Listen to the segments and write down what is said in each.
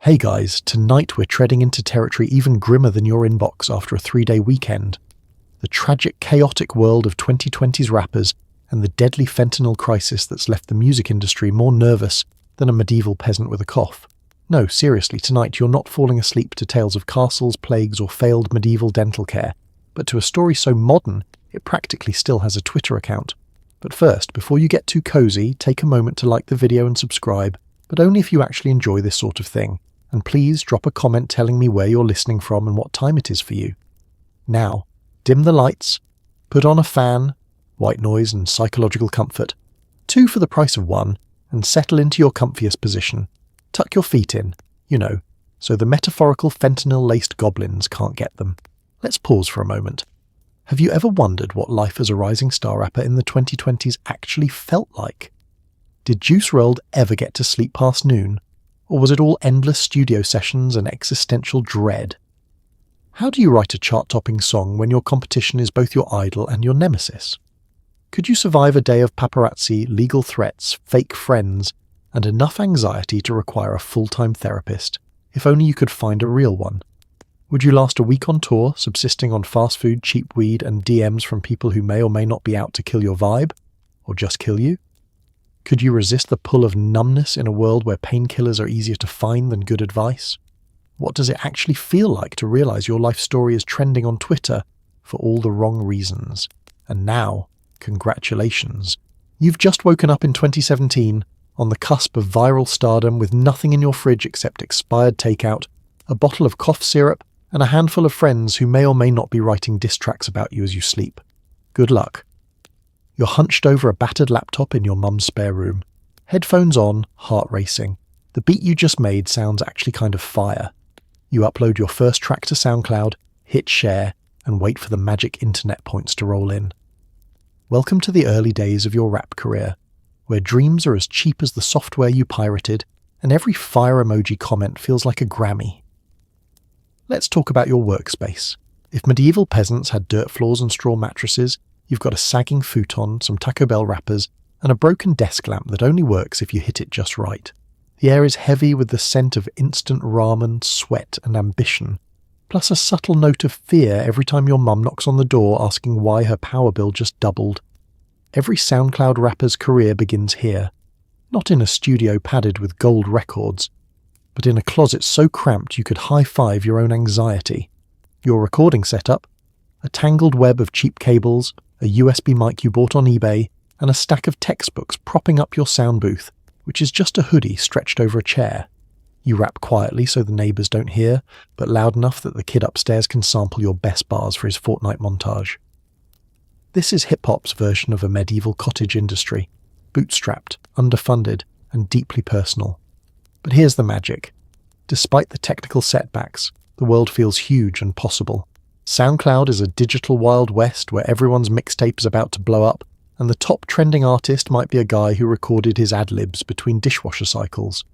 Hey guys, tonight we're treading into territory even grimmer than your inbox after a 3-day weekend. The tragic, chaotic world of 2020's rappers and the deadly fentanyl crisis that's left the music industry more nervous than a medieval peasant with a cough. No, seriously, tonight you're not falling asleep to tales of castles, plagues, or failed medieval dental care, but to a story so modern it practically still has a Twitter account. But first, before you get too cozy, take a moment to like the video and subscribe, but only if you actually enjoy this sort of thing. And please drop a comment telling me where you're listening from and what time it is for you. Now, dim the lights, put on a fan, white noise and psychological comfort, 2 for the price of 1, and settle into your comfiest position. Tuck your feet in, so the metaphorical fentanyl-laced goblins can't get them. Let's pause for a moment. Have you ever wondered what life as a rising star rapper in the 2020s actually felt like? Did WRLD ever get to sleep past noon? Or was it all endless studio sessions and existential dread? How do you write a chart-topping song when your competition is both your idol and your nemesis? Could you survive a day of paparazzi, legal threats, fake friends, and enough anxiety to require a full-time therapist, if only you could find a real one? Would you last a week on tour, subsisting on fast food, cheap weed, and DMs from people who may or may not be out to kill your vibe? Or just kill you? Could you resist the pull of numbness in a world where painkillers are easier to find than good advice? What does it actually feel like to realize your life story is trending on Twitter for all the wrong reasons? And now, congratulations. You've just woken up in 2017, on the cusp of viral stardom with nothing in your fridge except expired takeout, a bottle of cough syrup, and a handful of friends who may or may not be writing diss tracks about you as you sleep. Good luck. You're hunched over a battered laptop in your mum's spare room. Headphones on, heart racing. The beat you just made sounds actually kind of fire. You upload your first track to SoundCloud, hit share, and wait for the magic internet points to roll in. Welcome to the early days of your rap career, where dreams are as cheap as the software you pirated, and every fire emoji comment feels like a Grammy. Let's talk about your workspace. If medieval peasants had dirt floors and straw mattresses, you've got a sagging futon, some Taco Bell wrappers, and a broken desk lamp that only works if you hit it just right. The air is heavy with the scent of instant ramen, sweat, and ambition, plus a subtle note of fear every time your mum knocks on the door asking why her power bill just doubled. Every SoundCloud rapper's career begins here, not in a studio padded with gold records, but in a closet so cramped you could high-five your own anxiety. Your recording setup? A tangled web of cheap cables, a USB mic you bought on eBay, and a stack of textbooks propping up your sound booth, which is just a hoodie stretched over a chair. You rap quietly so the neighbours don't hear, but loud enough that the kid upstairs can sample your best bars for his Fortnite montage. This is hip-hop's version of a medieval cottage industry, bootstrapped, underfunded, and deeply personal. But here's the magic. Despite the technical setbacks, the world feels huge and possible. SoundCloud is a digital Wild West where everyone's mixtape is about to blow up, and the top trending artist might be a guy who recorded his ad-libs between dishwasher cycles.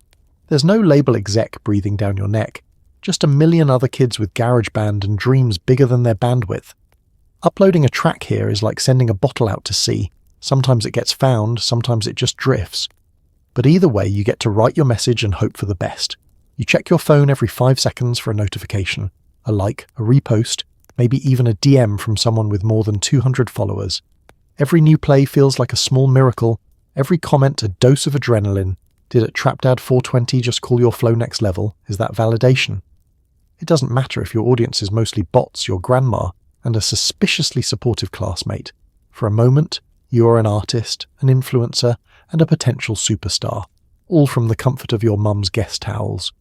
There's no label exec breathing down your neck, just a million other kids with GarageBand and dreams bigger than their bandwidth. Uploading a track here is like sending a bottle out to sea. Sometimes it gets found, sometimes it just drifts. But either way, you get to write your message and hope for the best. You check your phone every 5 seconds for a notification, a like, a repost, maybe even a DM from someone with more than 200 followers. Every new play feels like a small miracle, every comment a dose of adrenaline. Did at TrapDad420 just call your flow next level? Is that validation? It doesn't matter if your audience is mostly bots, your grandma, and a suspiciously supportive classmate. For a moment, you are an artist, an influencer, and a potential superstar, all from the comfort of your mum's guest towels.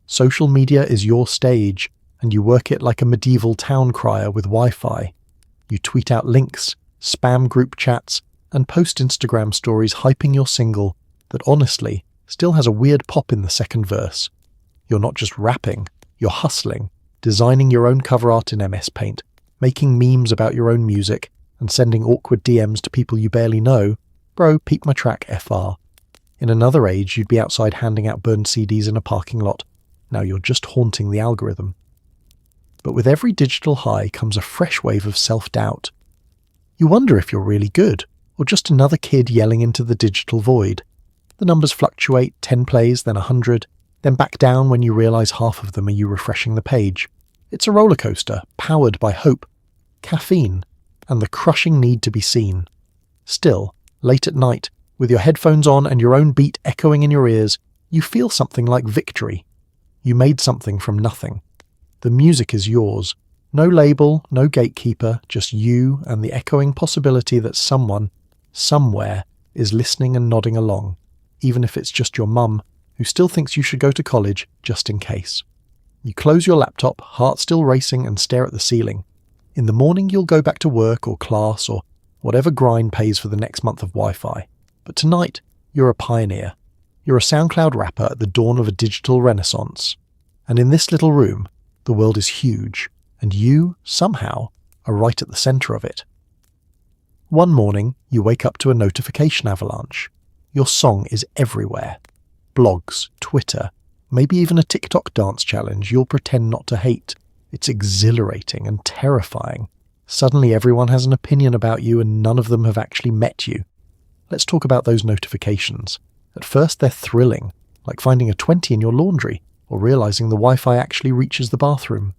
Social media is your stage, and you work it like a medieval town crier with Wi-Fi. You tweet out links, spam group chats, and post Instagram stories hyping your single that honestly still has a weird pop in the second verse. You're not just rapping, you're hustling, designing your own cover art in MS Paint, making memes about your own music, and sending awkward DMs to people you barely know. Bro, peep my track FR. In another age, you'd be outside handing out burned CDs in a parking lot. Now you're just haunting the algorithm. But with every digital high comes a fresh wave of self-doubt. You wonder if you're really good, or just another kid yelling into the digital void. The numbers fluctuate, 10 plays, then 100, then back down when you realise half of them are you refreshing the page. It's a roller coaster, powered by hope, caffeine, and the crushing need to be seen. Still, late at night, with your headphones on and your own beat echoing in your ears, you feel something like victory. You made something from nothing. The music is yours. No label, no gatekeeper, just you and the echoing possibility that someone, somewhere, is listening and nodding along, even if it's just your mum, who still thinks you should go to college just in case. You close your laptop, heart still racing, and stare at the ceiling. In the morning you'll go back to work or class or whatever grind pays for the next month of Wi-Fi. But tonight, you're a pioneer. You're a SoundCloud rapper at the dawn of a digital renaissance. And in this little room, the world is huge, and you, somehow, are right at the centre of it. One morning, you wake up to a notification avalanche. Your song is everywhere. Blogs, Twitter, maybe even a TikTok dance challenge you'll pretend not to hate. It's exhilarating and terrifying. Suddenly everyone has an opinion about you and none of them have actually met you. Let's talk about those notifications. At first they're thrilling, like finding a 20 in your laundry or realising the Wi-Fi actually reaches the bathroom.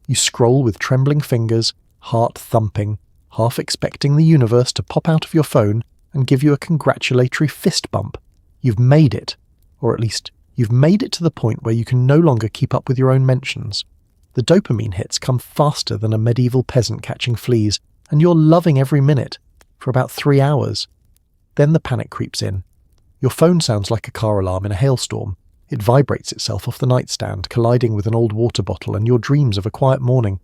You scroll with trembling fingers, heart thumping, half expecting the universe to pop out of your phone and give you a congratulatory fist bump. You've made it. Or at least, you've made it to the point where you can no longer keep up with your own mentions. The dopamine hits come faster than a medieval peasant catching fleas, and you're loving every minute, for about 3 hours. Then the panic creeps in. Your phone sounds like a car alarm in a hailstorm. It vibrates itself off the nightstand, colliding with an old water bottle and your dreams of a quiet morning.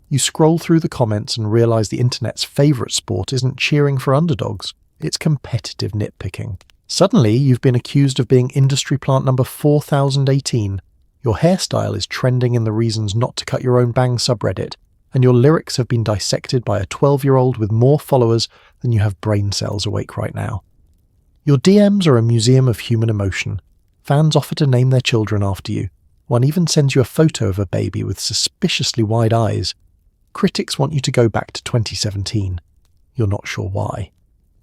You scroll through the comments and realise the internet's favourite sport isn't cheering for underdogs, it's competitive nitpicking. Suddenly, you've been accused of being industry plant number 4018. Your hairstyle is trending in the reasons not to cut your own bang subreddit, and your lyrics have been dissected by a 12-year-old with more followers than you have brain cells awake right now. Your DMs are a museum of human emotion. Fans offer to name their children after you. One even sends you a photo of a baby with suspiciously wide eyes. Critics want you to go back to 2017. You're not sure why.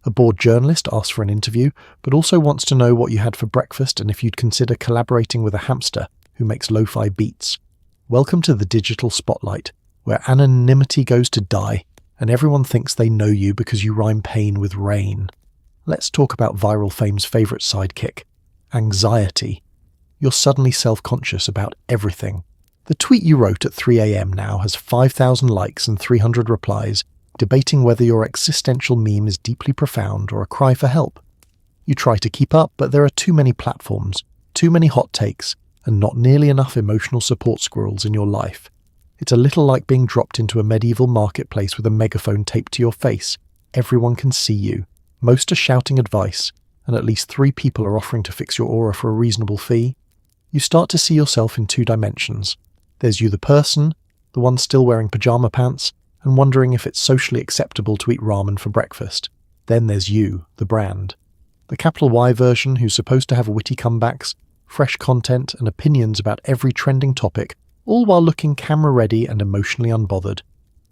A bored journalist asks for an interview, but also wants to know what you had for breakfast and if you'd consider collaborating with a hamster who makes lo-fi beats. Welcome to the digital spotlight, where anonymity goes to die, and everyone thinks they know you because you rhyme pain with rain. Let's talk about viral fame's favourite sidekick, anxiety. You're suddenly self-conscious about everything. The tweet you wrote at 3 a.m. now has 5,000 likes and 300 replies, debating whether your existential meme is deeply profound or a cry for help. You try to keep up, but there are too many platforms, too many hot takes, and not nearly enough emotional support squirrels in your life. It's a little like being dropped into a medieval marketplace with a megaphone taped to your face. Everyone can see you. Most are shouting advice, and at least 3 people are offering to fix your aura for a reasonable fee. You start to see yourself in 2 dimensions. There's you the person, the one still wearing pyjama pants, and wondering if it's socially acceptable to eat ramen for breakfast. Then there's you, the brand. The capital Y version who's supposed to have witty comebacks, fresh content and opinions about every trending topic, all while looking camera-ready and emotionally unbothered.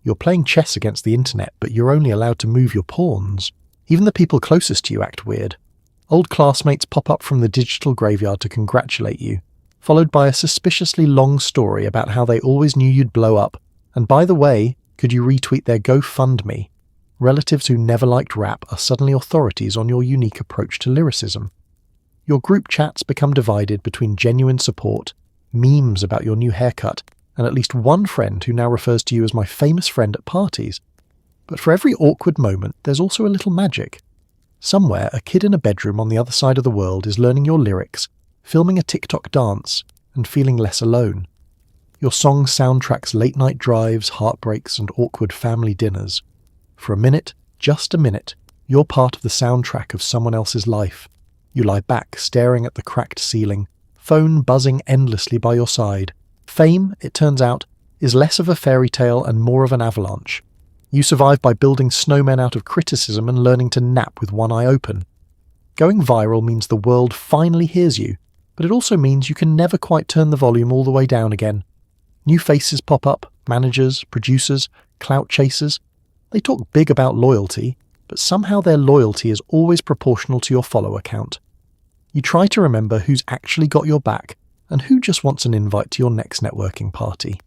You're playing chess against the internet, but you're only allowed to move your pawns. Even the people closest to you act weird. Old classmates pop up from the digital graveyard to congratulate you, followed by a suspiciously long story about how they always knew you'd blow up, and by the way, could you retweet their GoFundMe? Relatives who never liked rap are suddenly authorities on your unique approach to lyricism. Your group chats become divided between genuine support, memes about your new haircut, and at least one friend who now refers to you as my famous friend at parties. But for every awkward moment, there's also a little magic. Somewhere, a kid in a bedroom on the other side of the world is learning your lyrics, filming a TikTok dance, and feeling less alone. Your song soundtracks late-night drives, heartbreaks, and awkward family dinners. For a minute, just a minute, you're part of the soundtrack of someone else's life. You lie back, staring at the cracked ceiling, phone buzzing endlessly by your side. Fame, it turns out, is less of a fairy tale and more of an avalanche. You survive by building snowmen out of criticism and learning to nap with one eye open. Going viral means the world finally hears you, but it also means you can never quite turn the volume all the way down again. New faces pop up, managers, producers, clout chasers. They talk big about loyalty, but somehow their loyalty is always proportional to your follower count. You try to remember who's actually got your back, and who just wants an invite to your next networking party.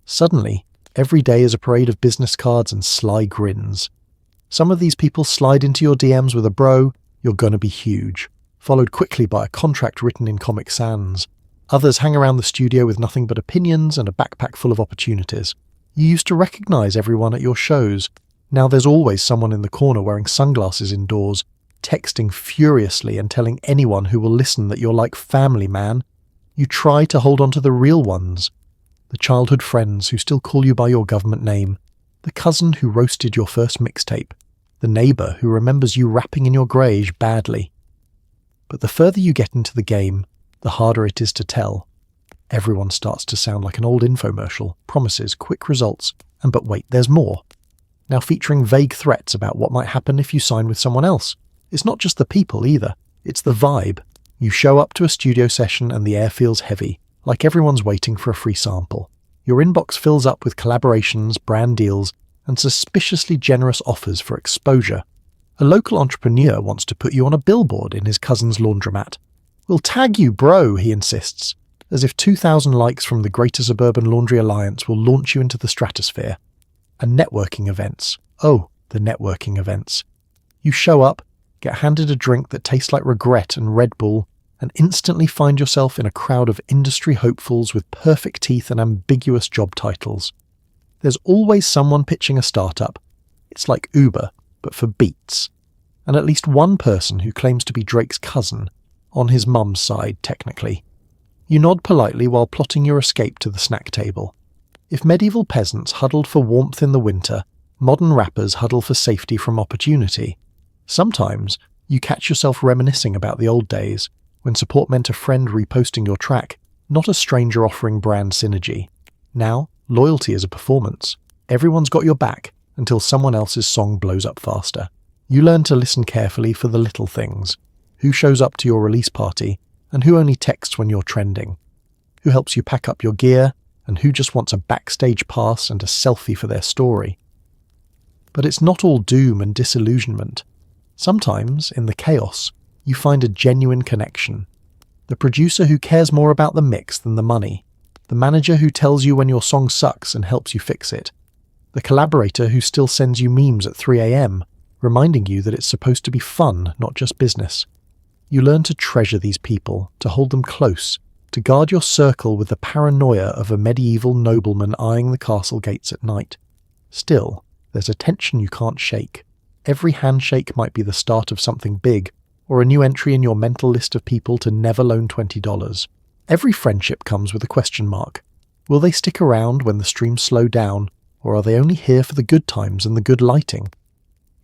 Suddenly, every day is a parade of business cards and sly grins. Some of these people slide into your DMs with a "bro, you're gonna be huge," followed quickly by a contract written in Comic Sans. Others hang around the studio with nothing but opinions and a backpack full of opportunities. You used to recognize everyone at your shows. Now there's always someone in the corner wearing sunglasses indoors, texting furiously and telling anyone who will listen that you're like family, man. You try to hold on to the real ones. The childhood friends who still call you by your government name. The cousin who roasted your first mixtape. The neighbour who remembers you rapping in your greige badly. But the further you get into the game, the harder it is to tell. Everyone starts to sound like an old infomercial, promises quick results, and but wait, there's more. Now featuring vague threats about what might happen if you sign with someone else. It's not just the people either, it's the vibe. You show up to a studio session and the air feels heavy, like everyone's waiting for a free sample. Your inbox fills up with collaborations, brand deals, and suspiciously generous offers for exposure. A local entrepreneur wants to put you on a billboard in his cousin's laundromat. "We'll tag you, bro," he insists, as if 2,000 likes from the Greater Suburban Laundry Alliance will launch you into the stratosphere. And networking events. Oh, the networking events. You show up, get handed a drink that tastes like regret and Red Bull, and instantly find yourself in a crowd of industry hopefuls with perfect teeth and ambiguous job titles. There's always someone pitching a startup. It's like Uber, but for beats. And at least one person who claims to be Drake's cousin, on his mum's side, technically. You nod politely while plotting your escape to the snack table. If medieval peasants huddled for warmth in the winter, modern rappers huddle for safety from opportunity. Sometimes, you catch yourself reminiscing about the old days, when support meant a friend reposting your track, not a stranger offering brand synergy. Now, loyalty is a performance. Everyone's got your back, until someone else's song blows up faster. You learn to listen carefully for the little things. Who shows up to your release party, and who only texts when you're trending? Who helps you pack up your gear, and who just wants a backstage pass and a selfie for their story? But it's not all doom and disillusionment. Sometimes, in the chaos, you find a genuine connection. The producer who cares more about the mix than the money. The manager who tells you when your song sucks and helps you fix it. The collaborator who still sends you memes at 3 a.m, reminding you that it's supposed to be fun, not just business. You learn to treasure these people, to hold them close, to guard your circle with the paranoia of a medieval nobleman eyeing the castle gates at night. Still, there's a tension you can't shake. Every handshake might be the start of something big, or a new entry in your mental list of people to never loan $20. Every friendship comes with a question mark. Will they stick around when the streams slow down, or are they only here for the good times and the good lighting?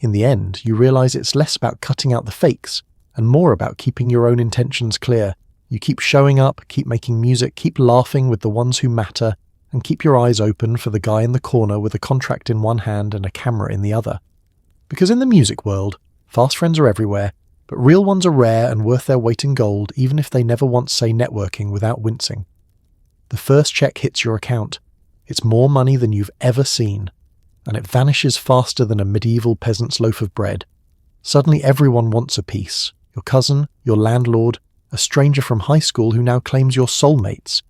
In the end, you realize it's less about cutting out the fakes, and more about keeping your own intentions clear. You keep showing up, keep making music, keep laughing with the ones who matter, and keep your eyes open for the guy in the corner with a contract in one hand and a camera in the other. Because in the music world, fast friends are everywhere, but real ones are rare and worth their weight in gold even if they never once say networking without wincing. The first check hits your account. It's more money than you've ever seen, and it vanishes faster than a medieval peasant's loaf of bread. Suddenly everyone wants a piece. Your cousin, your landlord, a stranger from high school who now claims you're soulmates.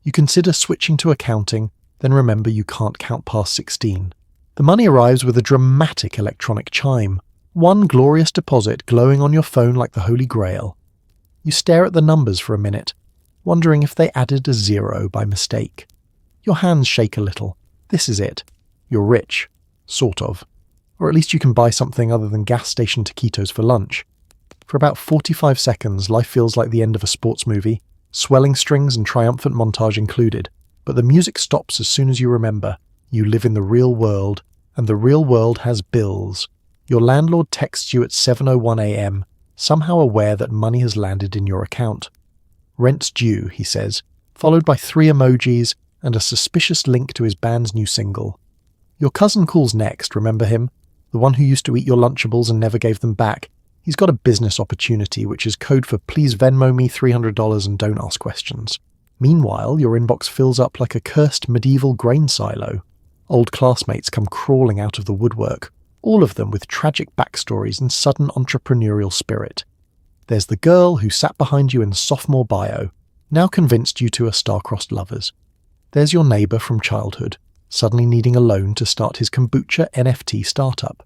You consider switching to accounting, then remember you can't count past 16. The money arrives with a dramatic electronic chime, one glorious deposit glowing on your phone like the Holy Grail. You stare at the numbers for a minute, wondering if they added a 0 by mistake. Your hands shake a little. This is it. You're rich. Sort of. Or at least you can buy something other than gas station taquitos for lunch. For about 45 seconds, life feels like the end of a sports movie, swelling strings and triumphant montage included. But the music stops as soon as you remember. You live in the real world, and the real world has bills. Your landlord texts you at 7:01 a.m, somehow aware that money has landed in your account. Rent's due, he says, followed by 3 emojis and a suspicious link to his band's new single. Your cousin calls next, remember him? The one who used to eat your Lunchables and never gave them back. He's got a business opportunity, which is code for "please Venmo me $300 and don't ask questions." Meanwhile, your inbox fills up like a cursed medieval grain silo. Old classmates come crawling out of the woodwork, all of them with tragic backstories and sudden entrepreneurial spirit. There's the girl who sat behind you in sophomore bio. Now convinced you two are star-crossed lovers. There's your neighbour from childhood, suddenly needing a loan to start his kombucha NFT startup.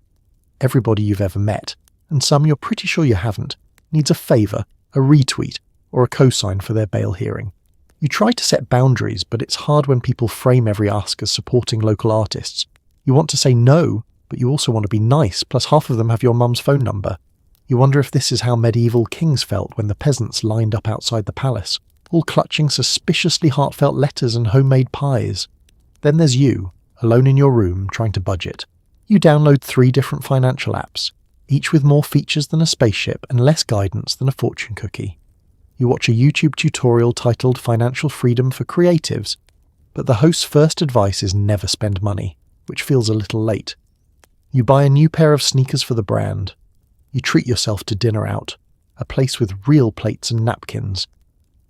Everybody you've ever met, and some you're pretty sure you haven't, needs a favour, a retweet, or a cosign for their bail hearing. You try to set boundaries, but it's hard when people frame every ask as supporting local artists. You want to say no, but you also want to be nice, plus half of them have your mum's phone number. You wonder if this is how medieval kings felt when the peasants lined up outside the palace, all clutching suspiciously heartfelt letters and homemade pies. Then there's you, alone in your room, trying to budget. You download 3 different financial apps, each with more features than a spaceship and less guidance than a fortune cookie. You watch a YouTube tutorial titled Financial Freedom for Creatives, but the host's first advice is never spend money, which feels a little late. You buy a new pair of sneakers for the brand. You treat yourself to dinner out, a place with real plates and napkins.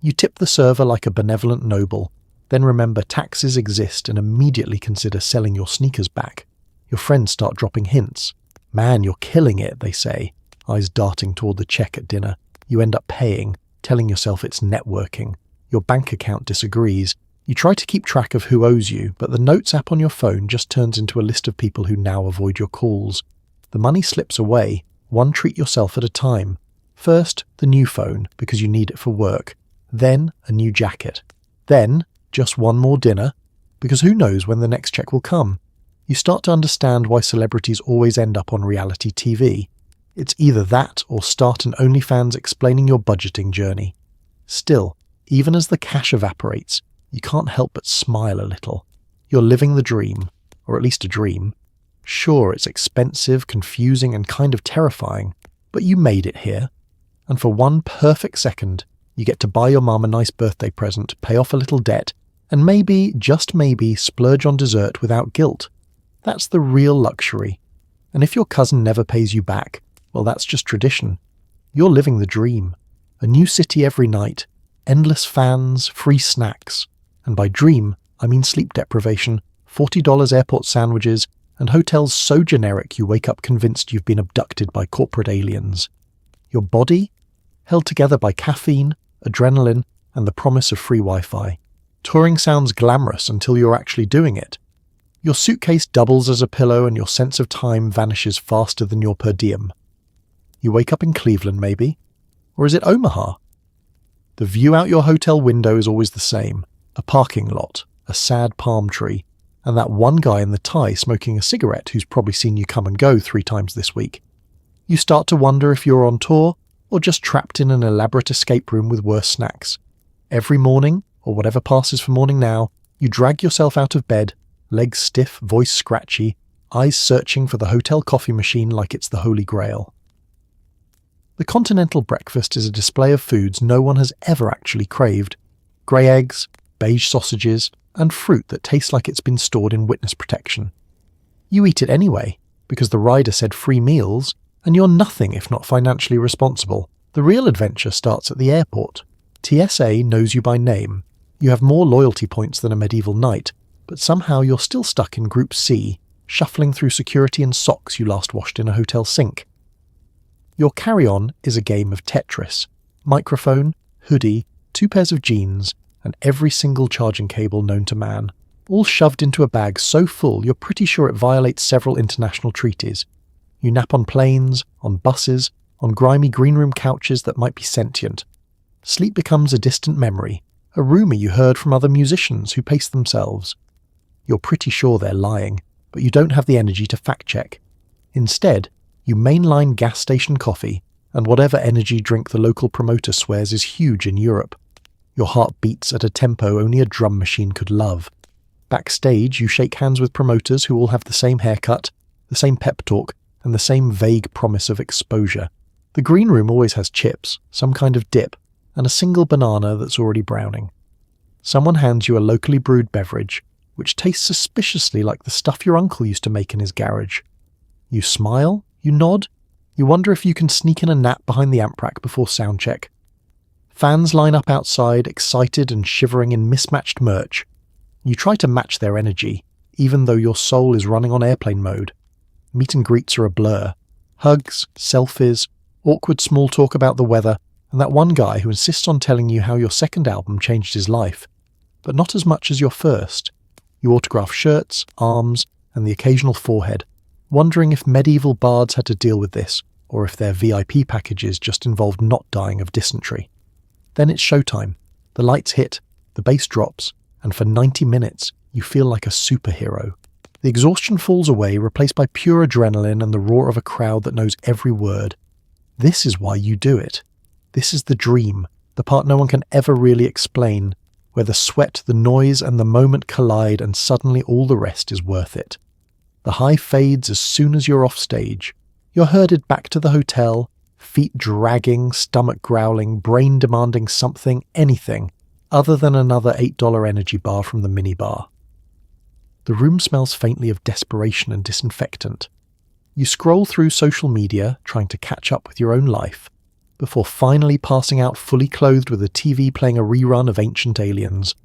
You tip the server like a benevolent noble, then remember taxes exist and immediately consider selling your sneakers back. Your friends start dropping hints. Man, you're killing it, they say, eyes darting toward the check at dinner. You end up paying, telling yourself it's networking. Your bank account disagrees. You try to keep track of who owes you, but the Notes app on your phone just turns into a list of people who now avoid your calls. The money slips away, one treat yourself at a time. First, the new phone, because you need it for work. Then, a new jacket. Then, just one more dinner, because who knows when the next check will come. You start to understand why celebrities always end up on reality TV. It's either that or start an OnlyFans explaining your budgeting journey. Still, even as the cash evaporates, you can't help but smile a little. You're living the dream, or at least a dream. Sure, it's expensive, confusing, and kind of terrifying, but you made it here. And for one perfect second, you get to buy your mum a nice birthday present, pay off a little debt, and maybe, just maybe, splurge on dessert without guilt. That's the real luxury. And if your cousin never pays you back, well, that's just tradition. You're living the dream. A new city every night, endless fans, free snacks. And by dream, I mean sleep deprivation, $40 airport sandwiches, and hotels so generic you wake up convinced you've been abducted by corporate aliens. Your body? Held together by caffeine, adrenaline, and the promise of free Wi-Fi. Touring sounds glamorous until you're actually doing it. Your suitcase doubles as a pillow and your sense of time vanishes faster than your per diem. You wake up in Cleveland, maybe? Or is it Omaha? The view out your hotel window is always the same. A parking lot, a sad palm tree, and that one guy in the tie smoking a cigarette who's probably seen you come and go 3 times this week. You start to wonder if you're on tour or just trapped in an elaborate escape room with worse snacks. Every morning, or whatever passes for morning now, you drag yourself out of bed, legs stiff, voice scratchy, eyes searching for the hotel coffee machine like it's the Holy Grail. The continental breakfast is a display of foods no one has ever actually craved. Grey eggs, beige sausages, and fruit that tastes like it's been stored in witness protection. You eat it anyway, because the rider said free meals, and you're nothing if not financially responsible. The real adventure starts at the airport. TSA knows you by name. You have more loyalty points than a medieval knight, but somehow you're still stuck in Group C, shuffling through security in socks you last washed in a hotel sink. Your carry-on is a game of Tetris. Microphone, hoodie, 2 pairs of jeans, and every single charging cable known to man, all shoved into a bag so full you're pretty sure it violates several international treaties. You nap on planes, on buses, on grimy green-room couches that might be sentient. Sleep becomes a distant memory, a rumour you heard from other musicians who pace themselves. You're pretty sure they're lying, but you don't have the energy to fact-check. Instead, you mainline gas station coffee and whatever energy drink the local promoter swears is huge in Europe. Your heart beats at a tempo only a drum machine could love. Backstage, you shake hands with promoters who all have the same haircut, the same pep talk, and the same vague promise of exposure. The green room always has chips, some kind of dip, and a single banana that's already browning. Someone hands you a locally brewed beverage, which tastes suspiciously like the stuff your uncle used to make in his garage. You smile, you nod, you wonder if you can sneak in a nap behind the amp rack before soundcheck. Fans line up outside, excited and shivering in mismatched merch. You try to match their energy, even though your soul is running on airplane mode. Meet and greets are a blur. Hugs, selfies, awkward small talk about the weather, and that one guy who insists on telling you how your second album changed his life, but not as much as your first. You autograph shirts, arms, and the occasional forehead, wondering if medieval bards had to deal with this, or if their VIP packages just involved not dying of dysentery. Then it's showtime. The lights hit, the bass drops, and for 90 minutes, you feel like a superhero. The exhaustion falls away, replaced by pure adrenaline and the roar of a crowd that knows every word. This is why you do it. This is the dream, the part no one can ever really explain, where the sweat, the noise, and the moment collide and suddenly all the rest is worth it. The high fades as soon as you're off stage. You're herded back to the hotel, feet dragging, stomach growling, brain demanding something, anything, other than another $8 energy bar from the minibar. The room smells faintly of desperation and disinfectant. You scroll through social media, trying to catch up with your own life, before finally passing out fully clothed with a TV playing a rerun of Ancient Aliens.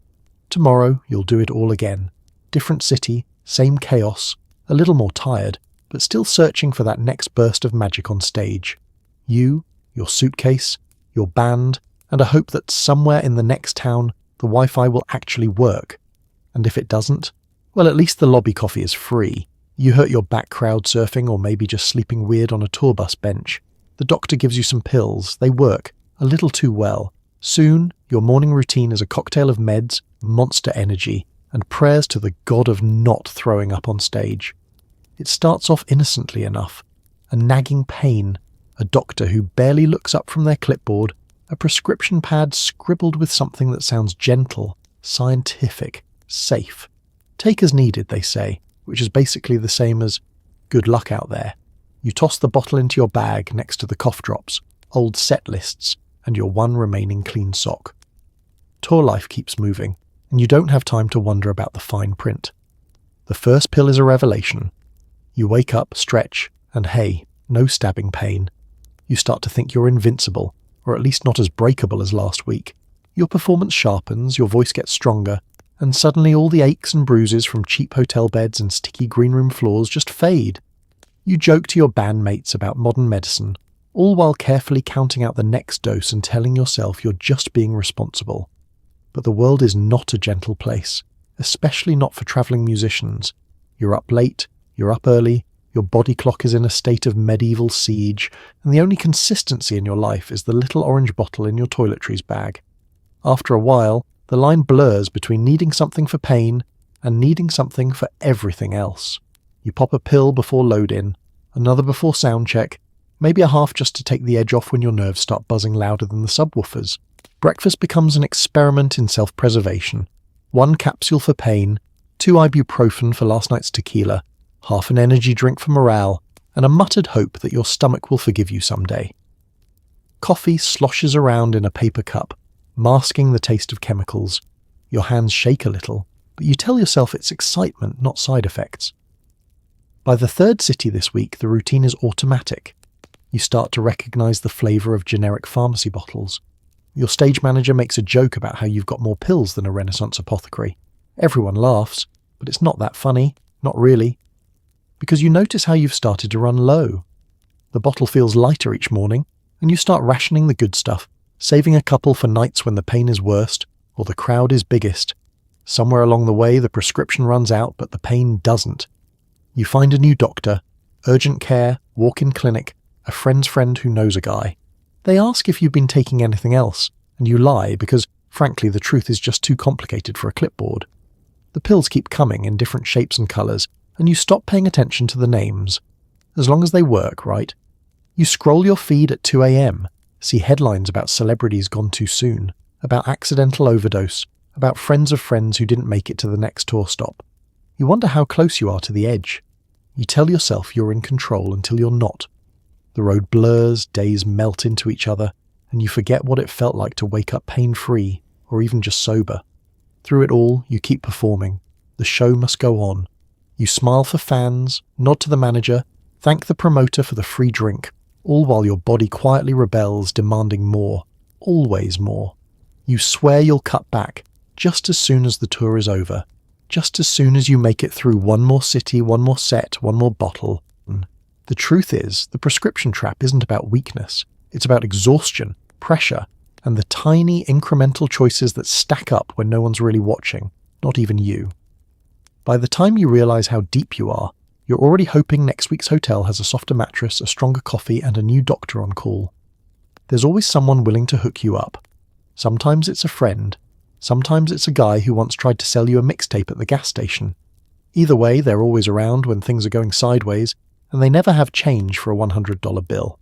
Tomorrow, you'll do it all again. Different city, same chaos, a little more tired, but still searching for that next burst of magic on stage. You, your suitcase, your band, and a hope that somewhere in the next town, the Wi-Fi will actually work. And if it doesn't, well, at least the lobby coffee is free. You hurt your back crowd surfing or maybe just sleeping weird on a tour bus bench. The doctor gives you some pills. They work, a little too well. Soon, your morning routine is a cocktail of meds, monster energy, and prayers to the god of not throwing up on stage. It starts off innocently enough. A nagging pain, a doctor who barely looks up from their clipboard, a prescription pad scribbled with something that sounds gentle, scientific, safe. Take as needed, they say, which is basically the same as good luck out there. You toss the bottle into your bag next to the cough drops, old set lists, and your one remaining clean sock. Tour life keeps moving, and you don't have time to wonder about the fine print. The first pill is a revelation. You wake up, stretch, and hey, no stabbing pain. You start to think you're invincible, or at least not as breakable as last week. Your performance sharpens, your voice gets stronger, and suddenly all the aches and bruises from cheap hotel beds and sticky green room floors just fade. You joke to your bandmates about modern medicine, all while carefully counting out the next dose and telling yourself you're just being responsible. But the world is not a gentle place, especially not for travelling musicians. You're up late, you're up early, your body clock is in a state of medieval siege, and the only consistency in your life is the little orange bottle in your toiletries bag. After a while, the line blurs between needing something for pain and needing something for everything else. You pop a pill before load-in, another before sound check, maybe a half just to take the edge off when your nerves start buzzing louder than the subwoofers. Breakfast becomes an experiment in self-preservation. 1 capsule for pain, 2 ibuprofen for last night's tequila, half an energy drink for morale, and a muttered hope that your stomach will forgive you someday. Coffee sloshes around in a paper cup, masking the taste of chemicals. Your hands shake a little, but you tell yourself it's excitement, not side effects. By the third city this week, the routine is automatic. You start to recognise the flavour of generic pharmacy bottles. Your stage manager makes a joke about how you've got more pills than a Renaissance apothecary. Everyone laughs, but it's not that funny, not really. Because you notice how you've started to run low. The bottle feels lighter each morning, and you start rationing the good stuff, saving a couple for nights when the pain is worst, or the crowd is biggest. Somewhere along the way, the prescription runs out, but the pain doesn't. You find a new doctor, urgent care, walk-in clinic, a friend's friend who knows a guy. They ask if you've been taking anything else, and you lie because, frankly, the truth is just too complicated for a clipboard. The pills keep coming in different shapes and colours, and you stop paying attention to the names. As long as they work, right? You scroll your feed at 2 a.m, see headlines about celebrities gone too soon, about accidental overdose, about friends of friends who didn't make it to the next tour stop. You wonder how close you are to the edge. You tell yourself you're in control until you're not. The road blurs, days melt into each other, and you forget what it felt like to wake up pain-free, or even just sober. Through it all, you keep performing. The show must go on. You smile for fans, nod to the manager, thank the promoter for the free drink, all while your body quietly rebels, demanding more. Always more. You swear you'll cut back, just as soon as the tour is over. Just as soon as you make it through one more city, one more set, one more bottle. The truth is, the prescription trap isn't about weakness. It's about exhaustion, pressure, and the tiny incremental choices that stack up when no one's really watching, not even you. By the time you realize how deep you are, you're already hoping next week's hotel has a softer mattress, a stronger coffee, and a new doctor on call. There's always someone willing to hook you up. Sometimes it's a friend. Sometimes it's a guy who once tried to sell you a mixtape at the gas station. Either way, they're always around when things are going sideways, and they never have change for a $100 bill.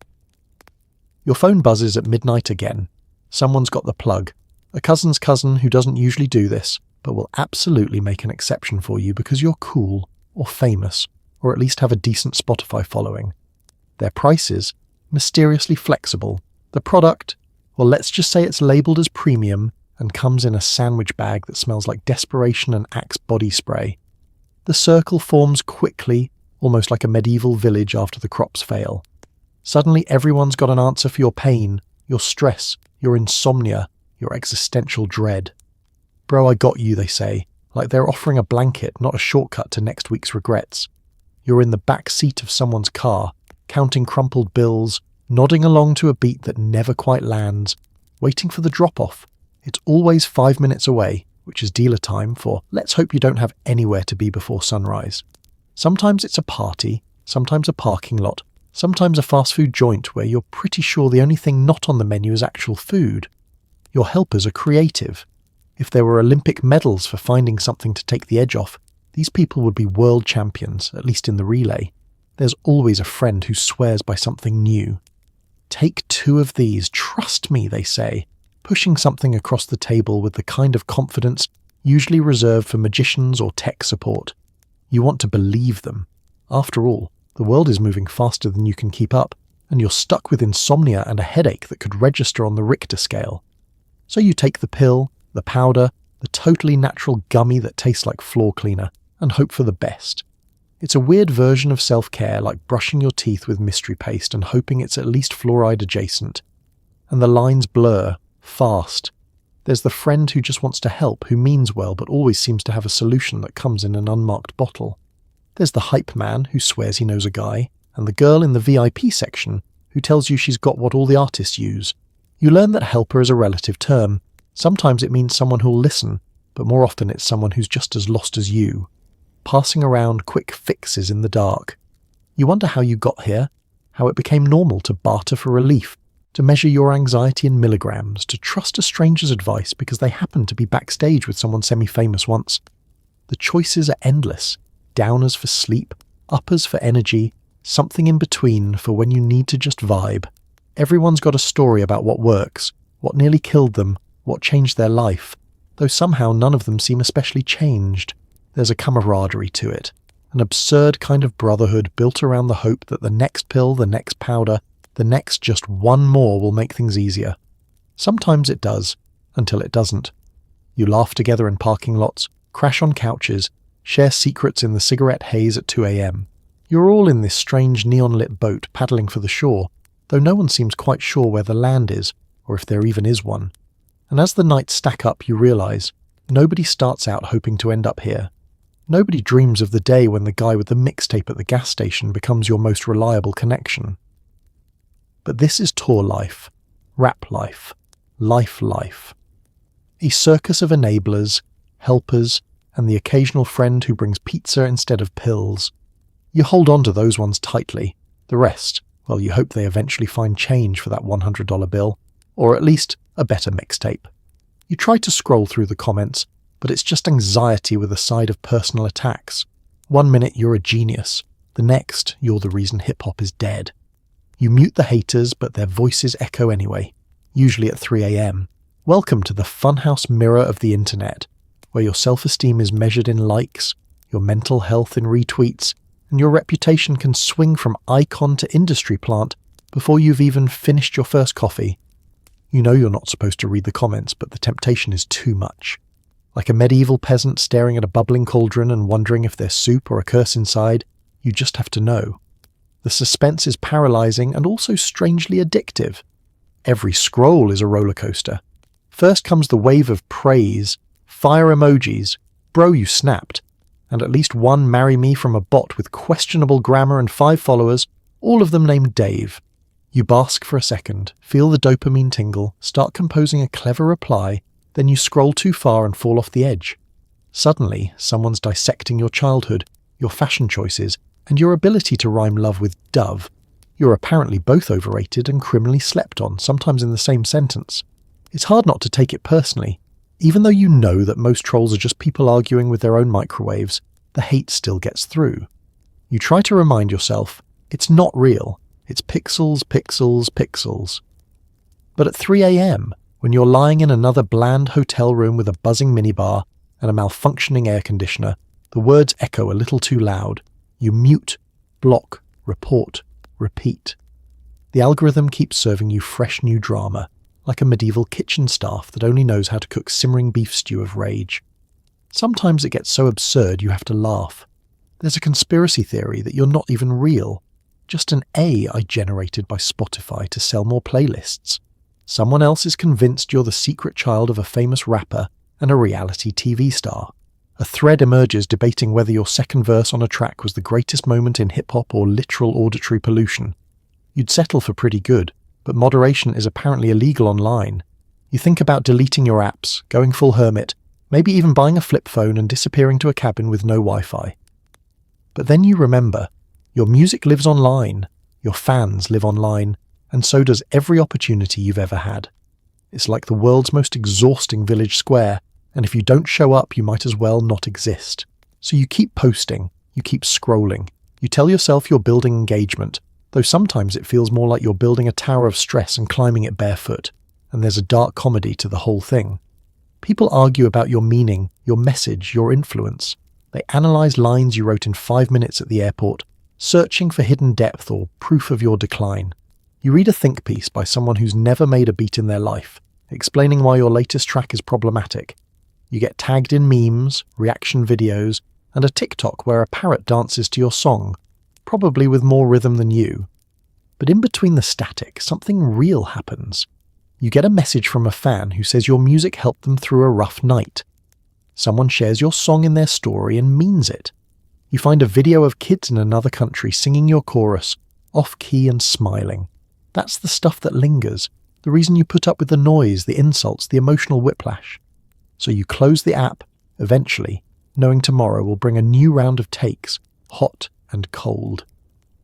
Your phone buzzes at midnight again. Someone's got the plug. A cousin's cousin who doesn't usually do this, but will absolutely make an exception for you because you're cool, or famous, or at least have a decent Spotify following. Their prices, mysteriously flexible. The product, well, let's just say it's labelled as premium and comes in a sandwich bag that smells like desperation and Axe body spray. The circle forms quickly, almost like a medieval village after the crops fail. Suddenly everyone's got an answer for your pain, your stress, your insomnia, your existential dread. Bro, I got you, they say, like they're offering a blanket, not a shortcut to next week's regrets. You're in the back seat of someone's car, counting crumpled bills, nodding along to a beat that never quite lands, waiting for the drop-off. It's always 5 minutes away, which is dealer time for let's hope you don't have anywhere to be before sunrise. Sometimes it's a party, sometimes a parking lot, sometimes a fast food joint where you're pretty sure the only thing not on the menu is actual food. Your helpers are creative. If there were Olympic medals for finding something to take the edge off, these people would be world champions, at least in the relay. There's always a friend who swears by something new. Take 2 of these, trust me, they say, pushing something across the table with the kind of confidence usually reserved for magicians or tech support. You want to believe them. After all, the world is moving faster than you can keep up, and you're stuck with insomnia and a headache that could register on the Richter scale. So you take the pill, the powder, the totally natural gummy that tastes like floor cleaner, and hope for the best. It's a weird version of self-care, like brushing your teeth with mystery paste and hoping it's at least fluoride adjacent. And the lines blur, fast. There's the friend who just wants to help, who means well but always seems to have a solution that comes in an unmarked bottle. There's the hype man who swears he knows a guy, and the girl in the VIP section who tells you she's got what all the artists use. You learn that helper is a relative term. Sometimes it means someone who'll listen, but more often it's someone who's just as lost as you. Passing around quick fixes in the dark. You wonder how you got here, how it became normal to barter for relief, to measure your anxiety in milligrams, to trust a stranger's advice because they happened to be backstage with someone semi-famous once. The choices are endless. Downers for sleep, uppers for energy, something in between for when you need to just vibe. Everyone's got a story about what works, what nearly killed them, what changed their life, though somehow none of them seem especially changed. There's a camaraderie to it, an absurd kind of brotherhood built around the hope that the next pill, the next powder, the next just one more will make things easier. Sometimes it does, until it doesn't. You laugh together in parking lots, crash on couches, share secrets in the cigarette haze at 2 a.m. You're all in this strange neon-lit boat paddling for the shore, though no one seems quite sure where the land is, or if there even is one. And as the nights stack up, you realize nobody starts out hoping to end up here. Nobody dreams of the day when the guy with the mixtape at the gas station becomes your most reliable connection. But this is tour life, rap life, life. A circus of enablers, helpers, and the occasional friend who brings pizza instead of pills. You hold on to those ones tightly. The rest, well, you hope they eventually find change for that $100 bill, or at least a better mixtape. You try to scroll through the comments, but it's just anxiety with a side of personal attacks. 1 minute you're a genius, the next you're the reason hip-hop is dead. You mute the haters, but their voices echo anyway, usually at 3 a.m. Welcome to the funhouse mirror of the internet, where your self-esteem is measured in likes, your mental health in retweets, and your reputation can swing from icon to industry plant before you've even finished your first coffee. You know you're not supposed to read the comments, but the temptation is too much. Like a medieval peasant staring at a bubbling cauldron and wondering if there's soup or a curse inside, you just have to know. The suspense is paralyzing and also strangely addictive. Every scroll is a roller coaster. First comes the wave of praise, fire emojis, bro you snapped, and at least one marry me from a bot with questionable grammar and 5 followers, all of them named Dave. You bask for a second, feel the dopamine tingle, start composing a clever reply, then you scroll too far and fall off the edge. Suddenly, someone's dissecting your childhood, your fashion choices, and your ability to rhyme love with dove. You're apparently both overrated and criminally slept on, sometimes in the same sentence. It's hard not to take it personally. Even though you know that most trolls are just people arguing with their own microwaves, the hate still gets through. You try to remind yourself, it's not real, it's pixels, pixels, pixels. But at 3 a.m, when you're lying in another bland hotel room with a buzzing minibar and a malfunctioning air conditioner, the words echo a little too loud. You mute, block, report, repeat. The algorithm keeps serving you fresh new drama, like a medieval kitchen staff that only knows how to cook simmering beef stew of rage. Sometimes it gets so absurd you have to laugh. There's a conspiracy theory that you're not even real, just an AI generated by Spotify to sell more playlists. Someone else is convinced you're the secret child of a famous rapper and a reality TV star. A thread emerges debating whether your second verse on a track was the greatest moment in hip-hop or literal auditory pollution. You'd settle for pretty good, but moderation is apparently illegal online. You think about deleting your apps, going full hermit, maybe even buying a flip phone and disappearing to a cabin with no Wi-Fi. But then you remember, your music lives online, your fans live online, and so does every opportunity you've ever had. It's like the world's most exhausting village square, and if you don't show up, you might as well not exist. So you keep posting, you keep scrolling, you tell yourself you're building engagement, though sometimes it feels more like you're building a tower of stress and climbing it barefoot, and there's a dark comedy to the whole thing. People argue about your meaning, your message, your influence. They analyze lines you wrote in 5 minutes at the airport, searching for hidden depth or proof of your decline. You read a think piece by someone who's never made a beat in their life, explaining why your latest track is problematic. You get tagged in memes, reaction videos, and a TikTok where a parrot dances to your song, probably with more rhythm than you. But in between the static, something real happens. You get a message from a fan who says your music helped them through a rough night. Someone shares your song in their story and means it. You find a video of kids in another country singing your chorus, off-key and smiling. That's the stuff that lingers, the reason you put up with the noise, the insults, the emotional whiplash. So you close the app, eventually, knowing tomorrow will bring a new round of takes, hot and cold.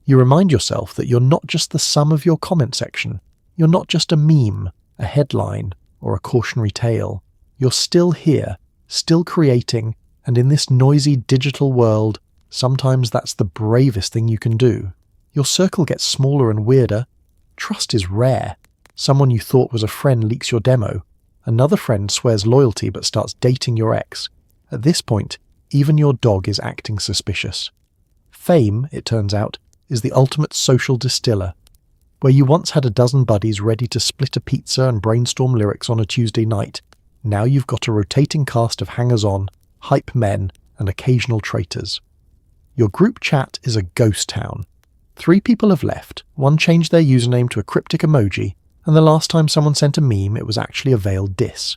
You remind yourself that you're not just the sum of your comment section. You're not just a meme, a headline, or a cautionary tale. You're still here, still creating, and in this noisy digital world, sometimes that's the bravest thing you can do. Your circle gets smaller and weirder. Trust is rare. Someone you thought was a friend leaks your demo. Another friend swears loyalty but starts dating your ex. At this point, even your dog is acting suspicious. Fame, it turns out, is the ultimate social distiller. Where you once had a dozen buddies ready to split a pizza and brainstorm lyrics on a Tuesday night, now you've got a rotating cast of hangers-on, hype men, and occasional traitors. Your group chat is a ghost town. 3 people have left, one changed their username to a cryptic emoji, and the last time someone sent a meme, it was actually a veiled diss.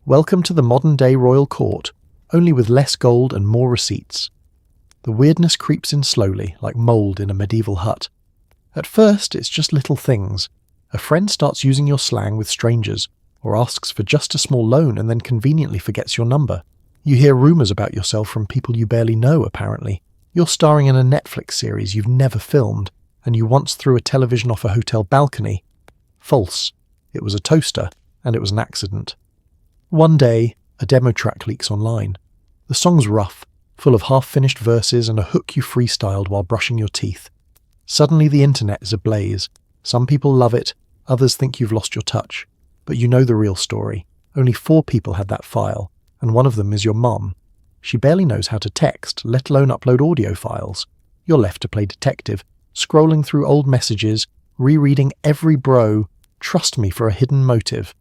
Welcome to the modern-day royal court, only with less gold and more receipts. The weirdness creeps in slowly, like mold in a medieval hut. At first, it's just little things. A friend starts using your slang with strangers, or asks for just a small loan and then conveniently forgets your number. You hear rumours about yourself from people you barely know, apparently. You're starring in a Netflix series you've never filmed, and you once threw a television off a hotel balcony. False. It was a toaster, and it was an accident. One day, a demo track leaks online. The song's rough, full of half-finished verses and a hook you freestyled while brushing your teeth. Suddenly the internet is ablaze. Some people love it, others think you've lost your touch. But you know the real story. Only 4 people had that file, and one of them is your mum. She barely knows how to text, let alone upload audio files. You're left to play detective, scrolling through old messages, rereading every bro, trust me for a hidden motive.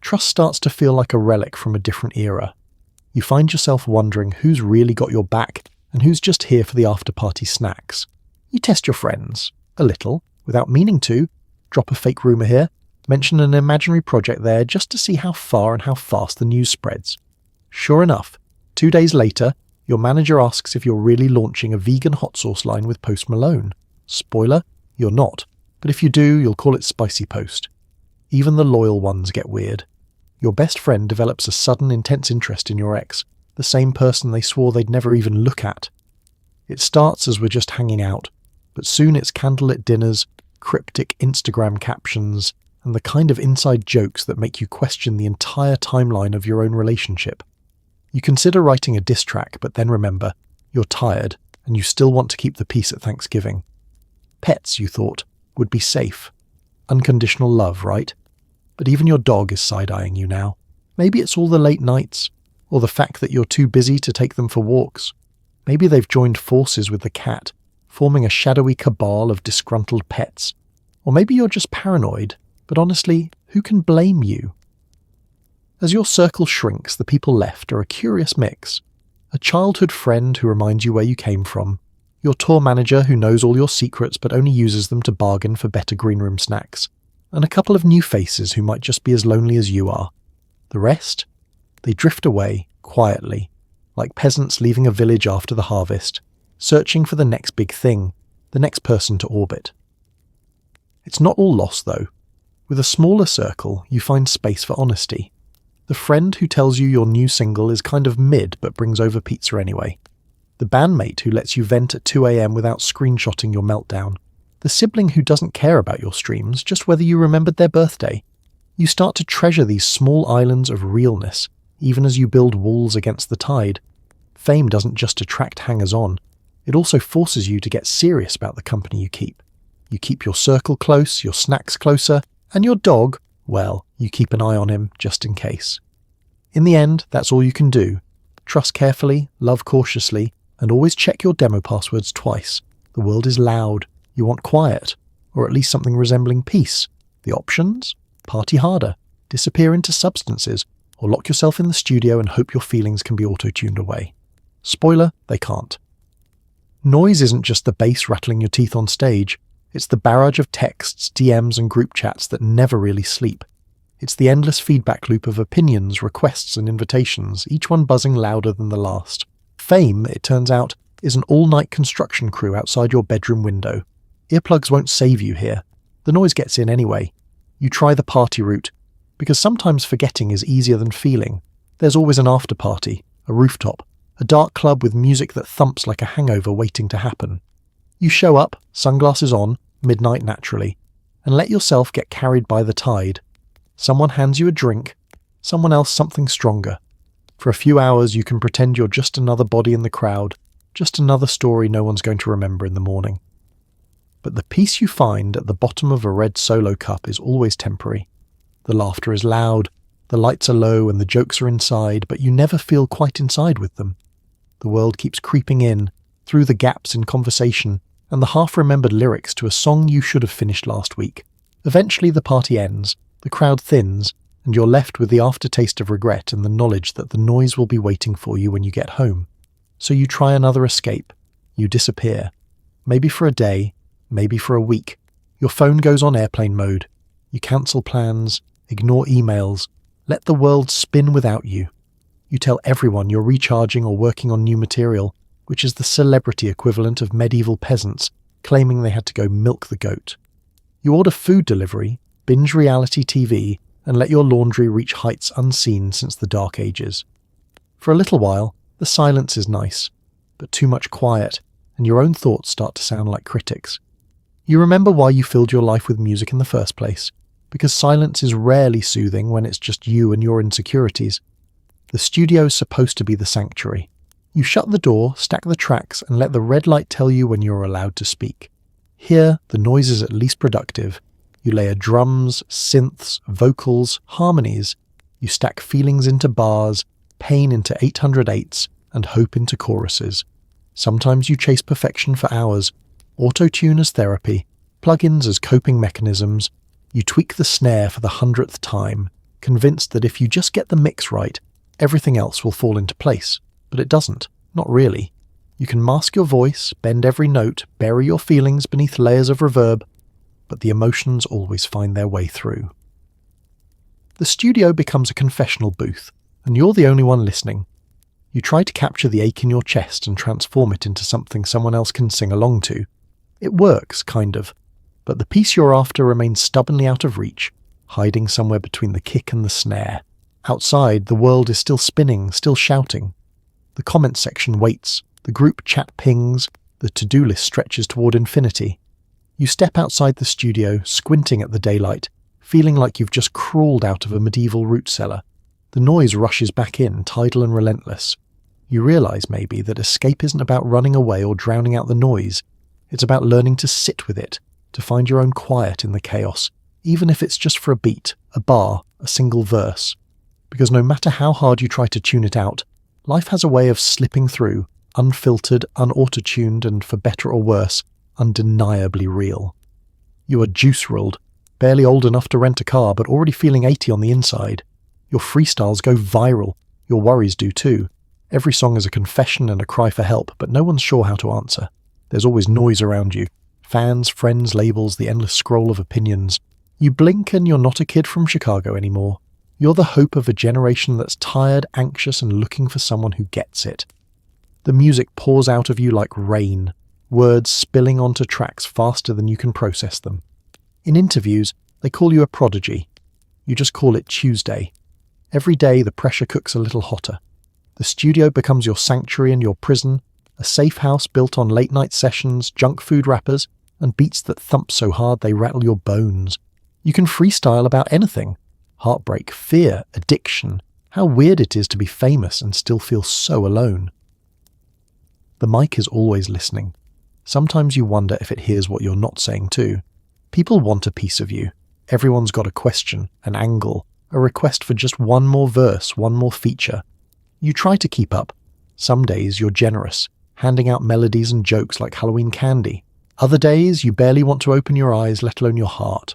Trust starts to feel like a relic from a different era. You find yourself wondering who's really got your back and who's just here for the after-party snacks. You test your friends, a little, without meaning to, drop a fake rumour here, mention an imaginary project there just to see how far and how fast the news spreads. Sure enough, 2 days later, your manager asks if you're really launching a vegan hot sauce line with Post Malone. Spoiler, you're not. But if you do, you'll call it spicy post. Even the loyal ones get weird. Your best friend develops a sudden, intense interest in your ex, the same person they swore they'd never even look at. It starts as we're just hanging out, but soon it's candlelit dinners, cryptic Instagram captions, and the kind of inside jokes that make you question the entire timeline of your own relationship. You consider writing a diss track, but then remember, you're tired, and you still want to keep the peace at Thanksgiving. Pets, you thought, would be safe. Unconditional love, right? But even your dog is side-eyeing you now. Maybe it's all the late nights, or the fact that you're too busy to take them for walks. Maybe they've joined forces with the cat, forming a shadowy cabal of disgruntled pets. Or maybe you're just paranoid, but honestly, who can blame you? As your circle shrinks, the people left are a curious mix. A childhood friend who reminds you where you came from, your tour manager who knows all your secrets but only uses them to bargain for better greenroom snacks, and a couple of new faces who might just be as lonely as you are. The rest? They drift away, quietly, like peasants leaving a village after the harvest, searching for the next big thing, the next person to orbit. It's not all lost, though. With a smaller circle, you find space for honesty. The friend who tells you your new single is kind of mid but brings over pizza anyway. The bandmate who lets you vent at 2 a.m. without screenshotting your meltdown. The sibling who doesn't care about your streams, just whether you remembered their birthday. You start to treasure these small islands of realness, even as you build walls against the tide. Fame doesn't just attract hangers-on. It also forces you to get serious about the company you keep. You keep your circle close, your snacks closer, and your dog, well, you keep an eye on him just in case. In the end, that's all you can do. Trust carefully, love cautiously, and always check your demo passwords twice. The world is loud. You want quiet, or at least something resembling peace. The options? Party harder, disappear into substances, or lock yourself in the studio and hope your feelings can be auto-tuned away. Spoiler, they can't. Noise isn't just the bass rattling your teeth on stage. It's the barrage of texts, DMs, and group chats that never really sleep. It's the endless feedback loop of opinions, requests, and invitations, each one buzzing louder than the last. Fame, it turns out, is an all-night construction crew outside your bedroom window. Earplugs won't save you here. The noise gets in anyway. You try the party route, because sometimes forgetting is easier than feeling. There's always an after-party, a rooftop, a dark club with music that thumps like a hangover waiting to happen. You show up, sunglasses on, midnight naturally, and let yourself get carried by the tide. Someone hands you a drink, someone else something stronger. For a few hours you can pretend you're just another body in the crowd, just another story no one's going to remember in the morning. But the peace you find at the bottom of a red Solo cup is always temporary. The laughter is loud, the lights are low and the jokes are inside, but you never feel quite inside with them. The world keeps creeping in, through the gaps in conversation, and the half-remembered lyrics to a song you should have finished last week. Eventually the party ends, the crowd thins, and you're left with the aftertaste of regret and the knowledge that the noise will be waiting for you when you get home. So you try another escape. You disappear. Maybe for a day, maybe for a week. Your phone goes on airplane mode. You cancel plans, ignore emails, let the world spin without you. You tell everyone you're recharging or working on new material, which is the celebrity equivalent of medieval peasants claiming they had to go milk the goat. You order food delivery, binge reality TV, and let your laundry reach heights unseen since the Dark Ages. For a little while, the silence is nice, but too much quiet, and your own thoughts start to sound like critics. You remember why you filled your life with music in the first place, because silence is rarely soothing when it's just you and your insecurities. The studio's supposed to be the sanctuary. You shut the door, stack the tracks, and let the red light tell you when you're allowed to speak. Here, the noise is at least productive. You layer drums, synths, vocals, harmonies. You stack feelings into bars, pain into 808s, and hope into choruses. Sometimes you chase perfection for hours, auto-tune as therapy, plugins as coping mechanisms. You tweak the snare for the 100th time, convinced that if you just get the mix right, everything else will fall into place. But it doesn't. Not really. You can mask your voice, bend every note, bury your feelings beneath layers of reverb, but the emotions always find their way through. The studio becomes a confessional booth, and you're the only one listening. You try to capture the ache in your chest and transform it into something someone else can sing along to. It works, kind of. But the piece you're after remains stubbornly out of reach, hiding somewhere between the kick and the snare. Outside, the world is still spinning, still shouting. The comments section waits, the group chat pings, the to-do list stretches toward infinity. You step outside the studio, squinting at the daylight, feeling like you've just crawled out of a medieval root cellar. The noise rushes back in, tidal and relentless. You realise, maybe, that escape isn't about running away or drowning out the noise. It's about learning to sit with it, to find your own quiet in the chaos, even if it's just for a beat, a bar, a single verse. Because no matter how hard you try to tune it out, life has a way of slipping through, unfiltered, unauto-tuned, and for better or worse, undeniably real. You are juice-rolled, barely old enough to rent a car, but already feeling 80 on the inside. Your freestyles go viral, your worries do too. Every song is a confession and a cry for help, but no one's sure how to answer. There's always noise around you. Fans, friends, labels, the endless scroll of opinions. You blink and you're not a kid from Chicago anymore. You're the hope of a generation that's tired, anxious, and looking for someone who gets it. The music pours out of you like rain, words spilling onto tracks faster than you can process them. In interviews, they call you a prodigy. You just call it Tuesday. Every day the pressure cooks a little hotter. The studio becomes your sanctuary and your prison, a safe house built on late-night sessions, junk food wrappers, and beats that thump so hard they rattle your bones. You can freestyle about anything. Heartbreak, fear, addiction. How weird it is to be famous and still feel so alone. The mic is always listening. Sometimes you wonder if it hears what you're not saying too. People want a piece of you. Everyone's got a question, an angle, a request for just one more verse, one more feature. You try to keep up. Some days you're generous, handing out melodies and jokes like Halloween candy. Other days you barely want to open your eyes, let alone your heart.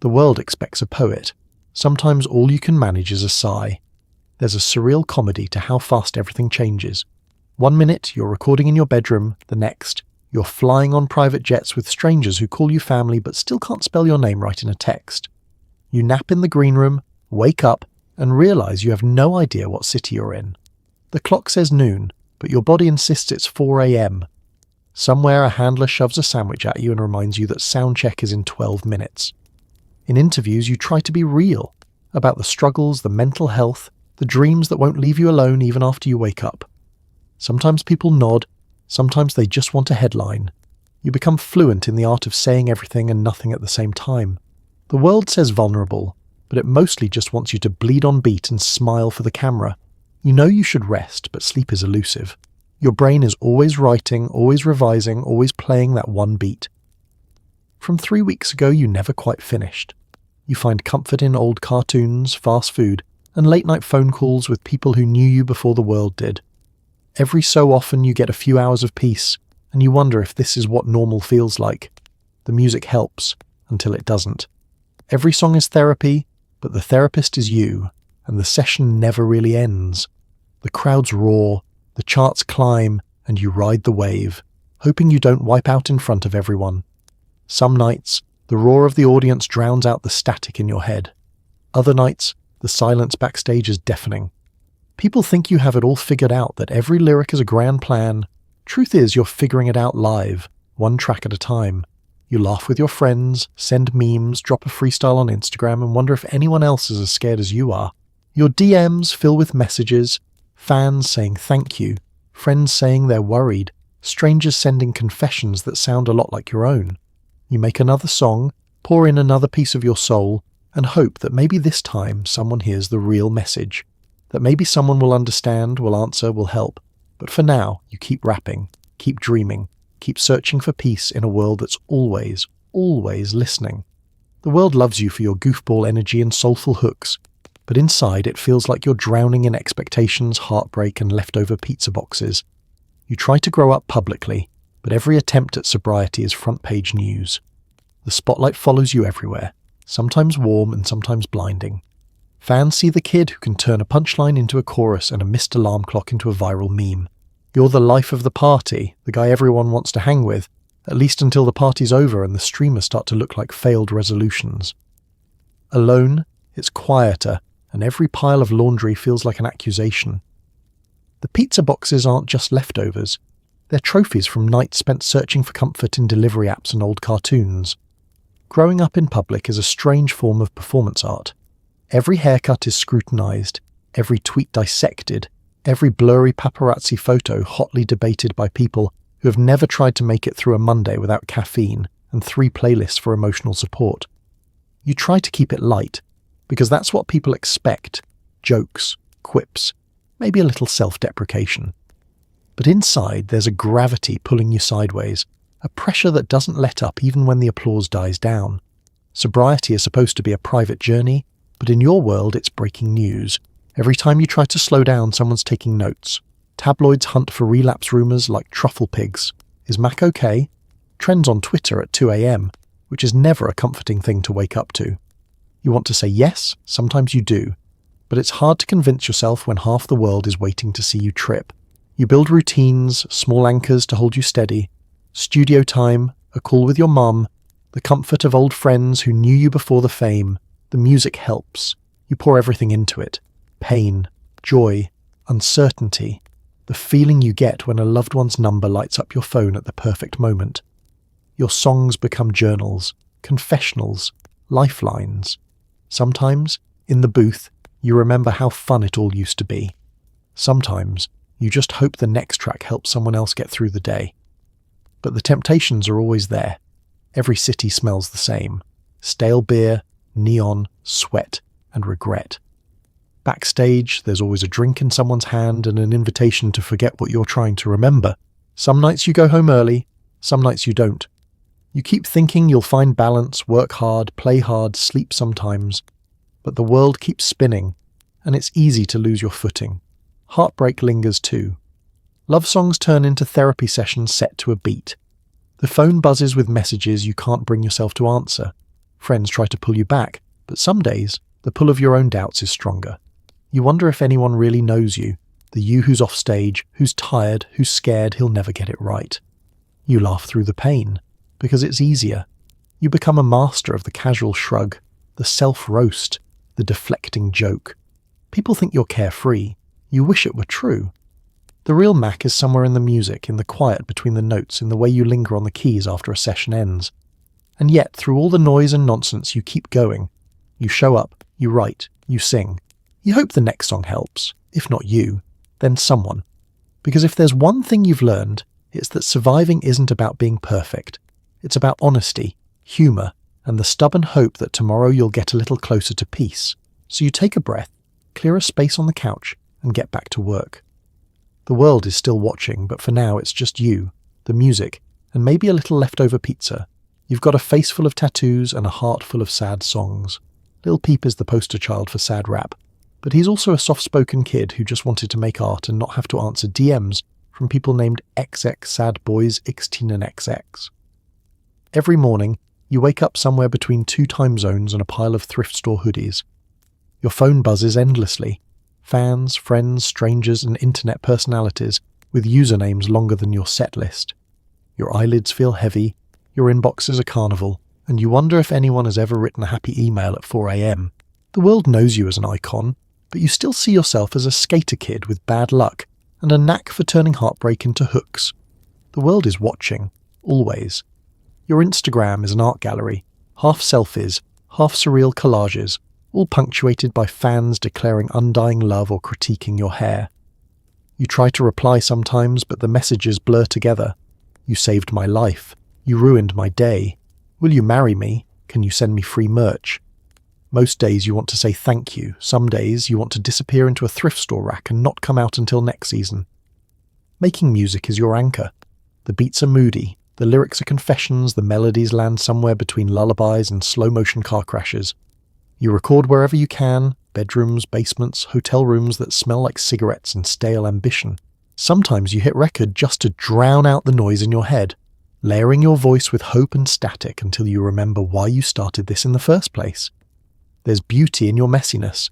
The world expects a poet. Sometimes all you can manage is a sigh. There's a surreal comedy to how fast everything changes. 1 minute you're recording in your bedroom, the next you're flying on private jets with strangers who call you family but still can't spell your name right in a text. You nap in the green room, wake up, and realise you have no idea what city you're in. The clock says noon, but your body insists it's 4 a.m. Somewhere a handler shoves a sandwich at you and reminds you that sound check is in 12 minutes. In interviews you try to be real, about the struggles, the mental health, the dreams that won't leave you alone even after you wake up. Sometimes people nod, sometimes they just want a headline. You become fluent in the art of saying everything and nothing at the same time. The world says vulnerable, but it mostly just wants you to bleed on beat and smile for the camera. You know you should rest, but sleep is elusive. Your brain is always writing, always revising, always playing that one beat. From 3 weeks ago you never quite finished. You find comfort in old cartoons, fast food, and late-night phone calls with people who knew you before the world did. Every so often you get a few hours of peace, and you wonder if this is what normal feels like. The music helps, until it doesn't. Every song is therapy, but the therapist is you, and the session never really ends. The crowds roar, the charts climb, and you ride the wave, hoping you don't wipe out in front of everyone. Some nights, the roar of the audience drowns out the static in your head. Other nights, the silence backstage is deafening. People think you have it all figured out, that every lyric is a grand plan. Truth is, you're figuring it out live, one track at a time. You laugh with your friends, send memes, drop a freestyle on Instagram, and wonder if anyone else is as scared as you are. Your DMs fill with messages, fans saying thank you, friends saying they're worried, strangers sending confessions that sound a lot like your own. You make another song, pour in another piece of your soul, and hope that maybe this time someone hears the real message. That maybe someone will understand, will answer, will help. But for now, you keep rapping, keep dreaming, keep searching for peace in a world that's always, always listening. The world loves you for your goofball energy and soulful hooks, but inside it feels like you're drowning in expectations, heartbreak, and leftover pizza boxes. You try to grow up publicly, but every attempt at sobriety is front-page news. The spotlight follows you everywhere, sometimes warm and sometimes blinding. Fans see the kid who can turn a punchline into a chorus and a missed alarm clock into a viral meme. You're the life of the party, the guy everyone wants to hang with, at least until the party's over and the streamers start to look like failed resolutions. Alone, it's quieter, and every pile of laundry feels like an accusation. The pizza boxes aren't just leftovers. They're trophies from nights spent searching for comfort in delivery apps and old cartoons. Growing up in public is a strange form of performance art. Every haircut is scrutinized, every tweet dissected, every blurry paparazzi photo hotly debated by people who have never tried to make it through a Monday without caffeine and 3 playlists for emotional support. You try to keep it light, because that's what people expect. Jokes, quips, maybe a little self-deprecation. But inside there's a gravity pulling you sideways, a pressure that doesn't let up even when the applause dies down. Sobriety is supposed to be a private journey, but in your world it's breaking news. Every time you try to slow down, someone's taking notes. Tabloids hunt for relapse rumours like truffle pigs. Is Mac okay? Trends on Twitter at 2 a.m, which is never a comforting thing to wake up to. You want to say yes, sometimes you do, but it's hard to convince yourself when half the world is waiting to see you trip. You build routines, small anchors to hold you steady, studio time, a call with your mum, the comfort of old friends who knew you before the fame. The music helps. You pour everything into it. Pain, joy, uncertainty, the feeling you get when a loved one's number lights up your phone at the perfect moment. Your songs become journals, confessionals, lifelines. Sometimes, in the booth, you remember how fun it all used to be. Sometimes, you just hope the next track helps someone else get through the day. But the temptations are always there. Every city smells the same. Stale beer, neon, sweat, and regret. Backstage, there's always a drink in someone's hand and an invitation to forget what you're trying to remember. Some nights you go home early, some nights you don't. You keep thinking you'll find balance, work hard, play hard, sleep sometimes. But the world keeps spinning, and it's easy to lose your footing. Heartbreak lingers too. Love songs turn into therapy sessions set to a beat. The phone buzzes with messages you can't bring yourself to answer. Friends try to pull you back, but some days, the pull of your own doubts is stronger. You wonder if anyone really knows you, the you who's off stage, who's tired, who's scared he'll never get it right. You laugh through the pain, because it's easier. You become a master of the casual shrug, the self-roast, the deflecting joke. People think you're carefree. You wish it were true. The real Mac is somewhere in the music, in the quiet between the notes, in the way you linger on the keys after a session ends. And yet, through all the noise and nonsense, you keep going. You show up, you write, you sing. You hope the next song helps. If not you, then someone. Because if there's one thing you've learned, it's that surviving isn't about being perfect. It's about honesty, humour, and the stubborn hope that tomorrow you'll get a little closer to peace. So you take a breath, clear a space on the couch, and get back to work. The world is still watching, but for now it's just you, the music, and maybe a little leftover pizza. You've got a face full of tattoos and a heart full of sad songs. Lil Peep is the poster child for sad rap, but he's also a soft-spoken kid who just wanted to make art and not have to answer DMs from people named XX Sad Boys Xteen and XX. Every morning, you wake up somewhere between 2 time zones and a pile of thrift store hoodies. Your phone buzzes endlessly. Fans, friends, strangers, and internet personalities with usernames longer than your set list. Your eyelids feel heavy, your inbox is a carnival, and you wonder if anyone has ever written a happy email at 4 a.m. The world knows you as an icon, but you still see yourself as a skater kid with bad luck and a knack for turning heartbreak into hooks. The world is watching, always. Your Instagram is an art gallery, half selfies, half surreal collages, all punctuated by fans declaring undying love or critiquing your hair. You try to reply sometimes, but the messages blur together. You saved my life. You ruined my day. Will you marry me? Can you send me free merch? Most days you want to say thank you. Some days you want to disappear into a thrift store rack and not come out until next season. Making music is your anchor. The beats are moody. The lyrics are confessions. The melodies land somewhere between lullabies and slow-motion car crashes. You record wherever you can, bedrooms, basements, hotel rooms that smell like cigarettes and stale ambition. Sometimes you hit record just to drown out the noise in your head, layering your voice with hope and static until you remember why you started this in the first place. There's beauty in your messiness.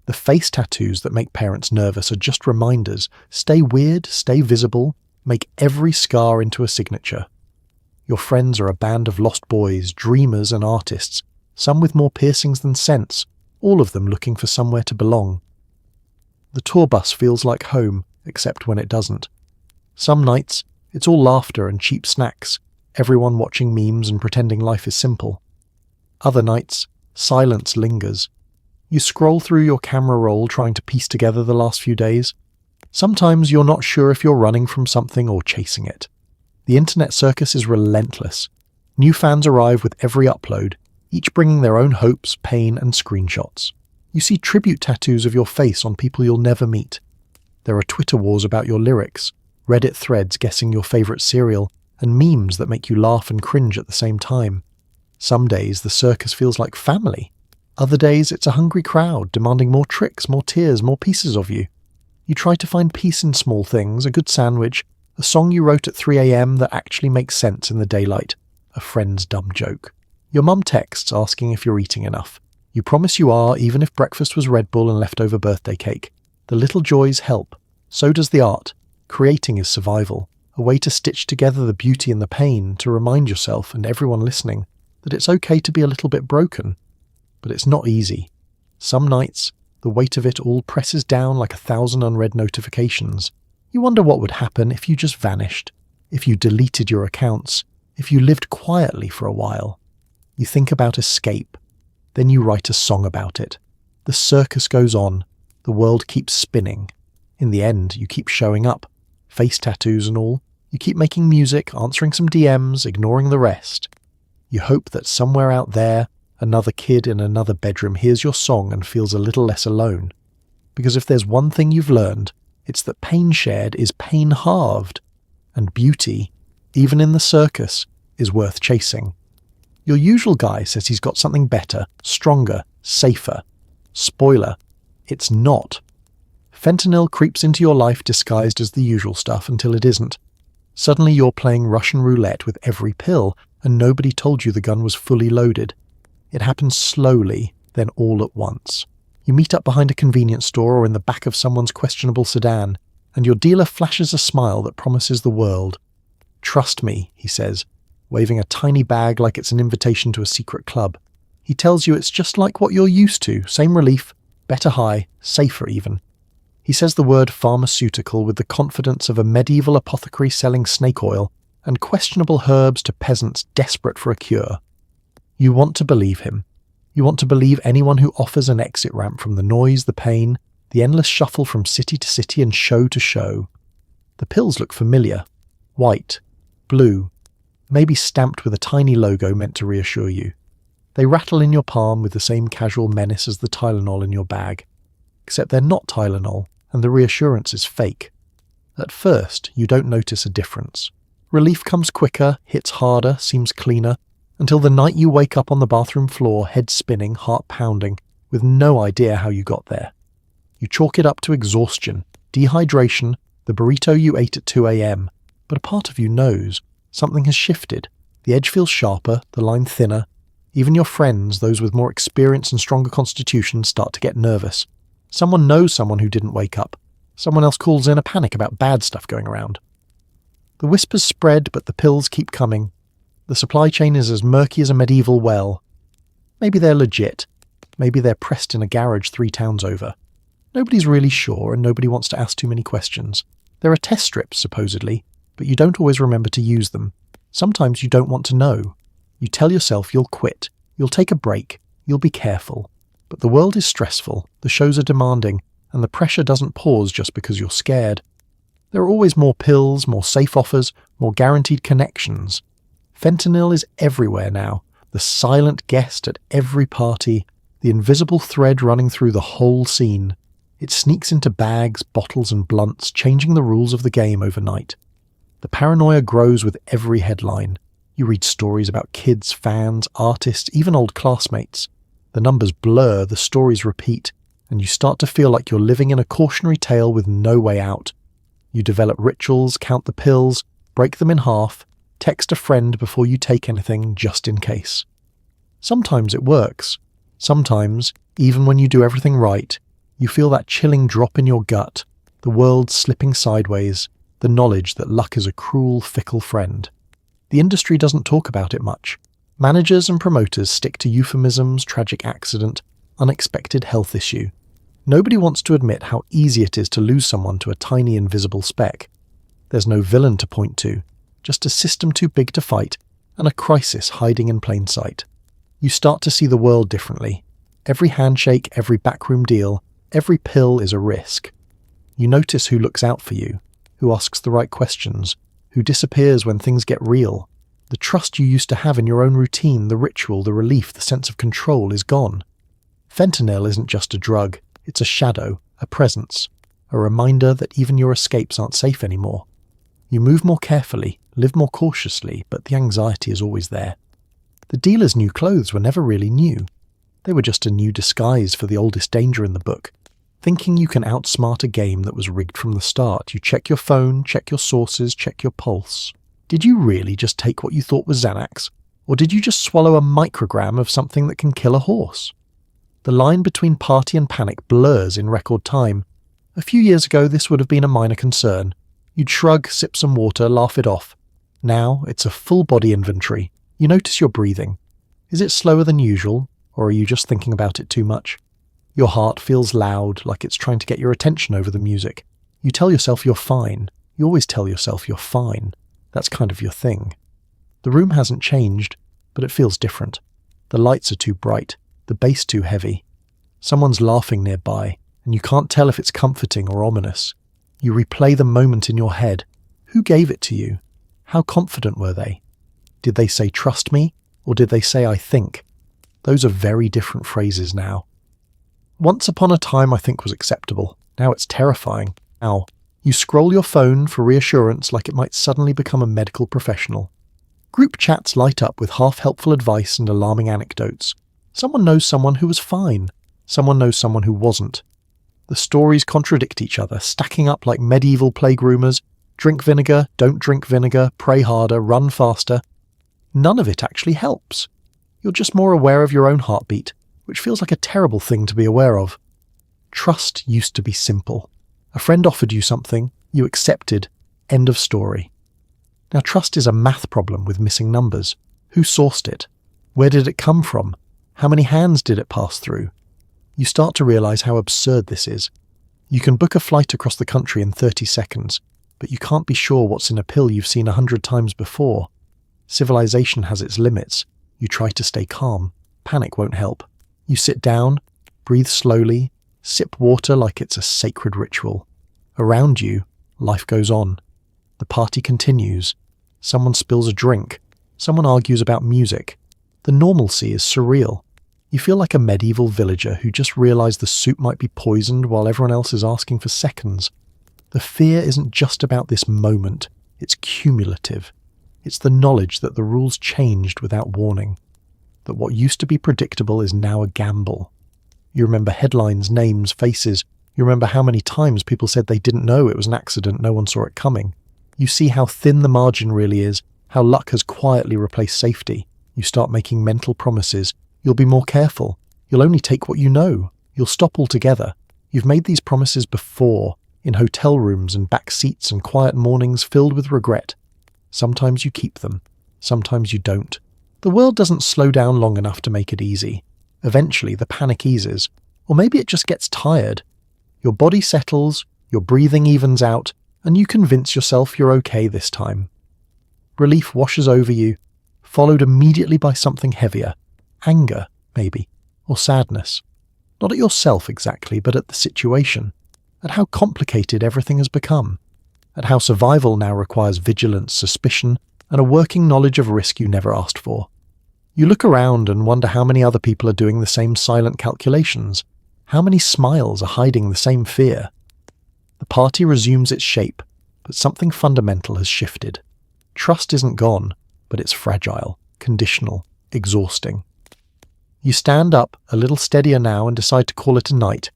The face tattoos that make parents nervous are just reminders. Stay weird, stay visible, make every scar into a signature. Your friends are a band of lost boys, dreamers and artists, some with more piercings than sense, all of them looking for somewhere to belong. The tour bus feels like home, except when it doesn't. Some nights, it's all laughter and cheap snacks, everyone watching memes and pretending life is simple. Other nights, silence lingers. You scroll through your camera roll trying to piece together the last few days. Sometimes you're not sure if you're running from something or chasing it. The internet circus is relentless. New fans arrive with every upload, each bringing their own hopes, pain, and screenshots. You see tribute tattoos of your face on people you'll never meet. There are Twitter wars about your lyrics, Reddit threads guessing your favorite cereal, and memes that make you laugh and cringe at the same time. Some days the circus feels like family. Other days it's a hungry crowd demanding more tricks, more tears, more pieces of you. You try to find peace in small things, a good sandwich, a song you wrote at 3 a.m. that actually makes sense in the daylight, a friend's dumb joke. Your mum texts asking if you're eating enough. You promise you are, even if breakfast was Red Bull and leftover birthday cake. The little joys help. So does the art. Creating is survival, a way to stitch together the beauty and the pain, to remind yourself and everyone listening that it's okay to be a little bit broken. But it's not easy. Some nights, the weight of it all presses down like 1,000 unread notifications. You wonder what would happen if you just vanished, if you deleted your accounts, if you lived quietly for a while. You think about escape. Then you write a song about it. The circus goes on. The world keeps spinning. In the end, you keep showing up. Face tattoos and all. You keep making music, answering some DMs, ignoring the rest. You hope that somewhere out there, another kid in another bedroom hears your song and feels a little less alone. Because if there's one thing you've learned, it's that pain shared is pain halved. And beauty, even in the circus, is worth chasing. Your usual guy says he's got something better, stronger, safer. Spoiler, it's not. Fentanyl creeps into your life disguised as the usual stuff until it isn't. Suddenly you're playing Russian roulette with every pill, and nobody told you the gun was fully loaded. It happens slowly, then all at once. You meet up behind a convenience store or in the back of someone's questionable sedan, and your dealer flashes a smile that promises the world. "Trust me," he says, waving a tiny bag like it's an invitation to a secret club. He tells you it's just like what you're used to, same relief, better high, safer even. He says the word pharmaceutical with the confidence of a medieval apothecary selling snake oil and questionable herbs to peasants desperate for a cure. You want to believe him. You want to believe anyone who offers an exit ramp from the noise, the pain, the endless shuffle from city to city and show to show. The pills look familiar. White, blue, maybe stamped with a tiny logo meant to reassure you. They rattle in your palm with the same casual menace as the Tylenol in your bag. Except they're not Tylenol, and the reassurance is fake. At first, you don't notice a difference. Relief comes quicker, hits harder, seems cleaner, until the night you wake up on the bathroom floor, head spinning, heart pounding, with no idea how you got there. You chalk it up to exhaustion, dehydration, the burrito you ate at 2 a.m., but a part of you knows something has shifted. The edge feels sharper, the line thinner. Even your friends, those with more experience and stronger constitutions, start to get nervous. Someone knows someone who didn't wake up. Someone else calls in a panic about bad stuff going around. The whispers spread, but the pills keep coming. The supply chain is as murky as a medieval well. Maybe they're legit. Maybe they're pressed in a garage 3 towns over. Nobody's really sure, and nobody wants to ask too many questions. There are test strips, supposedly, but you don't always remember to use them. Sometimes you don't want to know. You tell yourself you'll quit, you'll take a break, you'll be careful. But the world is stressful, the shows are demanding, and the pressure doesn't pause just because you're scared. There are always more pills, more safe offers, more guaranteed connections. Fentanyl is everywhere now, the silent guest at every party, the invisible thread running through the whole scene. It sneaks into bags, bottles and blunts, changing the rules of the game overnight. The paranoia grows with every headline. You read stories about kids, fans, artists, even old classmates. The numbers blur, the stories repeat, and you start to feel like you're living in a cautionary tale with no way out. You develop rituals, count the pills, break them in half, text a friend before you take anything just in case. Sometimes it works. Sometimes, even when you do everything right, you feel that chilling drop in your gut, the world slipping sideways, the knowledge that luck is a cruel, fickle friend. The industry doesn't talk about it much. Managers and promoters stick to euphemisms, tragic accident, unexpected health issue. Nobody wants to admit how easy it is to lose someone to a tiny invisible speck. There's no villain to point to, just a system too big to fight and a crisis hiding in plain sight. You start to see the world differently. Every handshake, every backroom deal, every pill is a risk. You notice who looks out for you, who asks the right questions, who disappears when things get real. The trust you used to have in your own routine, the ritual, the relief, the sense of control is gone. Fentanyl isn't just a drug, it's a shadow, a presence, a reminder that even your escapes aren't safe anymore. You move more carefully, live more cautiously, but the anxiety is always there. The dealer's new clothes were never really new. They were just a new disguise for the oldest danger in the book. Thinking you can outsmart a game that was rigged from the start, you check your phone, check your sources, check your pulse. Did you really just take what you thought was Xanax? Or did you just swallow a microgram of something that can kill a horse? The line between party and panic blurs in record time. A few years ago, this would have been a minor concern. You'd shrug, sip some water, laugh it off. Now, it's a full-body inventory. You notice your breathing. Is it slower than usual, or are you just thinking about it too much? Your heart feels loud, like it's trying to get your attention over the music. You tell yourself you're fine. You always tell yourself you're fine. That's kind of your thing. The room hasn't changed, but it feels different. The lights are too bright, the bass too heavy. Someone's laughing nearby, and you can't tell if it's comforting or ominous. You replay the moment in your head. Who gave it to you? How confident were they? Did they say, "Trust me," or did they say, "I think"? Those are very different phrases now. Once upon a time, I think was acceptable. Now it's terrifying. Now, you scroll your phone for reassurance like it might suddenly become a medical professional. Group chats light up with half-helpful advice and alarming anecdotes. Someone knows someone who was fine. Someone knows someone who wasn't. The stories contradict each other, stacking up like medieval plague rumours. Drink vinegar, don't drink vinegar, pray harder, run faster. None of it actually helps. You're just more aware of your own heartbeat, which feels like a terrible thing to be aware of. Trust used to be simple. A friend offered you something, you accepted, end of story. Now trust is a math problem with missing numbers. Who sourced it? Where did it come from? How many hands did it pass through? You start to realise how absurd this is. You can book a flight across the country in 30 seconds, but you can't be sure what's in a pill you've seen 100 times before. Civilization has its limits. You try to stay calm. Panic won't help. You sit down, breathe slowly, sip water like it's a sacred ritual. Around you, life goes on. The party continues. Someone spills a drink. Someone argues about music. The normalcy is surreal. You feel like a medieval villager who just realised the soup might be poisoned while everyone else is asking for seconds. The fear isn't just about this moment. It's cumulative. It's the knowledge that the rules changed without warning. That what used to be predictable is now a gamble. You remember headlines, names, faces. You remember how many times people said they didn't know it was an accident, no one saw it coming. You see how thin the margin really is, how luck has quietly replaced safety. You start making mental promises. You'll be more careful. You'll only take what you know. You'll stop altogether. You've made these promises before, in hotel rooms and back seats and quiet mornings filled with regret. Sometimes you keep them. Sometimes you don't. The world doesn't slow down long enough to make it easy. Eventually, the panic eases. Or maybe it just gets tired. Your body settles, your breathing evens out, and you convince yourself you're okay this time. Relief washes over you, followed immediately by something heavier. Anger, maybe, or sadness. Not at yourself exactly, but at the situation. At how complicated everything has become. At how survival now requires vigilance, suspicion, and a working knowledge of risk you never asked for. You look around and wonder how many other people are doing the same silent calculations. How many smiles are hiding the same fear? The party resumes its shape, but something fundamental has shifted. Trust isn't gone, but it's fragile, conditional, exhausting. You stand up, a little steadier now, and decide to call it a night.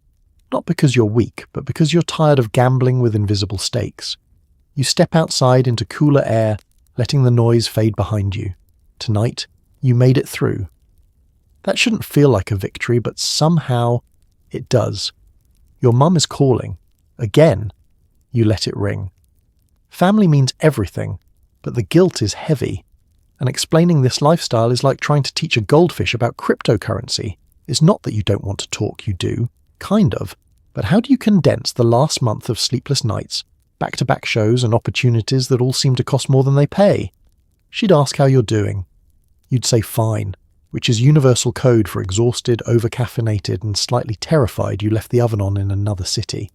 Not because you're weak, but because you're tired of gambling with invisible stakes. You step outside into cooler air, letting the noise fade behind you. Tonight, you made it through. That shouldn't feel like a victory, but somehow it does. Your mum is calling. Again. You let it ring. Family means everything, but the guilt is heavy. And explaining this lifestyle is like trying to teach a goldfish about cryptocurrency. It's not that you don't want to talk, you do. Kind of. But how do you condense the last month of sleepless nights, back-to-back shows and opportunities that all seem to cost more than they pay? She'd ask how you're doing. You'd say fine, which is universal code for exhausted, overcaffeinated, and slightly terrified you left the oven on in another city.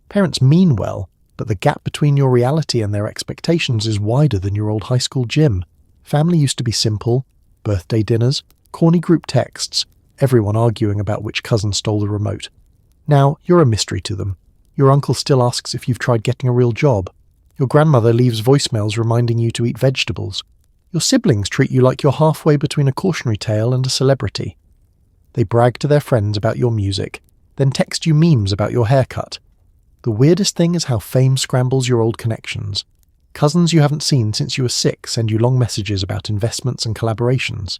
Parents mean well, but the gap between your reality and their expectations is wider than your old high school gym. Family used to be simple: birthday dinners, corny group texts, everyone arguing about which cousin stole the remote. Now, you're a mystery to them. Your uncle still asks if you've tried getting a real job. Your grandmother leaves voicemails reminding you to eat vegetables. Your siblings treat you like you're halfway between a cautionary tale and a celebrity. They brag to their friends about your music, then text you memes about your haircut. The weirdest thing is how fame scrambles your old connections. Cousins you haven't seen since you were 6 send you long messages about investments and collaborations.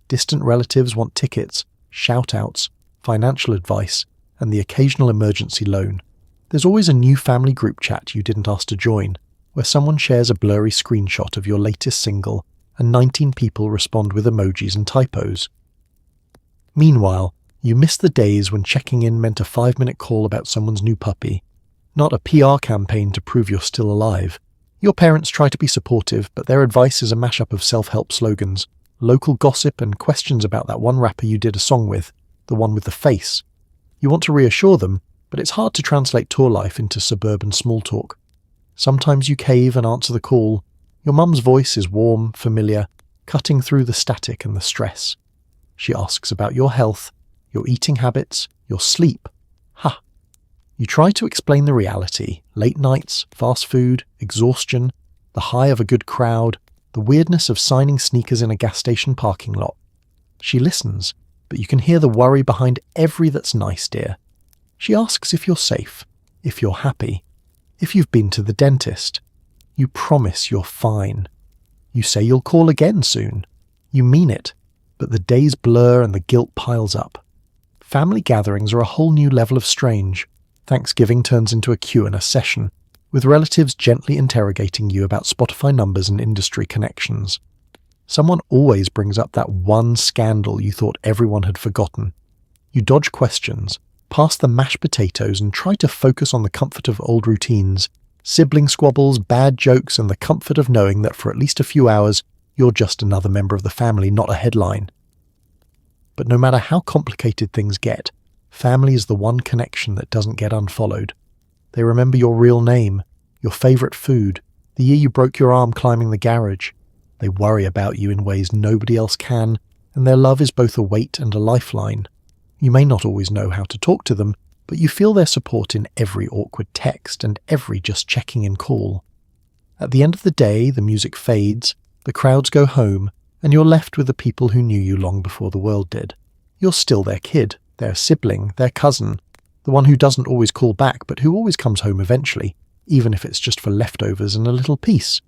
Distant relatives want tickets, shout-outs, financial advice, and the occasional emergency loan. There's always a new family group chat you didn't ask to join, where someone shares a blurry screenshot of your latest single and 19 people respond with emojis and typos. Meanwhile, you miss the days when checking in meant a 5-minute call about someone's new puppy, not a PR campaign to prove you're still alive. Your parents try to be supportive, but their advice is a mashup of self-help slogans, local gossip, and questions about that one rapper you did a song with, the one with the face. You want to reassure them, but it's hard to translate tour life into suburban small talk. Sometimes you cave and answer the call. Your mum's voice is warm, familiar, cutting through the static and the stress. She asks about your health, your eating habits, your sleep. Ha! You try to explain the reality: late nights, fast food, exhaustion, the high of a good crowd, the weirdness of signing sneakers in a gas station parking lot. She listens, but you can hear the worry behind every "that's nice, dear." She asks if you're safe, if you're happy, if you've been to the dentist. You promise you're fine. You say you'll call again soon. You mean it, but the days blur and the guilt piles up. Family gatherings are a whole new level of strange. Thanksgiving turns into a Q&A session, with relatives gently interrogating you about Spotify numbers and industry connections. Someone always brings up that one scandal you thought everyone had forgotten. You dodge questions, pass the mashed potatoes, and try to focus on the comfort of old routines, sibling squabbles, bad jokes, and the comfort of knowing that for at least a few hours you're just another member of the family, not a headline. But no matter how complicated things get, family is the one connection that doesn't get unfollowed. They remember your real name, your favourite food, the year you broke your arm climbing the garage. They worry about you in ways nobody else can, and their love is both a weight and a lifeline. You may not always know how to talk to them, but you feel their support in every awkward text and every just checking in call. At the end of the day, the music fades, the crowds go home, and you're left with the people who knew you long before the world did. You're still their kid, their sibling, their cousin, the one who doesn't always call back but who always comes home eventually, even if it's just for leftovers and a little peace.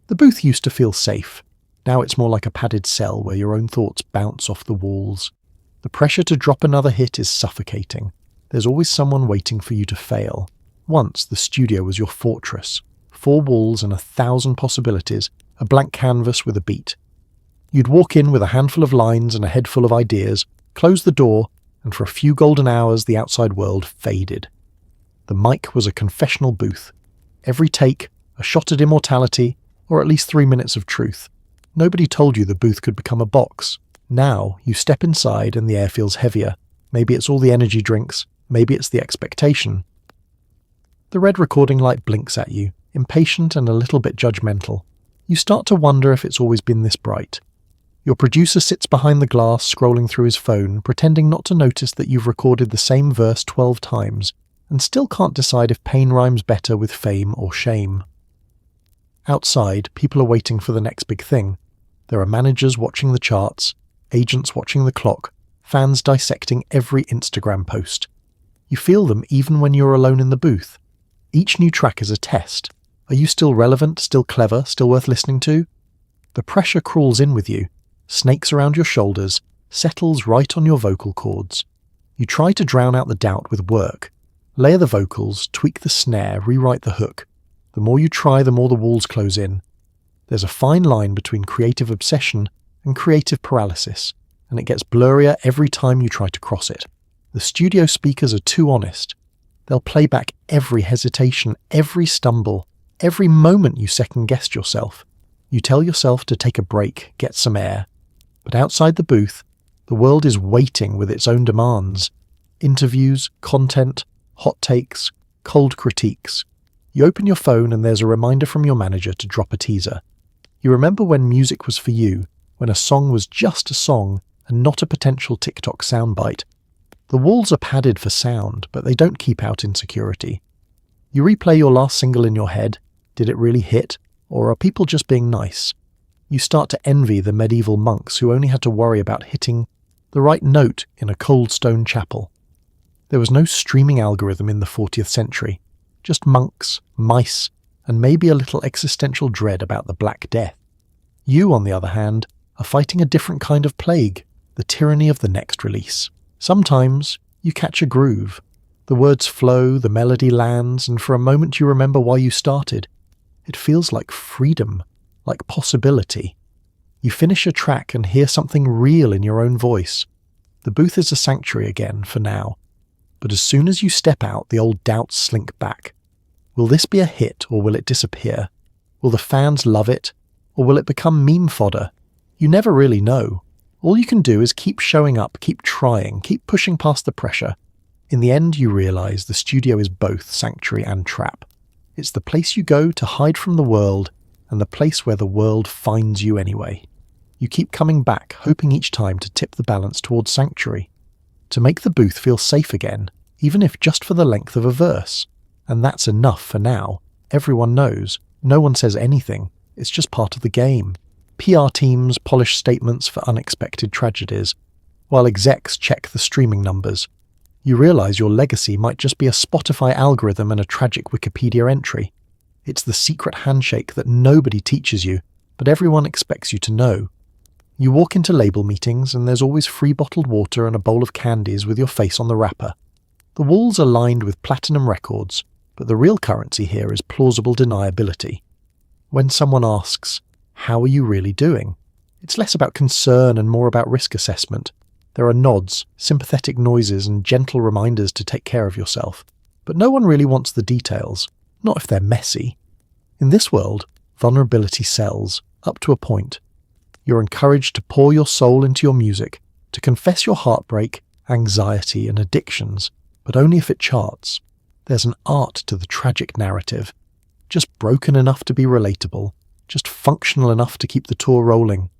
The booth used to feel safe. Now it's more like a padded cell where your own thoughts bounce off the walls. The pressure to drop another hit is suffocating. There's always someone waiting for you to fail. Once the studio was your fortress. 4 walls and 1,000 possibilities, a blank canvas with a beat. You'd walk in with a handful of lines and a head full of ideas, close the door, and for a few golden hours the outside world faded. The mic was a confessional booth. Every take, a shot at immortality, or at least 3 minutes of truth. Nobody told you the booth could become a box. Now you step inside and the air feels heavier. Maybe it's all the energy drinks, maybe it's the expectation. The red recording light blinks at you, impatient and a little bit judgmental. You start to wonder if it's always been this bright. Your producer sits behind the glass, scrolling through his phone, pretending not to notice that you've recorded the same verse 12 times, and still can't decide if pain rhymes better with fame or shame. Outside, people are waiting for the next big thing. There are managers watching the charts, agents watching the clock, fans dissecting every Instagram post. You feel them even when you're alone in the booth. Each new track is a test. Are you still relevant, still clever, still worth listening to? The pressure crawls in with you, snakes around your shoulders, settles right on your vocal cords. You try to drown out the doubt with work. Layer the vocals, tweak the snare, rewrite the hook. The more you try, the more the walls close in. There's a fine line between creative obsession and creative paralysis, and it gets blurrier every time you try to cross it. The studio speakers are too honest. They'll play back every hesitation, every stumble, every moment you second-guessed yourself. You tell yourself to take a break, get some air. But outside the booth, The world is waiting with its own demands. Interviews, content, hot takes, cold critiques. You open your phone and there's a reminder from your manager to drop a teaser. You remember when music was for you, when a song was just a song and not a potential TikTok soundbite. The walls are padded for sound, but they don't keep out insecurity. You replay your last single in your head. Did it really hit? Or are people just being nice? You start to envy the medieval monks who only had to worry about hitting the right note in a cold stone chapel. There was no streaming algorithm in the 40th century, just monks, mice, and maybe a little existential dread about the Black Death. You, on the other hand, are fighting a different kind of plague, the tyranny of the next release. Sometimes you catch a groove. The words flow, the melody lands, and for a moment you remember why you started. It feels like freedom, like possibility. You finish a track and hear something real in your own voice. The booth is a sanctuary again, for now. But as soon as you step out, the old doubts slink back. Will this be a hit, or will it disappear? Will the fans love it, or will it become meme fodder? You never really know. All you can do is keep showing up, keep trying, keep pushing past the pressure. In the end, you realize the studio is both sanctuary and trap. It's the place you go to hide from the world, and the place where the world finds you anyway. You keep coming back, hoping each time to tip the balance towards sanctuary, to make the booth feel safe again, even if just for the length of a verse. And that's enough for now. Everyone knows. No one says anything. It's just part of the game. PR teams polish statements for unexpected tragedies, while execs check the streaming numbers. You realize your legacy might just be a Spotify algorithm and a tragic Wikipedia entry. It's the secret handshake that nobody teaches you, but everyone expects you to know. You walk into label meetings and there's always free bottled water and a bowl of candies with your face on the wrapper. The walls are lined with platinum records, but the real currency here is plausible deniability. When someone asks, "How are you really doing?" it's less about concern and more about risk assessment. There are nods, sympathetic noises, and gentle reminders to take care of yourself. But no one really wants the details, not if they're messy. In this world, vulnerability sells, up to a point. You're encouraged to pour your soul into your music, to confess your heartbreak, anxiety, and addictions, but only if it charts. There's an art to the tragic narrative. Just broken enough to be relatable, just functional enough to keep the tour rolling.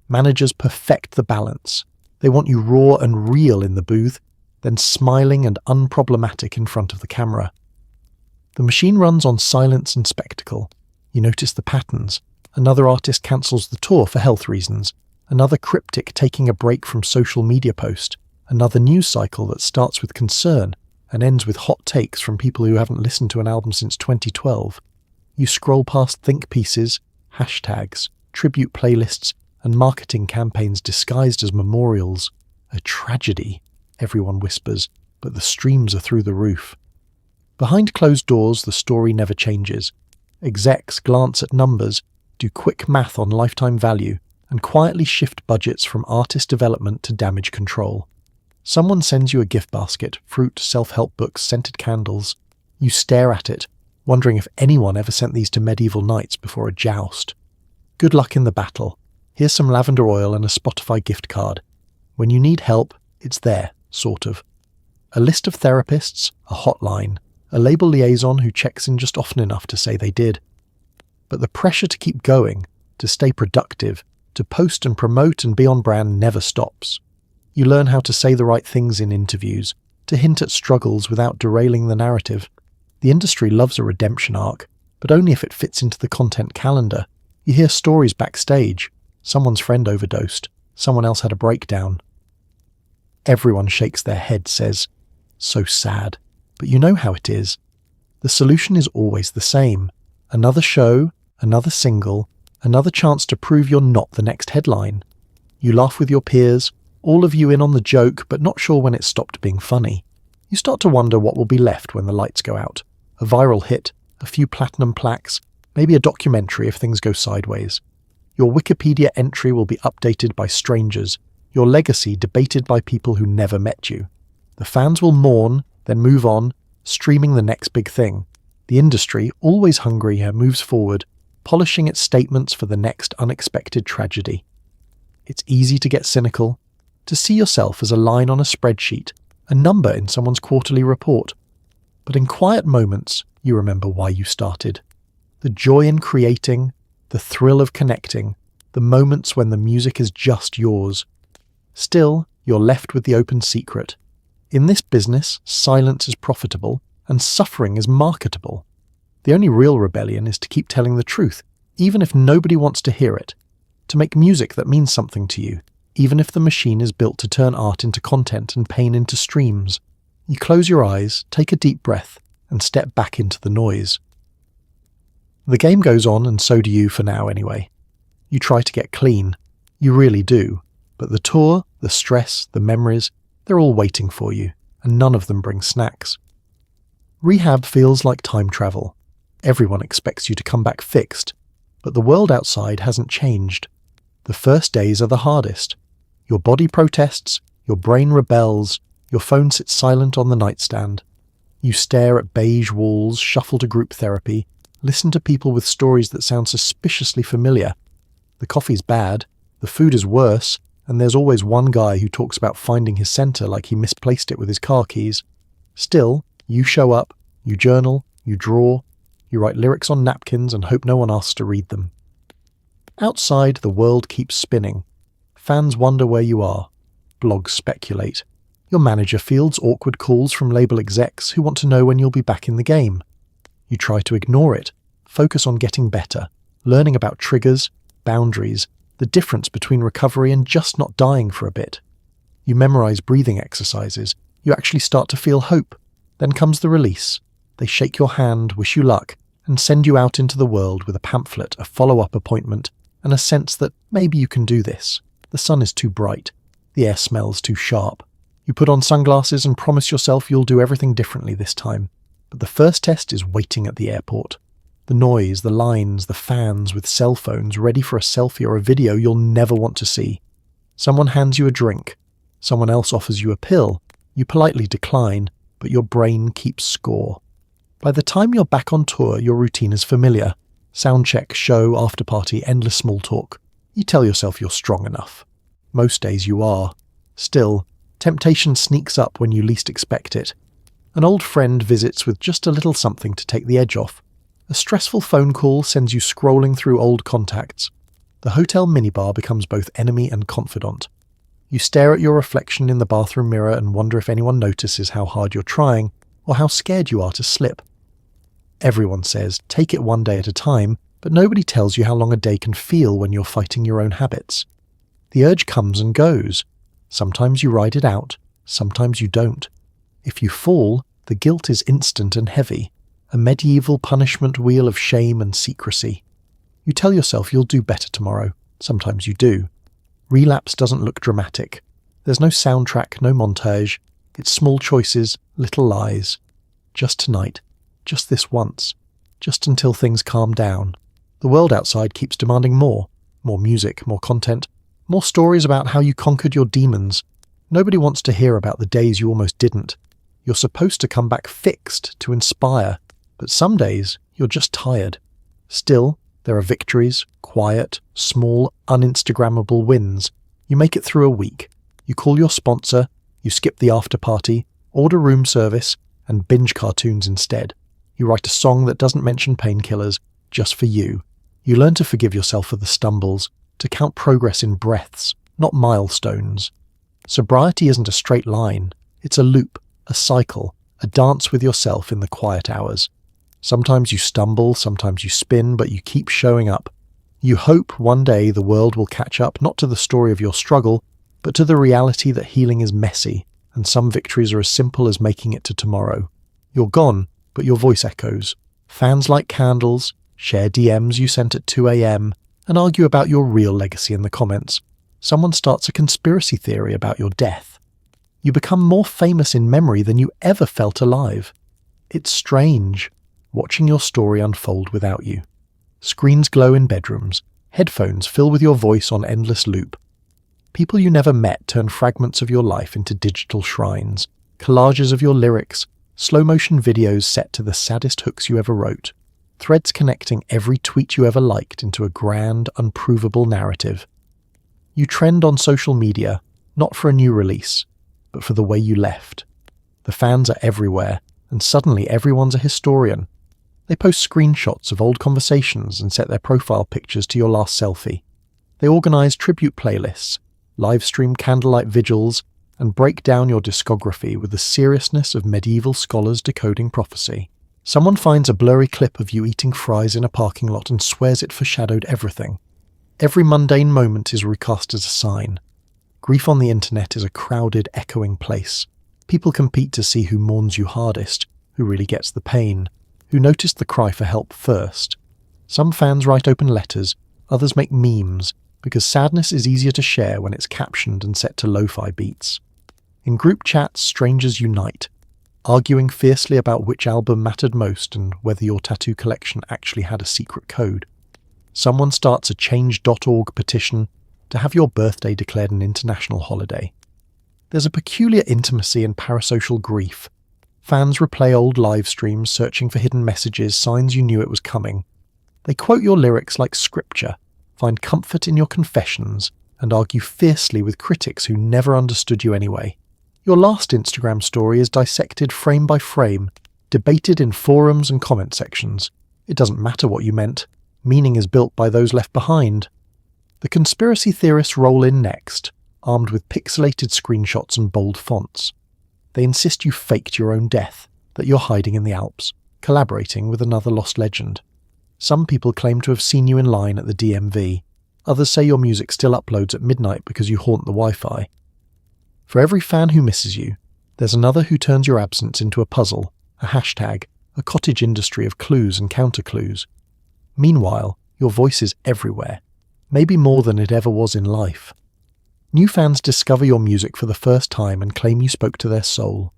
Managers perfect the balance. They want you raw and real in the booth, then smiling and unproblematic in front of the camera. The machine runs on silence and spectacle. You notice the patterns. Another artist cancels the tour for health reasons. Another cryptic taking a break from social media post. Another news cycle that starts with concern and ends with hot takes from people who haven't listened to an album since 2012. You scroll past think pieces, hashtags, tribute playlists, and marketing campaigns disguised as memorials. A tragedy, everyone whispers, but the streams are through the roof. Behind closed doors, the story never changes. Execs glance at numbers, do quick math on lifetime value, and quietly shift budgets from artist development to damage control. Someone sends you a gift basket, fruit, self-help books, scented candles. You stare at it, wondering if anyone ever sent these to medieval knights before a joust. Good luck in the battle. Here's some lavender oil and a Spotify gift card. When you need help, it's there, sort of. A list of therapists, a hotline, a label liaison who checks in just often enough to say they did. But the pressure to keep going, to stay productive, to post and promote and be on brand never stops. You learn how to say the right things in interviews, to hint at struggles without derailing the narrative. The industry loves a redemption arc, but only if it fits into the content calendar. You hear stories backstage. Someone's friend overdosed. Someone else had a breakdown. Everyone shakes their head, says, "So sad." But you know how it is. The solution is always the same. Another show, another single, another chance to prove you're not the next headline. You laugh with your peers, all of you in on the joke, but not sure when it stopped being funny. You start to wonder what will be left when the lights go out. A viral hit, a few platinum plaques, maybe a documentary if things go sideways. Your Wikipedia entry will be updated by strangers, your legacy debated by people who never met you. The fans will mourn, then move on, streaming the next big thing. The industry, always hungrier, moves forward, polishing its statements for the next unexpected tragedy. It's easy to get cynical, to see yourself as a line on a spreadsheet, a number in someone's quarterly report. But in quiet moments, you remember why you started. The joy in creating, the thrill of connecting, the moments when the music is just yours. Still, you're left with the open secret. In this business, silence is profitable and suffering is marketable. The only real rebellion is to keep telling the truth, even if nobody wants to hear it. To make music that means something to you, even if the machine is built to turn art into content and pain into streams. You close your eyes, take a deep breath, and step back into the noise. The game goes on, and so do you for now anyway. You try to get clean. You really do. But the tour, the stress, the memories, they're all waiting for you, and none of them bring snacks. Rehab feels like time travel. Everyone expects you to come back fixed, but the world outside hasn't changed. The first days are the hardest. Your body protests, your brain rebels, your phone sits silent on the nightstand. You stare at beige walls, shuffle to group therapy, listen to people with stories that sound suspiciously familiar. The coffee's bad, the food is worse, and there's always one guy who talks about finding his center like he misplaced it with his car keys. Still, you show up, you journal, you draw, you write lyrics on napkins and hope no one asks to read them. Outside, the world keeps spinning. Fans wonder where you are. Blogs speculate. Your manager fields awkward calls from label execs who want to know when you'll be back in the game. You try to ignore it, focus on getting better, learning about triggers, boundaries, the difference between recovery and just not dying for a bit. You memorize breathing exercises. You actually start to feel hope. Then comes the release. They shake your hand, wish you luck, and send you out into the world with a pamphlet, a follow-up appointment, and a sense that maybe you can do this. The sun is too bright. The air smells too sharp. You put on sunglasses and promise yourself you'll do everything differently this time. But the first test is waiting at the airport. The noise, the lines, the fans with cell phones ready for a selfie or a video you'll never want to see. Someone hands you a drink. Someone else offers you a pill. You politely decline, but your brain keeps score. By the time you're back on tour, your routine is familiar. Soundcheck, show, after-party, endless small talk. You tell yourself you're strong enough. Most days you are. Still, temptation sneaks up when you least expect it. An old friend visits with just a little something to take the edge off. A stressful phone call sends you scrolling through old contacts. The hotel minibar becomes both enemy and confidant. You stare at your reflection in the bathroom mirror and wonder if anyone notices how hard you're trying, or how scared you are to slip. Everyone says, take it one day at a time, but nobody tells you how long a day can feel when you're fighting your own habits. The urge comes and goes. Sometimes you ride it out, sometimes you don't. If you fall, the guilt is instant and heavy, a medieval punishment wheel of shame and secrecy. You tell yourself you'll do better tomorrow. Sometimes you do. Relapse doesn't look dramatic. There's no soundtrack, no montage. It's small choices, little lies. Just tonight. Just this once. Just until things calm down. The world outside keeps demanding more. More music, more content, more stories about how you conquered your demons. Nobody wants to hear about the days you almost didn't. You're supposed to come back fixed, to inspire. But some days, you're just tired. Still, there are victories, quiet, small, uninstagrammable wins. You make it through a week. You call your sponsor, you skip the after party, order room service, and binge cartoons instead. You write a song that doesn't mention painkillers, just for you. You learn to forgive yourself for the stumbles, to count progress in breaths, not milestones. Sobriety isn't a straight line. It's a loop, a cycle, a dance with yourself in the quiet hours. Sometimes you stumble, sometimes you spin, but you keep showing up. You hope one day the world will catch up not to the story of your struggle, but to the reality that healing is messy, and some victories are as simple as making it to tomorrow. You're gone, but your voice echoes. Fans light candles, share DMs you sent at 2 a.m, and argue about your real legacy in the comments. Someone starts a conspiracy theory about your death. You become more famous in memory than you ever felt alive. It's strange, watching your story unfold without you. Screens glow in bedrooms, headphones fill with your voice on endless loop. People you never met turn fragments of your life into digital shrines, collages of your lyrics, slow-motion videos set to the saddest hooks you ever wrote, threads connecting every tweet you ever liked into a grand, unprovable narrative. You trend on social media, Not for a new release, but for the way you left. The fans are everywhere, and suddenly everyone's a historian. They post screenshots of old conversations and set their profile pictures to your last selfie. They organise tribute playlists, live stream candlelight vigils, and break down your discography with the seriousness of medieval scholars decoding prophecy. Someone finds a blurry clip of you eating fries in a parking lot and swears it foreshadowed everything. Every mundane moment is recast as a sign. Grief on the internet is a crowded, echoing place. People compete to see who mourns you hardest, who really gets the pain, who noticed the cry for help first. Some fans write open letters, others make memes, because sadness is easier to share when it's captioned and set to lo-fi beats. In group chats, strangers unite, arguing fiercely about which album mattered most and whether your tattoo collection actually had a secret code. Someone starts a change.org petition to have your birthday declared an international holiday. There's a peculiar intimacy in parasocial grief. Fans replay old live streams, searching for hidden messages, signs you knew it was coming. They quote your lyrics like scripture, find comfort in your confessions, and argue fiercely with critics who never understood you anyway. Your last Instagram story is dissected frame by frame, debated in forums and comment sections. It doesn't matter what you meant. Meaning is built by those left behind. The conspiracy theorists roll in next, armed with pixelated screenshots and bold fonts. They insist you faked your own death, that you're hiding in the Alps, collaborating with another lost legend. Some people claim to have seen you in line at the DMV. Others say your music still uploads at midnight because you haunt the Wi-Fi. For every fan who misses you, there's another who turns your absence into a puzzle, a hashtag, a cottage industry of clues and counter-clues. Meanwhile, your voice is everywhere, maybe more than it ever was in life. New fans discover your music for the first time and claim you spoke to their soul.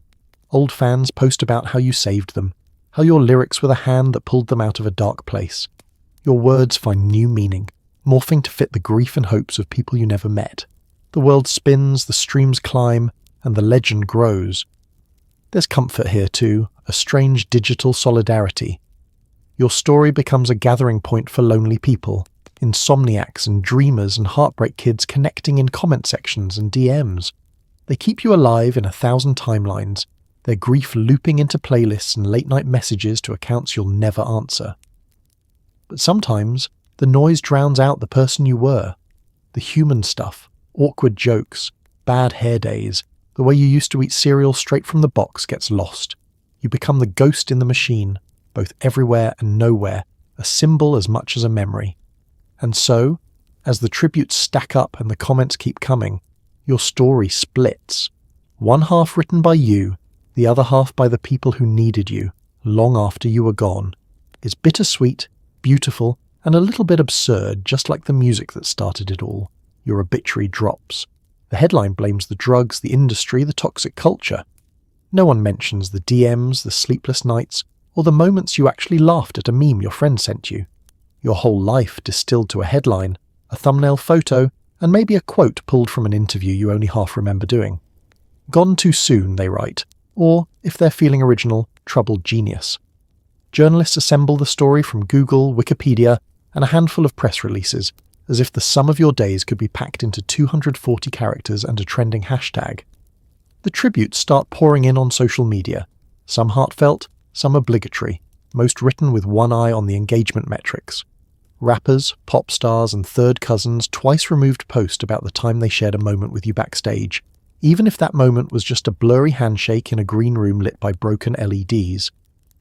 Old fans post about how you saved them, how your lyrics were the hand that pulled them out of a dark place. Your words find new meaning, morphing to fit the grief and hopes of people you never met. The world spins, the streams climb, and the legend grows. There's comfort here too, a strange digital solidarity. Your story becomes a gathering point for lonely people, insomniacs and dreamers and heartbreak kids connecting in comment sections and DMs. They keep you alive in 1,000 timelines, their grief looping into playlists and late-night messages to accounts you'll never answer. But sometimes, the noise drowns out the person you were. The human stuff, awkward jokes, bad hair days, the way you used to eat cereal straight from the box gets lost. You become the ghost in the machine, both everywhere and nowhere, a symbol as much as a memory. And so, as the tributes stack up and the comments keep coming, your story splits. One half written by you, the other half by the people who needed you, long after you were gone. It's bittersweet, beautiful, and a little bit absurd, just like the music that started it all. Your obituary drops. The headline blames the drugs, the industry, the toxic culture. No one mentions the DMs, the sleepless nights, or the moments you actually laughed at a meme your friend sent you. Your whole life distilled to a headline, a thumbnail photo, and maybe a quote pulled from an interview you only half remember doing. Gone too soon, they write, or, if they're feeling original, troubled genius. Journalists assemble the story from Google, Wikipedia, and a handful of press releases, as if the sum of your days could be packed into 240 characters and a trending hashtag. The tributes start pouring in on social media, some heartfelt, some obligatory, most written with one eye on the engagement metrics. Rappers, pop stars, and third cousins twice removed post about the time they shared a moment with you backstage, even if that moment was just a blurry handshake in a green room lit by broken LEDs.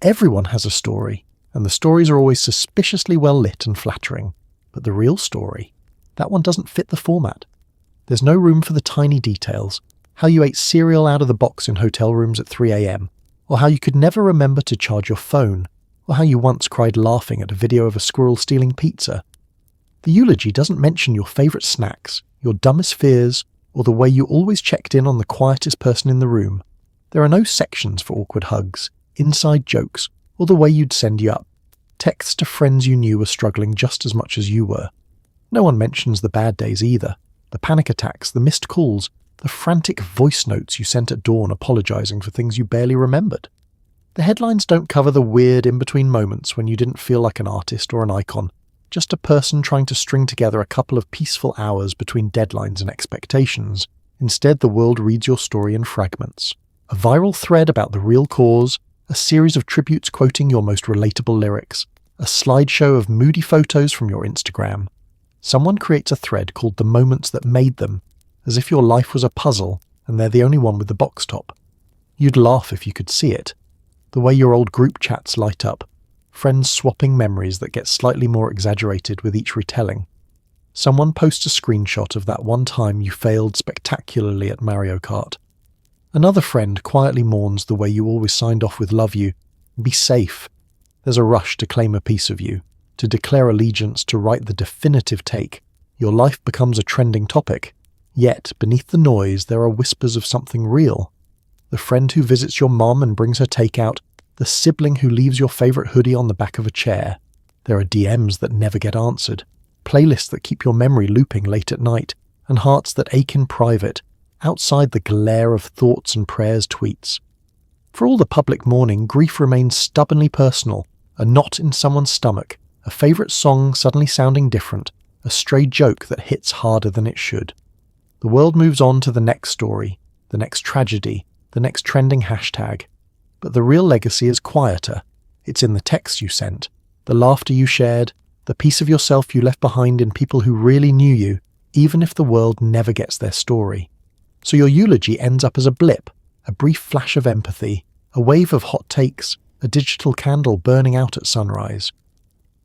Everyone has a story, and the stories are always suspiciously well lit and flattering. But the real story, that one doesn't fit the format. There's no room for the tiny details, how you ate cereal out of the box in hotel rooms at 3 a.m, or how you could never remember to charge your phone, or how you once cried laughing at a video of a squirrel stealing pizza. The eulogy doesn't mention your favourite snacks, your dumbest fears, or the way you always checked in on the quietest person in the room. There are no sections for awkward hugs, inside jokes, or the way you'd send you up. Texts to friends you knew were struggling just as much as you were. No one mentions the bad days either, the panic attacks, the missed calls, the frantic voice notes you sent at dawn apologising for things you barely remembered. The headlines don't cover the weird in-between moments when you didn't feel like an artist or an icon, just a person trying to string together a couple of peaceful hours between deadlines and expectations. Instead, the world reads your story in fragments. A viral thread about the real cause, a series of tributes quoting your most relatable lyrics, a slideshow of moody photos from your Instagram. Someone creates a thread called The Moments That Made Them, as if your life was a puzzle and they're the only one with the box top. You'd laugh if you could see it. The way your old group chats light up, friends swapping memories that get slightly more exaggerated with each retelling. Someone posts a screenshot of that one time you failed spectacularly at Mario Kart. Another friend quietly mourns the way you always signed off with "love you." Be safe. There's a rush to claim a piece of you, to declare allegiance, to write the definitive take. Your life becomes a trending topic. Yet, beneath the noise, there are whispers of something real. The friend who visits your mom and brings her takeout, the sibling who leaves your favourite hoodie on the back of a chair. There are DMs that never get answered, playlists that keep your memory looping late at night, and hearts that ache in private, outside the glare of thoughts and prayers tweets. For all the public mourning, grief remains stubbornly personal, a knot in someone's stomach, a favourite song suddenly sounding different, a stray joke that hits harder than it should. The world moves on to the next story, the next tragedy, the next trending hashtag. But the real legacy is quieter. It's in the texts you sent, the laughter you shared, the piece of yourself you left behind in people who really knew you, even if the world never gets their story. So your eulogy ends up as a blip, a brief flash of empathy, a wave of hot takes, a digital candle burning out at sunrise.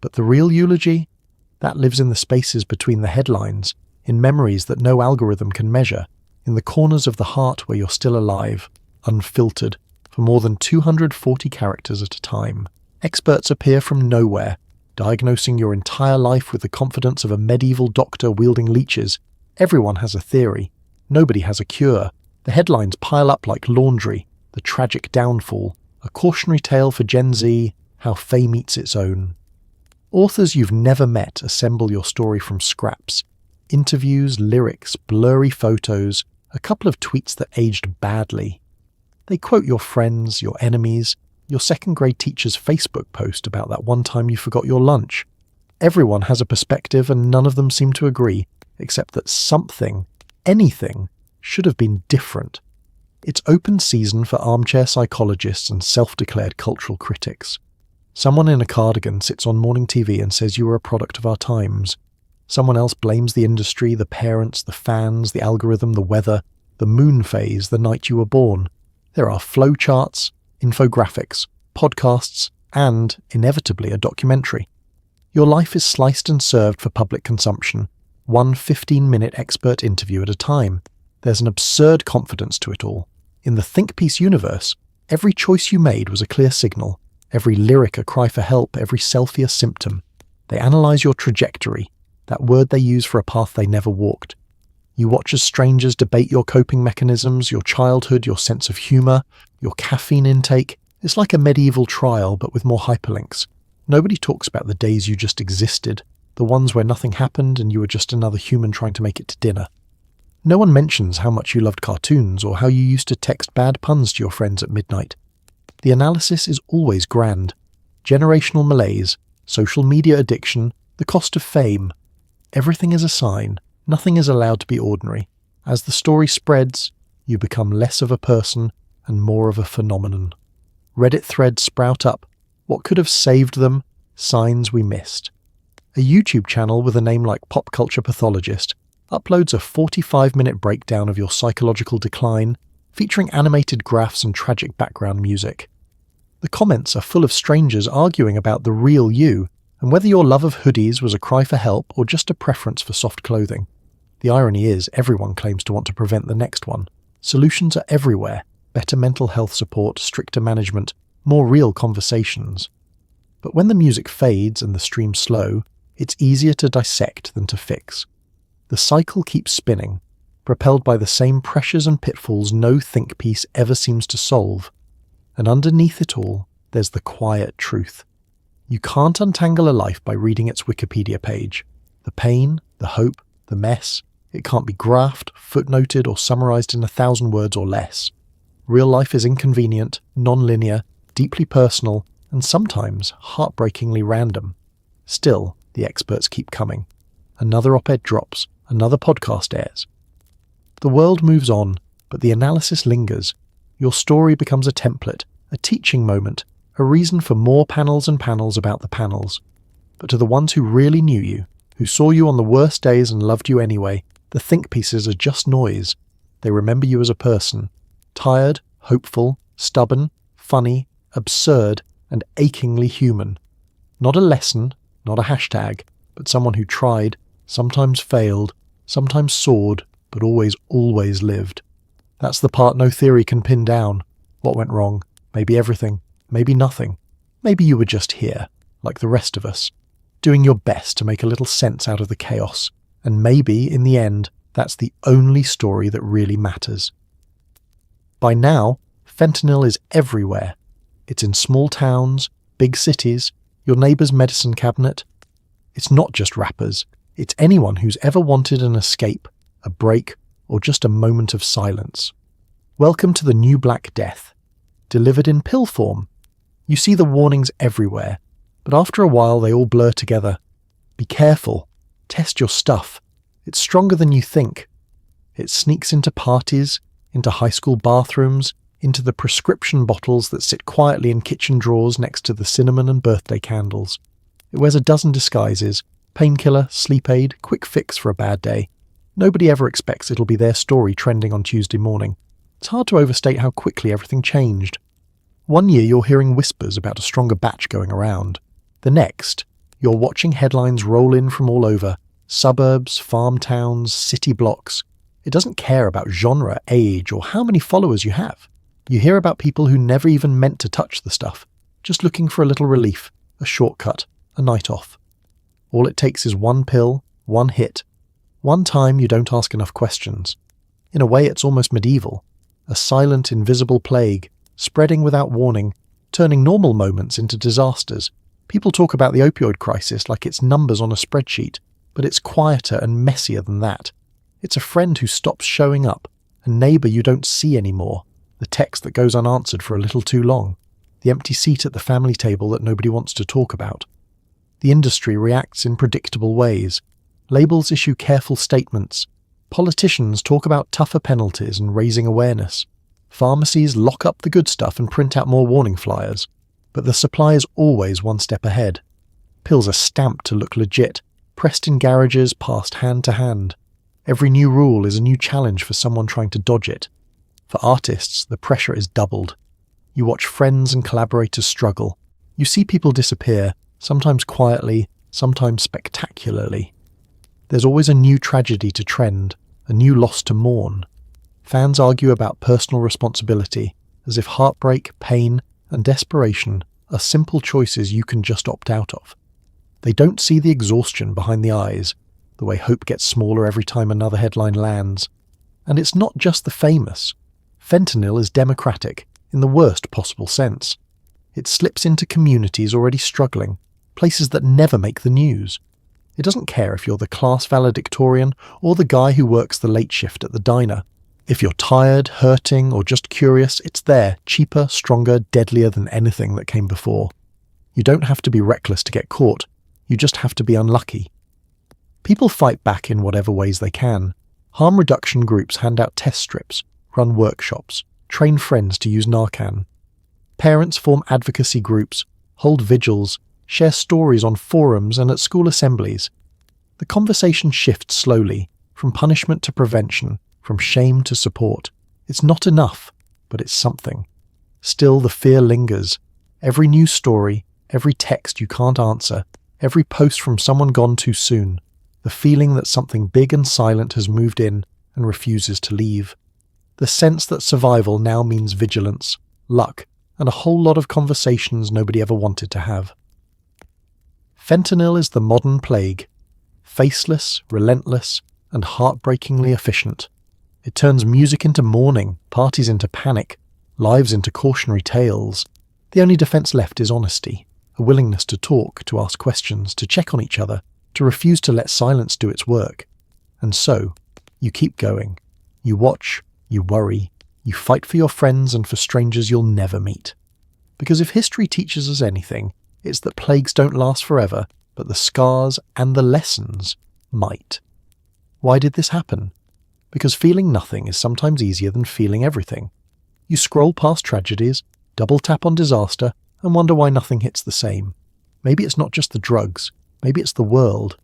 But the real eulogy? That lives in the spaces between the headlines, in memories that no algorithm can measure, in the corners of the heart where you're still alive, unfiltered, for more than 240 characters at a time. Experts appear from nowhere, diagnosing your entire life with the confidence of a medieval doctor wielding leeches. Everyone has a theory. Nobody has a cure. The headlines pile up like laundry, the tragic downfall, a cautionary tale for Gen Z, how fame eats its own. Authors you've never met assemble your story from scraps. Interviews, lyrics, blurry photos, a couple of tweets that aged badly. They quote your friends, your enemies, your second-grade teacher's Facebook post about that one time you forgot your lunch. Everyone has a perspective and none of them seem to agree, except that something, anything, should have been different. It's open season for armchair psychologists and self-declared cultural critics. Someone in a cardigan sits on morning TV and says you are a product of our times. Someone else blames the industry, the parents, the fans, the algorithm, the weather, the moon phase, the night you were born. There are flowcharts, infographics, podcasts, and, inevitably, a documentary. Your life is sliced and served for public consumption, one 15-minute expert interview at a time. There's an absurd confidence to it all. In the think piece universe, every choice you made was a clear signal, every lyric a cry for help, every selfie a symptom. They analyse your trajectory, that word they use for a path they never walked. You watch as strangers debate your coping mechanisms, your childhood, your sense of humour, your caffeine intake. It's like a medieval trial, but with more hyperlinks. Nobody talks about the days you just existed, the ones where nothing happened and you were just another human trying to make it to dinner. No one mentions how much you loved cartoons or how you used to text bad puns to your friends at midnight. The analysis is always grand. Generational malaise, social media addiction, the cost of fame. Everything is a sign. Nothing is allowed to be ordinary. As the story spreads, you become less of a person and more of a phenomenon. Reddit threads sprout up. What could have saved them? Signs we missed. A YouTube channel with a name like Pop Culture Pathologist uploads a 45-minute breakdown of your psychological decline, featuring animated graphs and tragic background music. The comments are full of strangers arguing about the real you, and whether your love of hoodies was a cry for help or just a preference for soft clothing. The irony is, everyone claims to want to prevent the next one. Solutions are everywhere. Better mental health support, stricter management, more real conversations. But when the music fades and the streams slow, it's easier to dissect than to fix. The cycle keeps spinning, propelled by the same pressures and pitfalls no think piece ever seems to solve. And underneath it all, there's the quiet truth. You can't untangle a life by reading its Wikipedia page. The pain, the hope, the mess, it can't be graphed, footnoted, or summarized in 1,000 words or less. Real life is inconvenient, non-linear, deeply personal, and sometimes heartbreakingly random. Still, the experts keep coming. Another op-ed drops, another podcast airs. The world moves on, but the analysis lingers. Your story becomes a template, a teaching moment, a reason for more panels and panels about the panels. But to the ones who really knew you, who saw you on the worst days and loved you anyway, the think pieces are just noise. They remember you as a person. Tired, hopeful, stubborn, funny, absurd, and achingly human. Not a lesson, not a hashtag, but someone who tried, sometimes failed, sometimes soared, but always lived. That's the part no theory can pin down. What went wrong? Maybe everything. Maybe nothing. Maybe you were just here, like the rest of us, doing your best to make a little sense out of the chaos. And maybe, in the end, that's the only story that really matters. By now, fentanyl is everywhere. It's in small towns, big cities, your neighbour's medicine cabinet. It's not just rappers. It's anyone who's ever wanted an escape, a break, or just a moment of silence. Welcome to the new Black Death, delivered in pill form. You see the warnings everywhere, but after a while they all blur together. Be careful. Test your stuff. It's stronger than you think. It sneaks into parties, into high school bathrooms, into the prescription bottles that sit quietly in kitchen drawers next to the cinnamon and birthday candles. It wears a dozen disguises: painkiller, sleep aid, quick fix for a bad day. Nobody ever expects it'll be their story trending on Tuesday morning. It's hard to overstate how quickly everything changed. One year you're hearing whispers about a stronger batch going around. The next, you're watching headlines roll in from all over: suburbs, farm towns, city blocks. It doesn't care about genre, age, or how many followers you have. You hear about people who never even meant to touch the stuff, just looking for a little relief, a shortcut, a night off. All it takes is one pill, one hit, one time you don't ask enough questions. In a way, it's almost medieval. A silent, invisible plague, spreading without warning, turning normal moments into disasters. People talk about the opioid crisis like it's numbers on a spreadsheet, but it's quieter and messier than that. It's a friend who stops showing up, a neighbour you don't see anymore, the text that goes unanswered for a little too long, the empty seat at the family table that nobody wants to talk about. The industry reacts in predictable ways. Labels issue careful statements. Politicians talk about tougher penalties and raising awareness. Pharmacies lock up the good stuff and print out more warning flyers. But the supply is always one step ahead. Pills are stamped to look legit, pressed in garages, passed hand to hand. Every new rule is a new challenge for someone trying to dodge it. For artists, the pressure is doubled. You watch friends and collaborators struggle. You see people disappear, sometimes quietly, sometimes spectacularly. There's always a new tragedy to trend, a new loss to mourn. Fans argue about personal responsibility, as if heartbreak, pain, and desperation are simple choices you can just opt out of. They don't see the exhaustion behind the eyes, the way hope gets smaller every time another headline lands. And it's not just the famous. Fentanyl is democratic, in the worst possible sense. It slips into communities already struggling, places that never make the news. It doesn't care if you're the class valedictorian or the guy who works the late shift at the diner. If you're tired, hurting, or just curious, it's there, cheaper, stronger, deadlier than anything that came before. You don't have to be reckless to get caught. You just have to be unlucky. People fight back in whatever ways they can. Harm reduction groups hand out test strips, run workshops, train friends to use Narcan. Parents form advocacy groups, hold vigils, share stories on forums and at school assemblies. The conversation shifts slowly, from punishment to prevention, from shame to support. It's not enough, but it's something. Still, the fear lingers. Every news story, every text you can't answer, every post from someone gone too soon. The feeling that something big and silent has moved in and refuses to leave. The sense that survival now means vigilance, luck, and a whole lot of conversations nobody ever wanted to have. Fentanyl is the modern plague. Faceless, relentless, and heartbreakingly efficient. It turns music into mourning, parties into panic, lives into cautionary tales. The only defense left is honesty, a willingness to talk, to ask questions, to check on each other, to refuse to let silence do its work. And so, you keep going. You watch, you worry, you fight for your friends and for strangers you'll never meet. Because if history teaches us anything, it's that plagues don't last forever, but the scars and the lessons might. Why did this happen? because feeling nothing is sometimes easier than feeling everything. You scroll past tragedies, double tap on disaster, and wonder why nothing hits the same. Maybe it's not just the drugs, maybe it's the world.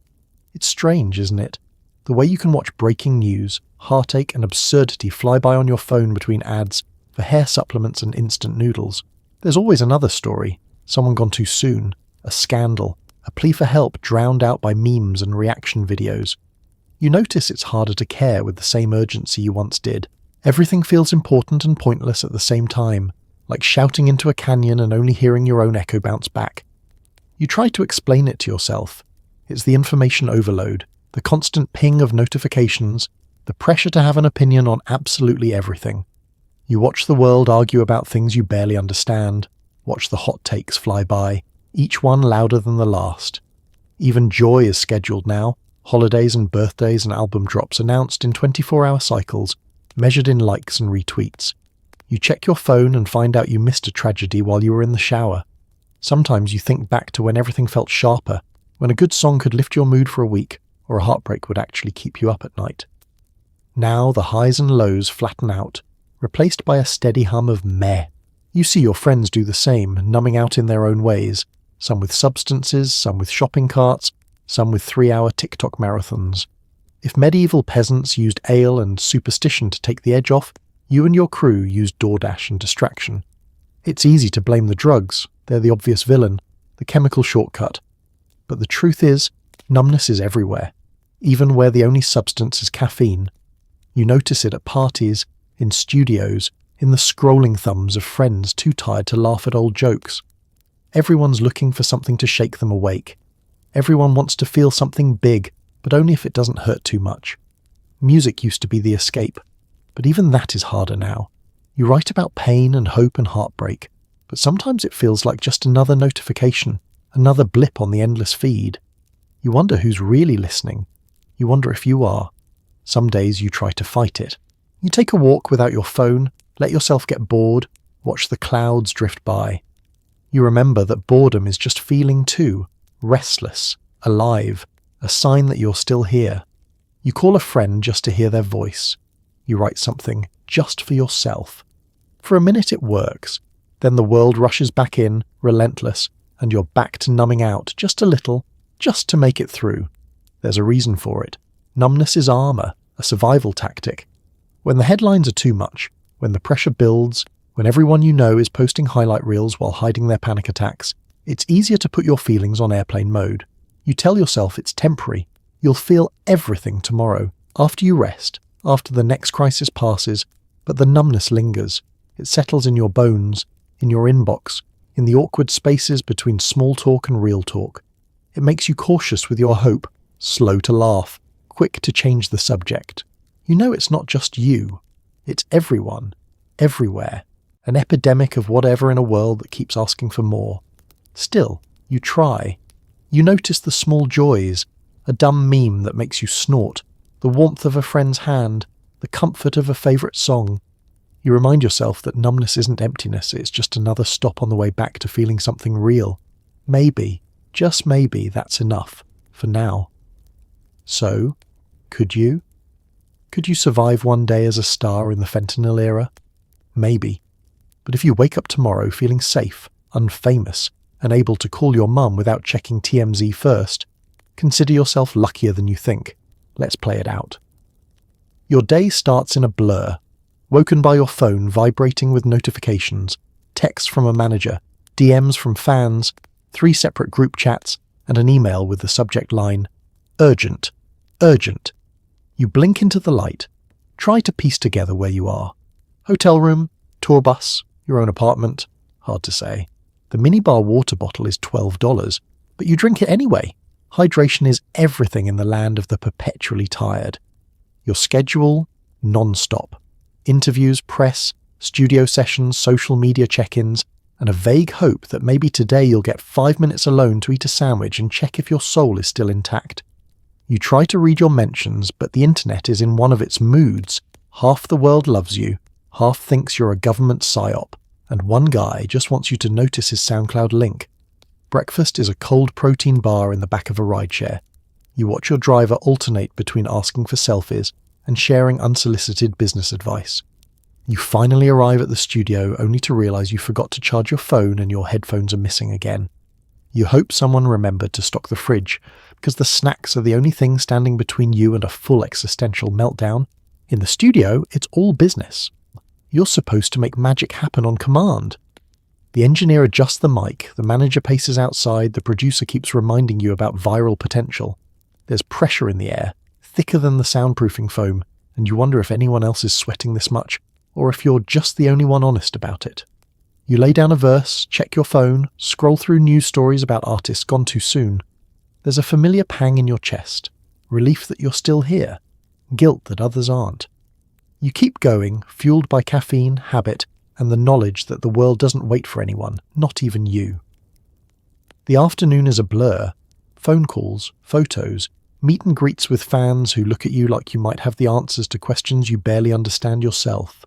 It's strange, isn't it? The way you can watch breaking news, heartache and absurdity fly by on your phone between ads for hair supplements and instant noodles. There's always another story, someone gone too soon, a scandal, a plea for help drowned out by memes and reaction videos. You notice it's harder to care with the same urgency you once did. Everything feels important and pointless at the same time, like shouting into a canyon and only hearing your own echo bounce back. You try to explain it to yourself. It's the information overload, the constant ping of notifications, the pressure to have an opinion on absolutely everything. You watch the world argue about things you barely understand, watch the hot takes fly by, each one louder than the last. Even joy is scheduled now, holidays and birthdays and album drops announced in 24-hour cycles, measured in likes and retweets. You check your phone and find out you missed a tragedy while you were in the shower. Sometimes you think back to when everything felt sharper, when a good song could lift your mood for a week, or a heartbreak would actually keep you up at night. Now the highs and lows flatten out, replaced by a steady hum of meh. You see your friends do the same, numbing out in their own ways, some with substances, some with shopping carts, some with 3-hour TikTok marathons. If medieval peasants used ale and superstition to take the edge off, you and your crew used DoorDash and distraction. It's easy to blame the drugs, they're the obvious villain, the chemical shortcut. But the truth is, numbness is everywhere, even where the only substance is caffeine. You notice it at parties, in studios, in the scrolling thumbs of friends too tired to laugh at old jokes. Everyone's looking for something to shake them awake. Everyone wants to feel something big, but only if it doesn't hurt too much. Music used to be the escape, but even that is harder now. You write about pain and hope and heartbreak, but sometimes it feels like just another notification, another blip on the endless feed. You wonder who's really listening. You wonder if you are. Some days you try to fight it. You take a walk without your phone, let yourself get bored, watch the clouds drift by. You remember that boredom is just feeling too, restless, alive, a sign that you're still here. You call a friend just to hear their voice. You write something just for yourself. For a minute it works, then the world rushes back in, relentless, and you're back to numbing out just a little, just to make it through. There's a reason for it. Numbness is armor, a survival tactic. When the headlines are too much, when the pressure builds, when everyone you know is posting highlight reels while hiding their panic attacks, it's easier to put your feelings on airplane mode. You tell yourself it's temporary. You'll feel everything tomorrow, after you rest, after the next crisis passes, but the numbness lingers. It settles in your bones, in your inbox, in the awkward spaces between small talk and real talk. It makes you cautious with your hope, slow to laugh, quick to change the subject. You know it's not just you. It's everyone, everywhere. An epidemic of whatever in a world that keeps asking for more. Still, you try. You notice the small joys, a dumb meme that makes you snort, the warmth of a friend's hand, the comfort of a favourite song. You remind yourself that numbness isn't emptiness, it's just another stop on the way back to feeling something real. Maybe, just maybe, that's enough, for now. So, could you? Could you survive one day as a star in the fentanyl era? Maybe. But if you wake up tomorrow feeling safe, unfamous, and able to call your mum without checking TMZ first, consider yourself luckier than you think. Let's play it out. Your day starts in a blur, woken by your phone vibrating with notifications, texts from a manager, DMs from fans, 3 separate group chats, and an email with the subject line, "Urgent, urgent." You blink into the light. Try to piece together where you are. Hotel room, tour bus, your own apartment. Hard to say. The minibar water bottle is $12, but you drink it anyway. Hydration is everything in the land of the perpetually tired. Your schedule, non-stop. Interviews, press, studio sessions, social media check-ins, and a vague hope that maybe today you'll get 5 minutes alone to eat a sandwich and check if your soul is still intact. You try to read your mentions, but the internet is in one of its moods. Half the world loves you, half thinks you're a government psyop, and one guy just wants you to notice his SoundCloud link. Breakfast is a cold protein bar in the back of a rideshare. You watch your driver alternate between asking for selfies and sharing unsolicited business advice. You finally arrive at the studio only to realise you forgot to charge your phone and your headphones are missing again. You hope someone remembered to stock the fridge, because the snacks are the only thing standing between you and a full existential meltdown. In the studio, it's all business. You're supposed to make magic happen on command. The engineer adjusts the mic, the manager paces outside, the producer keeps reminding you about viral potential. There's pressure in the air, thicker than the soundproofing foam, and you wonder if anyone else is sweating this much, or if you're just the only one honest about it. You lay down a verse, check your phone, scroll through news stories about artists gone too soon. There's a familiar pang in your chest, relief that you're still here, guilt that others aren't. You keep going, fueled by caffeine, habit, and the knowledge that the world doesn't wait for anyone, not even you. The afternoon is a blur. Phone calls, photos, meet and greets with fans who look at you like you might have the answers to questions you barely understand yourself.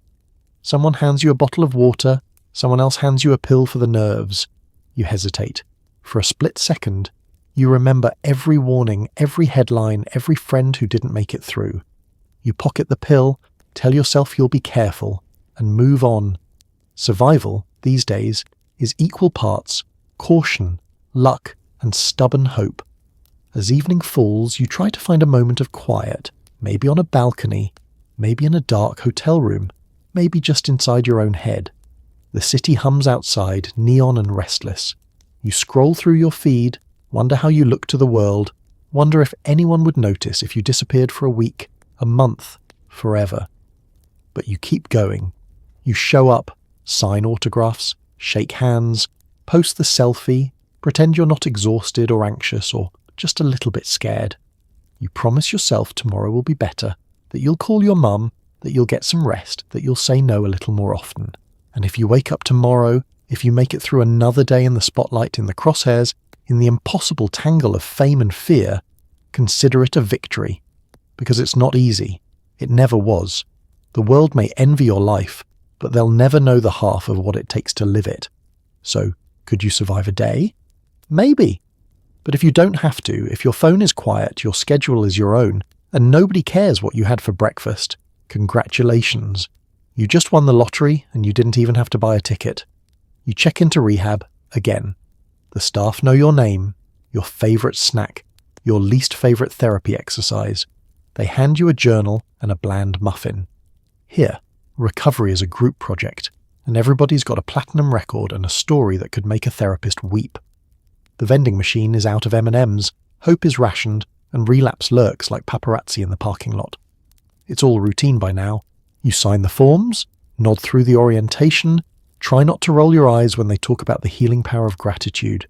Someone hands you a bottle of water, someone else hands you a pill for the nerves. You hesitate. For a split second, you remember every warning, every headline, every friend who didn't make it through. You pocket the pill, tell yourself you'll be careful, and move on. Survival, these days, is equal parts caution, luck, and stubborn hope. As evening falls, you try to find a moment of quiet, maybe on a balcony, maybe in a dark hotel room, maybe just inside your own head. The city hums outside, neon and restless. You scroll through your feed, wonder how you look to the world, wonder if anyone would notice if you disappeared for a week, a month, forever. But you keep going. You show up, sign autographs, shake hands, post the selfie, pretend you're not exhausted or anxious or just a little bit scared. You promise yourself tomorrow will be better, that you'll call your mum, that you'll get some rest, that you'll say no a little more often. And if you wake up tomorrow, if you make it through another day in the spotlight, in the crosshairs, in the impossible tangle of fame and fear, consider it a victory. Because it's not easy. It never was. The world may envy your life, but they'll never know the half of what it takes to live it. So, could you survive a day? Maybe. But if you don't have to, if your phone is quiet, your schedule is your own, and nobody cares what you had for breakfast, congratulations. You just won the lottery and you didn't even have to buy a ticket. You check into rehab again. The staff know your name, your favourite snack, your least favourite therapy exercise. They hand you a journal and a bland muffin. Here, recovery is a group project, and everybody's got a platinum record and a story that could make a therapist weep. The vending machine is out of M&Ms, hope is rationed, and relapse lurks like paparazzi in the parking lot. It's all routine by now. You sign the forms, nod through the orientation, try not to roll your eyes when they talk about the healing power of gratitude.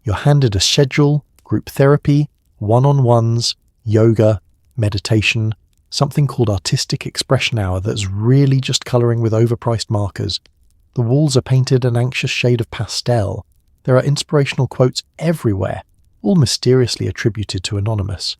You're handed a schedule, group therapy, one-on-ones, yoga, meditation, something called artistic expression hour that's really just colouring with overpriced markers. The walls are painted an anxious shade of pastel. There are inspirational quotes everywhere, all mysteriously attributed to Anonymous.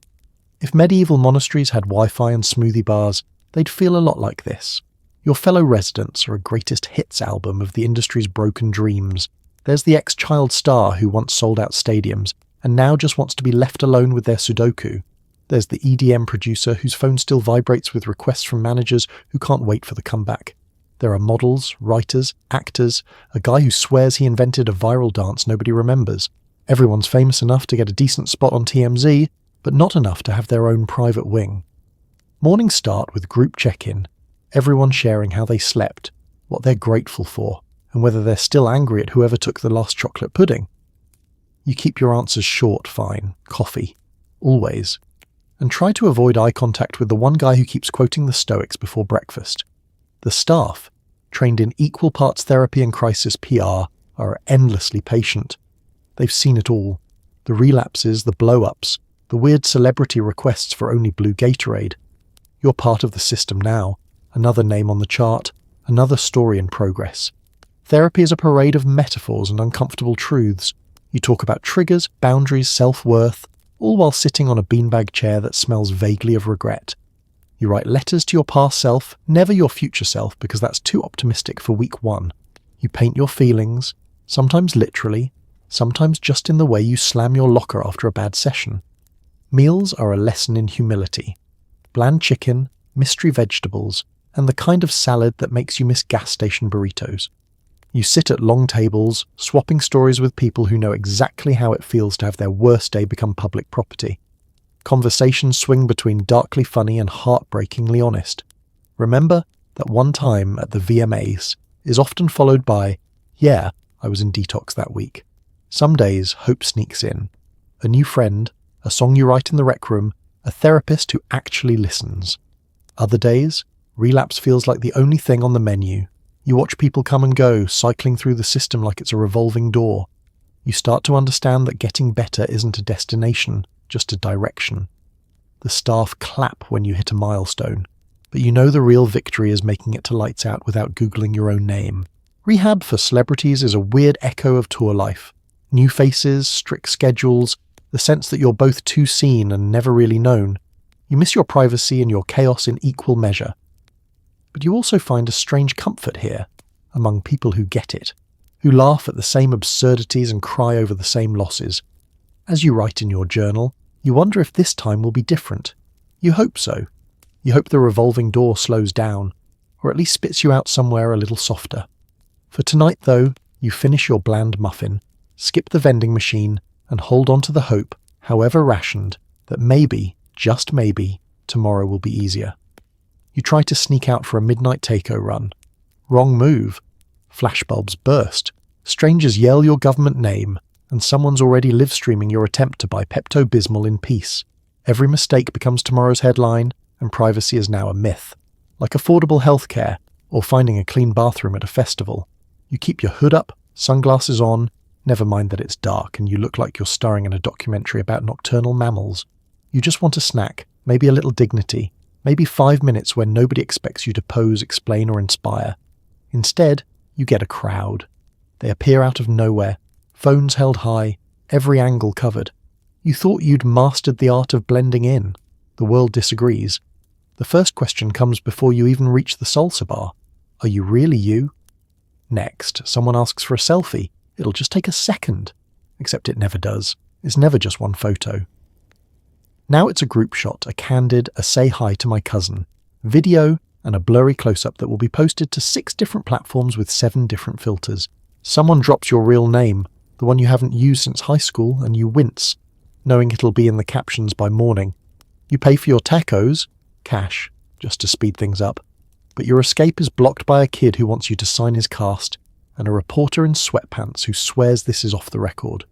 If medieval monasteries had Wi-Fi and smoothie bars, they'd feel a lot like this. Your fellow residents are a greatest hits album of the industry's broken dreams. There's the ex-child star who once sold out stadiums and now just wants to be left alone with their Sudoku. There's the EDM producer whose phone still vibrates with requests from managers who can't wait for the comeback. There are models, writers, actors, a guy who swears he invented a viral dance nobody remembers. Everyone's famous enough to get a decent spot on TMZ, but not enough to have their own private wing. Mornings start with group check-in, everyone sharing how they slept, what they're grateful for, and whether they're still angry at whoever took the last chocolate pudding. You keep your answers short, fine, coffee, always, and try to avoid eye contact with the one guy who keeps quoting the Stoics before breakfast. The staff, trained in equal parts therapy and crisis PR, are endlessly patient. They've seen it all. The relapses, the blow-ups, the weird celebrity requests for only blue Gatorade. You're part of the system now, another name on the chart, another story in progress. Therapy is a parade of metaphors and uncomfortable truths. You talk about triggers, boundaries, self-worth, all while sitting on a beanbag chair that smells vaguely of regret. You write letters to your past self, never your future self because that's too optimistic for week one. You paint your feelings, sometimes literally, sometimes just in the way you slam your locker after a bad session. Meals are a lesson in humility. Bland chicken, mystery vegetables, and the kind of salad that makes you miss gas station burritos. You sit at long tables, swapping stories with people who know exactly how it feels to have their worst day become public property. Conversations swing between darkly funny and heartbreakingly honest. Remember that one time at the VMAs is often followed by, "Yeah, I was in detox that week." Some days, hope sneaks in. A new friend, a song you write in the rec room, a therapist who actually listens. Other days, relapse feels like the only thing on the menu. You watch people come and go, cycling through the system like it's a revolving door. You start to understand that getting better isn't a destination, just a direction. The staff clap when you hit a milestone, but you know the real victory is making it to lights out without Googling your own name. Rehab for celebrities is a weird echo of tour life. New faces, strict schedules, the sense that you're both too seen and never really known. You miss your privacy and your chaos in equal measure. But you also find a strange comfort here, among people who get it, who laugh at the same absurdities and cry over the same losses. As you write in your journal, you wonder if this time will be different. You hope so. You hope the revolving door slows down, or at least spits you out somewhere a little softer. For tonight, though, you finish your bland muffin, skip the vending machine, and hold on to the hope, however rationed, that maybe, just maybe, tomorrow will be easier. You try to sneak out for a midnight takeout run. Wrong move. Flashbulbs burst. Strangers yell your government name, and someone's already live-streaming your attempt to buy Pepto-Bismol in peace. Every mistake becomes tomorrow's headline, and privacy is now a myth. Like affordable healthcare, or finding a clean bathroom at a festival. You keep your hood up, sunglasses on, never mind that it's dark and you look like you're starring in a documentary about nocturnal mammals. You just want a snack, maybe a little dignity, maybe 5 minutes when nobody expects you to pose, explain, or inspire. Instead, you get a crowd. They appear out of nowhere, phones held high, every angle covered. You thought you'd mastered the art of blending in. The world disagrees. The first question comes before you even reach the salsa bar. Are you really you? Next, someone asks for a selfie. It'll just take a second. Except it never does. It's never just one photo. Now it's a group shot, a candid, a say hi to my cousin, video, and a blurry close-up that will be posted to 6 different platforms with 7 different filters. Someone drops your real name, the one you haven't used since high school, and you wince, knowing it'll be in the captions by morning. You pay for your tacos, cash, just to speed things up, but your escape is blocked by a kid who wants you to sign his cast, and a reporter in sweatpants who swears this is off the record.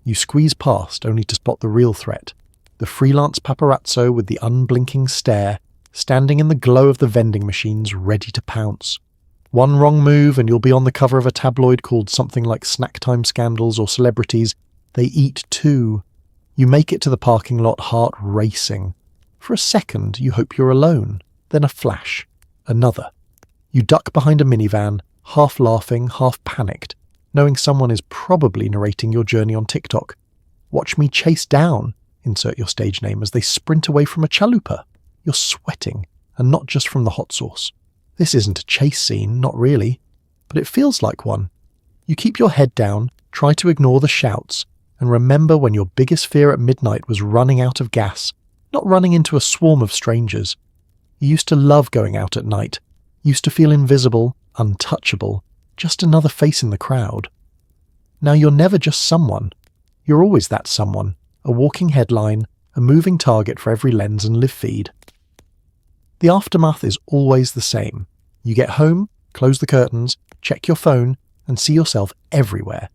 You squeeze past only to spot the real threat, the freelance paparazzo with the unblinking stare, standing in the glow of the vending machines ready to pounce. One wrong move and you'll be on the cover of a tabloid called something like Snack Time Scandals or Celebrities. They eat too. You make it to the parking lot, heart racing. For a second, you hope you're alone. Then a flash. Another. You duck behind a minivan, half laughing, half panicked, knowing someone is probably narrating your journey on TikTok. Watch me chase down, insert your stage name, as they sprint away from a chalupa. You're sweating, and not just from the hot sauce. This isn't a chase scene, not really, but it feels like one. You keep your head down, try to ignore the shouts, and remember when your biggest fear at midnight was running out of gas, not running into a swarm of strangers. You used to love going out at night, used to feel invisible, untouchable, just another face in the crowd. Now you're never just someone. You're always that someone, a walking headline, a moving target for every lens and live feed. The aftermath is always the same. You get home, close the curtains, check your phone, and see yourself everywhere.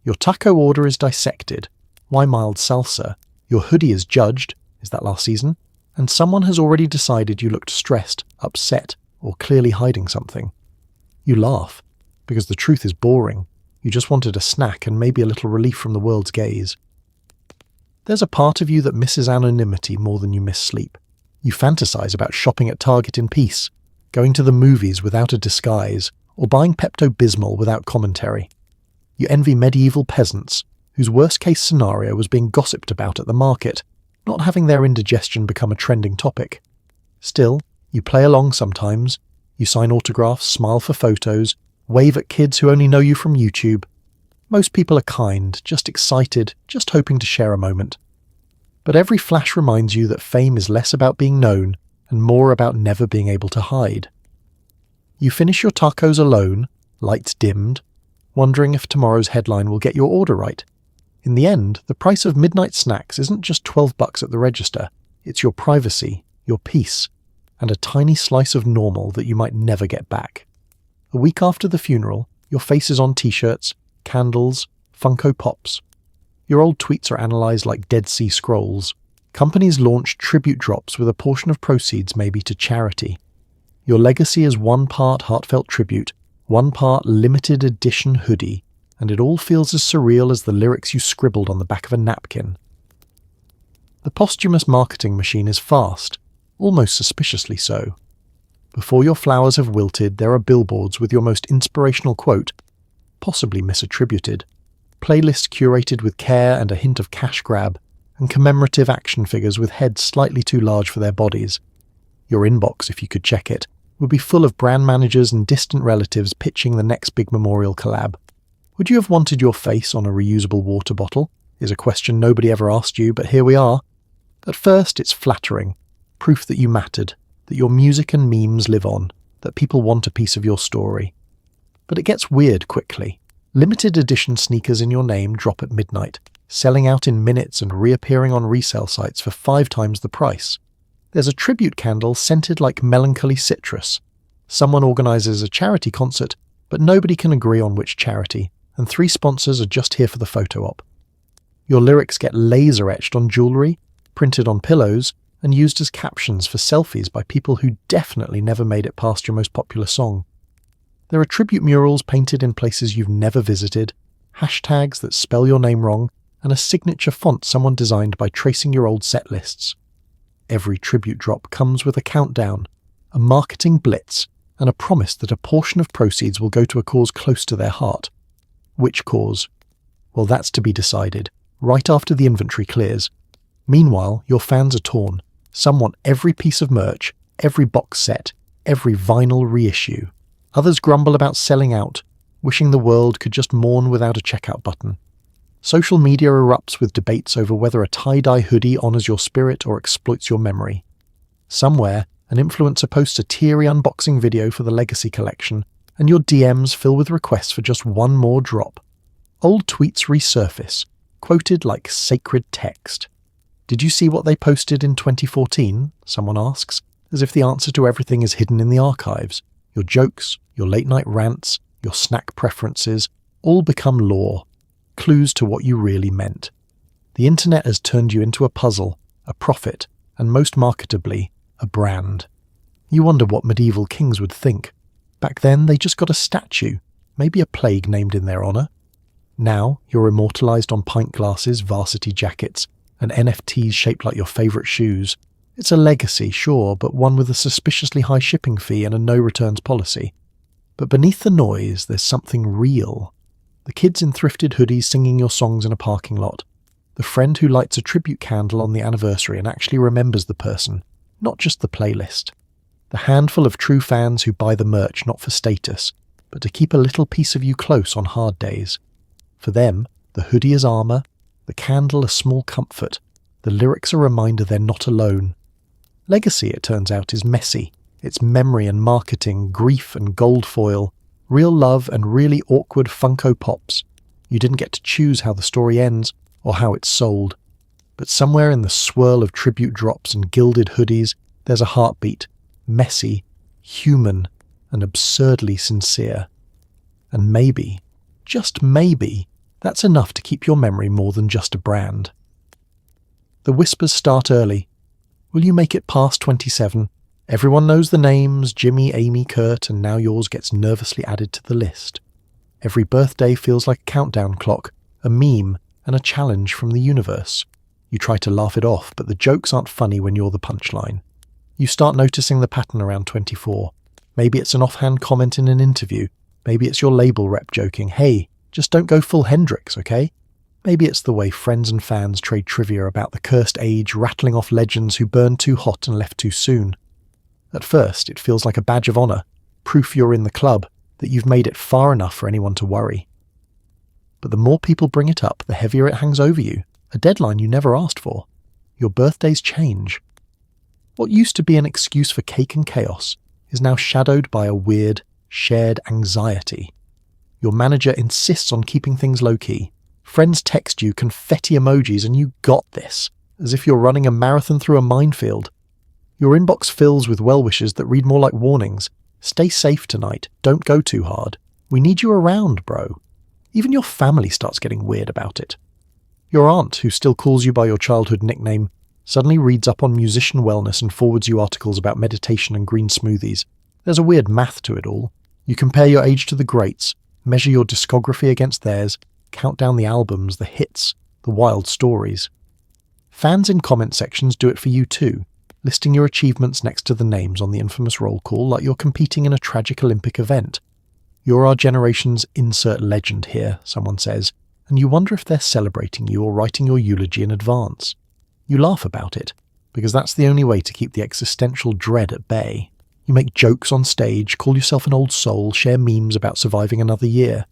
Your taco order is dissected. Why mild salsa? Your hoodie is judged. Is that last season? And someone has already decided you looked stressed, upset, or clearly hiding something. You laugh, because the truth is boring. You just wanted a snack and maybe a little relief from the world's gaze. There's a part of you that misses anonymity more than you miss sleep. You fantasize about shopping at Target in peace, going to the movies without a disguise, or buying Pepto-Bismol without commentary. You envy medieval peasants, whose worst-case scenario was being gossiped about at the market, not having their indigestion become a trending topic. Still, you play along sometimes. You sign autographs, smile for photos, wave at kids who only know you from YouTube. Most people are kind, just excited, just hoping to share a moment. But every flash reminds you that fame is less about being known and more about never being able to hide. You finish your tacos alone, lights dimmed, wondering if tomorrow's headline will get your order right. In the end, the price of midnight snacks isn't just $12 at the register, it's your privacy, your peace, and a tiny slice of normal that you might never get back. A week after the funeral, your face is on t-shirts, candles, Funko Pops. Your old tweets are analysed like Dead Sea Scrolls. Companies launch tribute drops with a portion of proceeds maybe to charity. Your legacy is one part heartfelt tribute, one part limited edition hoodie, and it all feels as surreal as the lyrics you scribbled on the back of a napkin. The posthumous marketing machine is fast, almost suspiciously so. Before your flowers have wilted, there are billboards with your most inspirational quote, possibly misattributed, playlists curated with care and a hint of cash grab, and commemorative action figures with heads slightly too large for their bodies. Your inbox, if you could check it, would be full of brand managers and distant relatives pitching the next big memorial collab. Would you have wanted your face on a reusable water bottle? Is a question nobody ever asked you, but here we are. At first, it's flattering, proof that you mattered, that your music and memes live on, that people want a piece of your story. But it gets weird quickly. Limited edition sneakers in your name drop at midnight, selling out in minutes and reappearing on resale sites for 5 times the price. There's a tribute candle scented like melancholy citrus. Someone organises a charity concert, but nobody can agree on which charity, and 3 sponsors are just here for the photo op. Your lyrics get laser etched on jewellery, printed on pillows, and used as captions for selfies by people who definitely never made it past your most popular song. There are tribute murals painted in places you've never visited, hashtags that spell your name wrong, and a signature font someone designed by tracing your old set lists. Every tribute drop comes with a countdown, a marketing blitz, and a promise that a portion of proceeds will go to a cause close to their heart. Which cause? Well, that's to be decided, right after the inventory clears. Meanwhile, your fans are torn. Some want every piece of merch, every box set, every vinyl reissue. Others grumble about selling out, wishing the world could just mourn without a checkout button. Social media erupts with debates over whether a tie-dye hoodie honours your spirit or exploits your memory. Somewhere, an influencer posts a teary unboxing video for the Legacy collection, and your DMs fill with requests for just one more drop. Old tweets resurface, quoted like sacred text. Did you see what they posted in 2014? Someone asks, as if the answer to everything is hidden in the archives. Your jokes, your late-night rants, your snack preferences, all become lore, clues to what you really meant. The internet has turned you into a puzzle, a prophet, and most marketably, a brand. You wonder what medieval kings would think. Back then, they just got a statue, maybe a plague named in their honour. Now, you're immortalised on pint glasses, varsity jackets, and NFTs shaped like your favourite shoes. It's a legacy, sure, but one with a suspiciously high shipping fee and a no-returns policy. But beneath the noise, there's something real. The kids in thrifted hoodies singing your songs in a parking lot. The friend who lights a tribute candle on the anniversary and actually remembers the person, not just the playlist. The handful of true fans who buy the merch not for status, but to keep a little piece of you close on hard days. For them, the hoodie is armour, the candle a small comfort, the lyrics a reminder they're not alone. Legacy, it turns out, is messy. It's memory and marketing, grief and gold foil, real love and really awkward Funko Pops. You didn't get to choose how the story ends or how it's sold. But somewhere in the swirl of tribute drops and gilded hoodies, there's a heartbeat, messy, human, and absurdly sincere. And maybe, just maybe, that's enough to keep your memory more than just a brand. The whispers start early. Will you make it past 27? Everyone knows the names, Jimmy, Amy, Kurt, and now yours gets nervously added to the list. Every birthday feels like a countdown clock, a meme, and a challenge from the universe. You try to laugh it off, but the jokes aren't funny when you're the punchline. You start noticing the pattern around 24. Maybe it's an offhand comment in an interview. Maybe it's your label rep joking, hey, just don't go full Hendrix, okay? Maybe it's the way friends and fans trade trivia about the cursed age, rattling off legends who burned too hot and left too soon. At first, it feels like a badge of honour, proof you're in the club, that you've made it far enough for anyone to worry. But the more people bring it up, the heavier it hangs over you, a deadline you never asked for. Your birthdays change. What used to be an excuse for cake and chaos is now shadowed by a weird, shared anxiety. Your manager insists on keeping things low-key. Friends text you confetti emojis and you got this, as if you're running a marathon through a minefield. Your inbox fills with well-wishes that read more like warnings. Stay safe tonight, don't go too hard. We need you around, bro. Even your family starts getting weird about it. Your aunt, who still calls you by your childhood nickname, suddenly reads up on musician wellness and forwards you articles about meditation and green smoothies. There's a weird math to it all. You compare your age to the greats, measure your discography against theirs, count down the albums, the hits, the wild stories. Fans in comment sections do it for you too, listing your achievements next to the names on the infamous roll call like you're competing in a tragic Olympic event. You're our generation's insert legend here, someone says, and you wonder if they're celebrating you or writing your eulogy in advance. You laugh about it, because that's the only way to keep the existential dread at bay. You make jokes on stage, call yourself an old soul, share memes about surviving another year.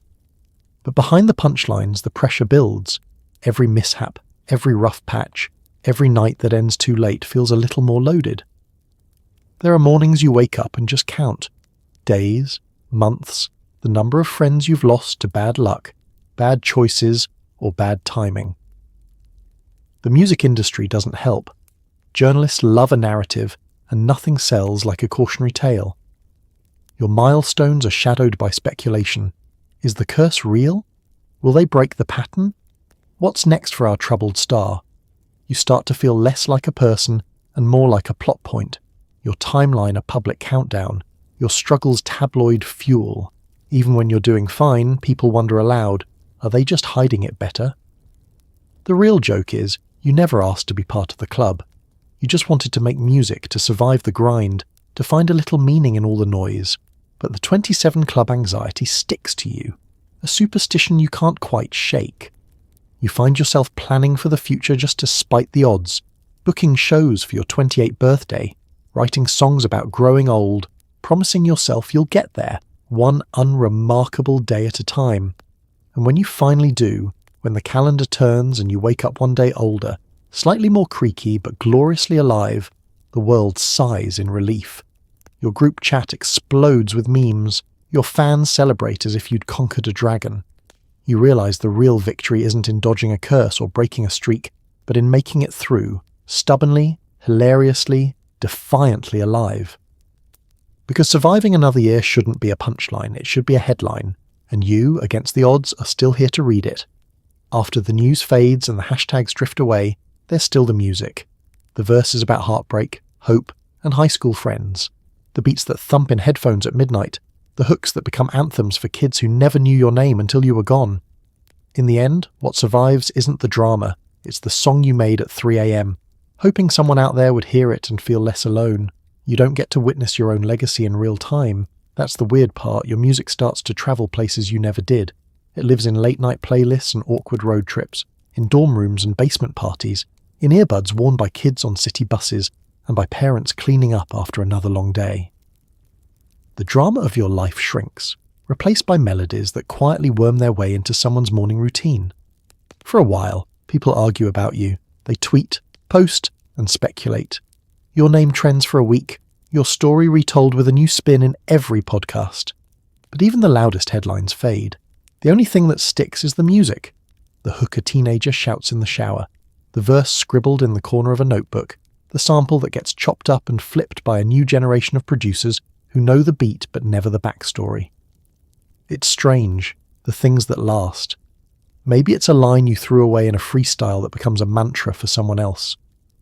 But behind the punchlines, the pressure builds. Every mishap, every rough patch, every night that ends too late feels a little more loaded. There are mornings you wake up and just count. Days, months, the number of friends you've lost to bad luck, bad choices, or bad timing. The music industry doesn't help. Journalists love a narrative, and nothing sells like a cautionary tale. Your milestones are shadowed by speculation. Is the curse real? Will they break the pattern? What's next for our troubled star? You start to feel less like a person and more like a plot point. Your timeline a public countdown. Your struggles tabloid fuel. Even when you're doing fine, people wonder aloud, are they just hiding it better? The real joke is, you never asked to be part of the club. You just wanted to make music, to survive the grind, to find a little meaning in all the noise. But the 27 Club anxiety sticks to you, a superstition you can't quite shake. You find yourself planning for the future just to spite the odds, booking shows for your 28th birthday, writing songs about growing old, promising yourself you'll get there, one unremarkable day at a time. And when you finally do, when the calendar turns and you wake up one day older, slightly more creaky but gloriously alive, the world sighs in relief. Your group chat explodes with memes. Your fans celebrate as if you'd conquered a dragon. You realise the real victory isn't in dodging a curse or breaking a streak, but in making it through, stubbornly, hilariously, defiantly alive. Because surviving another year shouldn't be a punchline, it should be a headline, and you, against the odds, are still here to read it. After the news fades and the hashtags drift away, there's still the music. The verses about heartbreak, hope, and high school friends. The beats that thump in headphones at midnight. The hooks that become anthems for kids who never knew your name until you were gone. In the end, what survives isn't the drama, it's the song you made at 3 a.m, hoping someone out there would hear it and feel less alone. You don't get to witness your own legacy in real time. That's the weird part, your music starts to travel places you never did. It lives in late-night playlists and awkward road trips, in dorm rooms and basement parties, in earbuds worn by kids on city buses, and by parents cleaning up after another long day. The drama of your life shrinks, replaced by melodies that quietly worm their way into someone's morning routine. For a while, people argue about you. They tweet, post, and speculate. Your name trends for a week, your story retold with a new spin in every podcast. But even the loudest headlines fade. The only thing that sticks is the music. The hook a teenager shouts in the shower, the verse scribbled in the corner of a notebook, the sample that gets chopped up and flipped by a new generation of producers who know the beat but never the backstory. It's strange, the things that last. Maybe it's a line you threw away in a freestyle that becomes a mantra for someone else.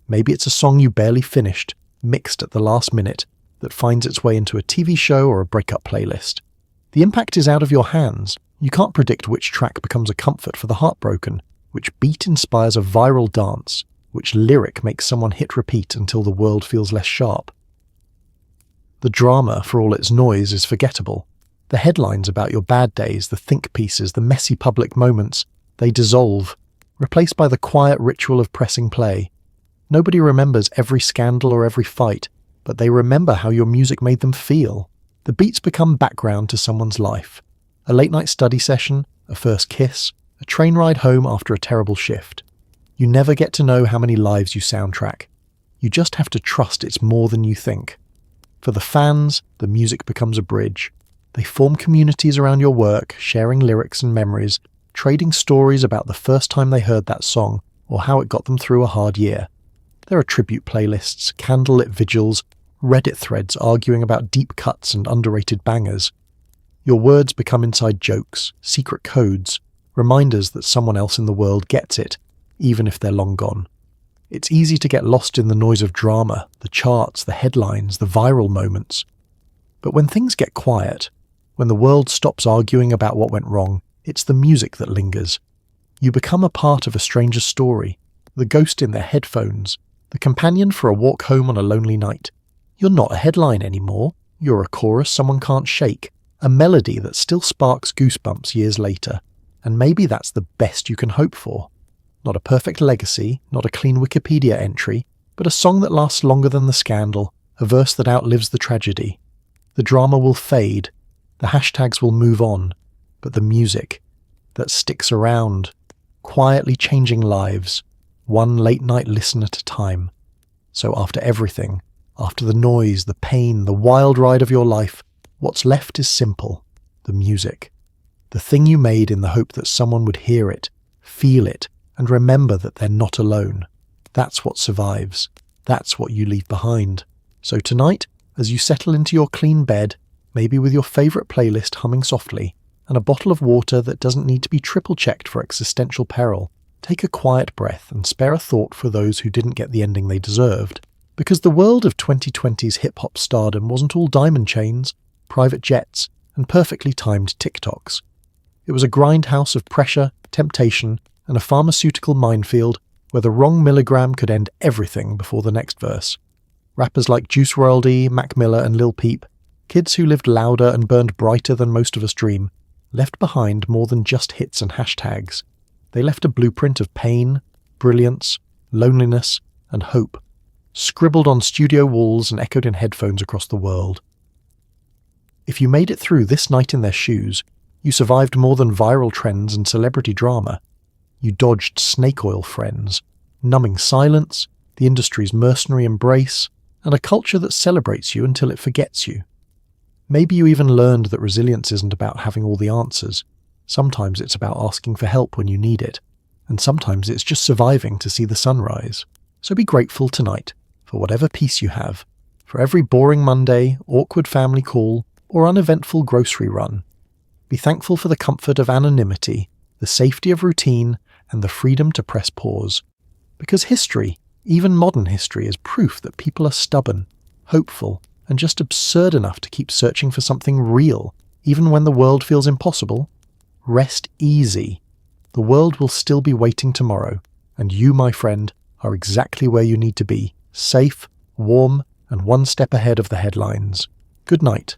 Maybe it's a song you barely finished, mixed at the last minute, that finds its way into a TV show or a breakup playlist. The impact is out of your hands. You can't predict which track becomes a comfort for the heartbroken, which beat inspires a viral dance, which lyric makes someone hit repeat until the world feels less sharp. The drama, for all its noise, is forgettable. The headlines about your bad days, the think pieces, the messy public moments, they dissolve, replaced by the quiet ritual of pressing play. Nobody remembers every scandal or every fight, but they remember how your music made them feel. The beats become background to someone's life. A late-night study session, a first kiss, a train ride home after a terrible shift. You never get to know how many lives you soundtrack. You just have to trust it's more than you think. For the fans, the music becomes a bridge. They form communities around your work, sharing lyrics and memories, trading stories about the first time they heard that song or how it got them through a hard year. There are tribute playlists, candlelit vigils, Reddit threads arguing about deep cuts and underrated bangers. Your words become inside jokes, secret codes, reminders that someone else in the world gets it, even if they're long gone. It's easy to get lost in the noise of drama, the charts, the headlines, the viral moments. But when things get quiet, when the world stops arguing about what went wrong, it's the music that lingers. You become a part of a stranger's story, the ghost in their headphones, the companion for a walk home on a lonely night. You're not a headline anymore. You're a chorus someone can't shake, a melody that still sparks goosebumps years later. And maybe that's the best you can hope for. Not a perfect legacy, not a clean Wikipedia entry, but a song that lasts longer than the scandal, a verse that outlives the tragedy. The drama will fade, the hashtags will move on, but the music that sticks around, quietly changing lives, one late-night listen at a time. So after everything, after the noise, the pain, the wild ride of your life, what's left is simple: the music. The thing you made in the hope that someone would hear it, feel it, and remember that they're not alone. That's what survives. That's what you leave behind. So tonight, as you settle into your clean bed, maybe with your favourite playlist humming softly, and a bottle of water that doesn't need to be triple-checked for existential peril, take a quiet breath and spare a thought for those who didn't get the ending they deserved. Because the world of 2020's hip-hop stardom wasn't all diamond chains, private jets, and perfectly timed TikToks. It was a grindhouse of pressure, temptation, and a pharmaceutical minefield where the wrong milligram could end everything before the next verse. Rappers like WRLD, Mac Miller, and Lil Peep, kids who lived louder and burned brighter than most of us dream, left behind more than just hits and hashtags. They left a blueprint of pain, brilliance, loneliness, and hope, scribbled on studio walls and echoed in headphones across the world. If you made it through this night in their shoes, you survived more than viral trends and celebrity drama. You dodged snake oil friends, numbing silence, the industry's mercenary embrace, and a culture that celebrates you until it forgets you. Maybe you even learned that resilience isn't about having all the answers. Sometimes it's about asking for help when you need it, and sometimes it's just surviving to see the sunrise. So be grateful tonight for whatever peace you have, for every boring Monday, awkward family call, or uneventful grocery run. Be thankful for the comfort of anonymity, the safety of routine, and the freedom to press pause. Because history, even modern history, is proof that people are stubborn, hopeful, and just absurd enough to keep searching for something real, even when the world feels impossible. Rest easy. The world will still be waiting tomorrow, and you, my friend, are exactly where you need to be, safe, warm, and one step ahead of the headlines. Good night.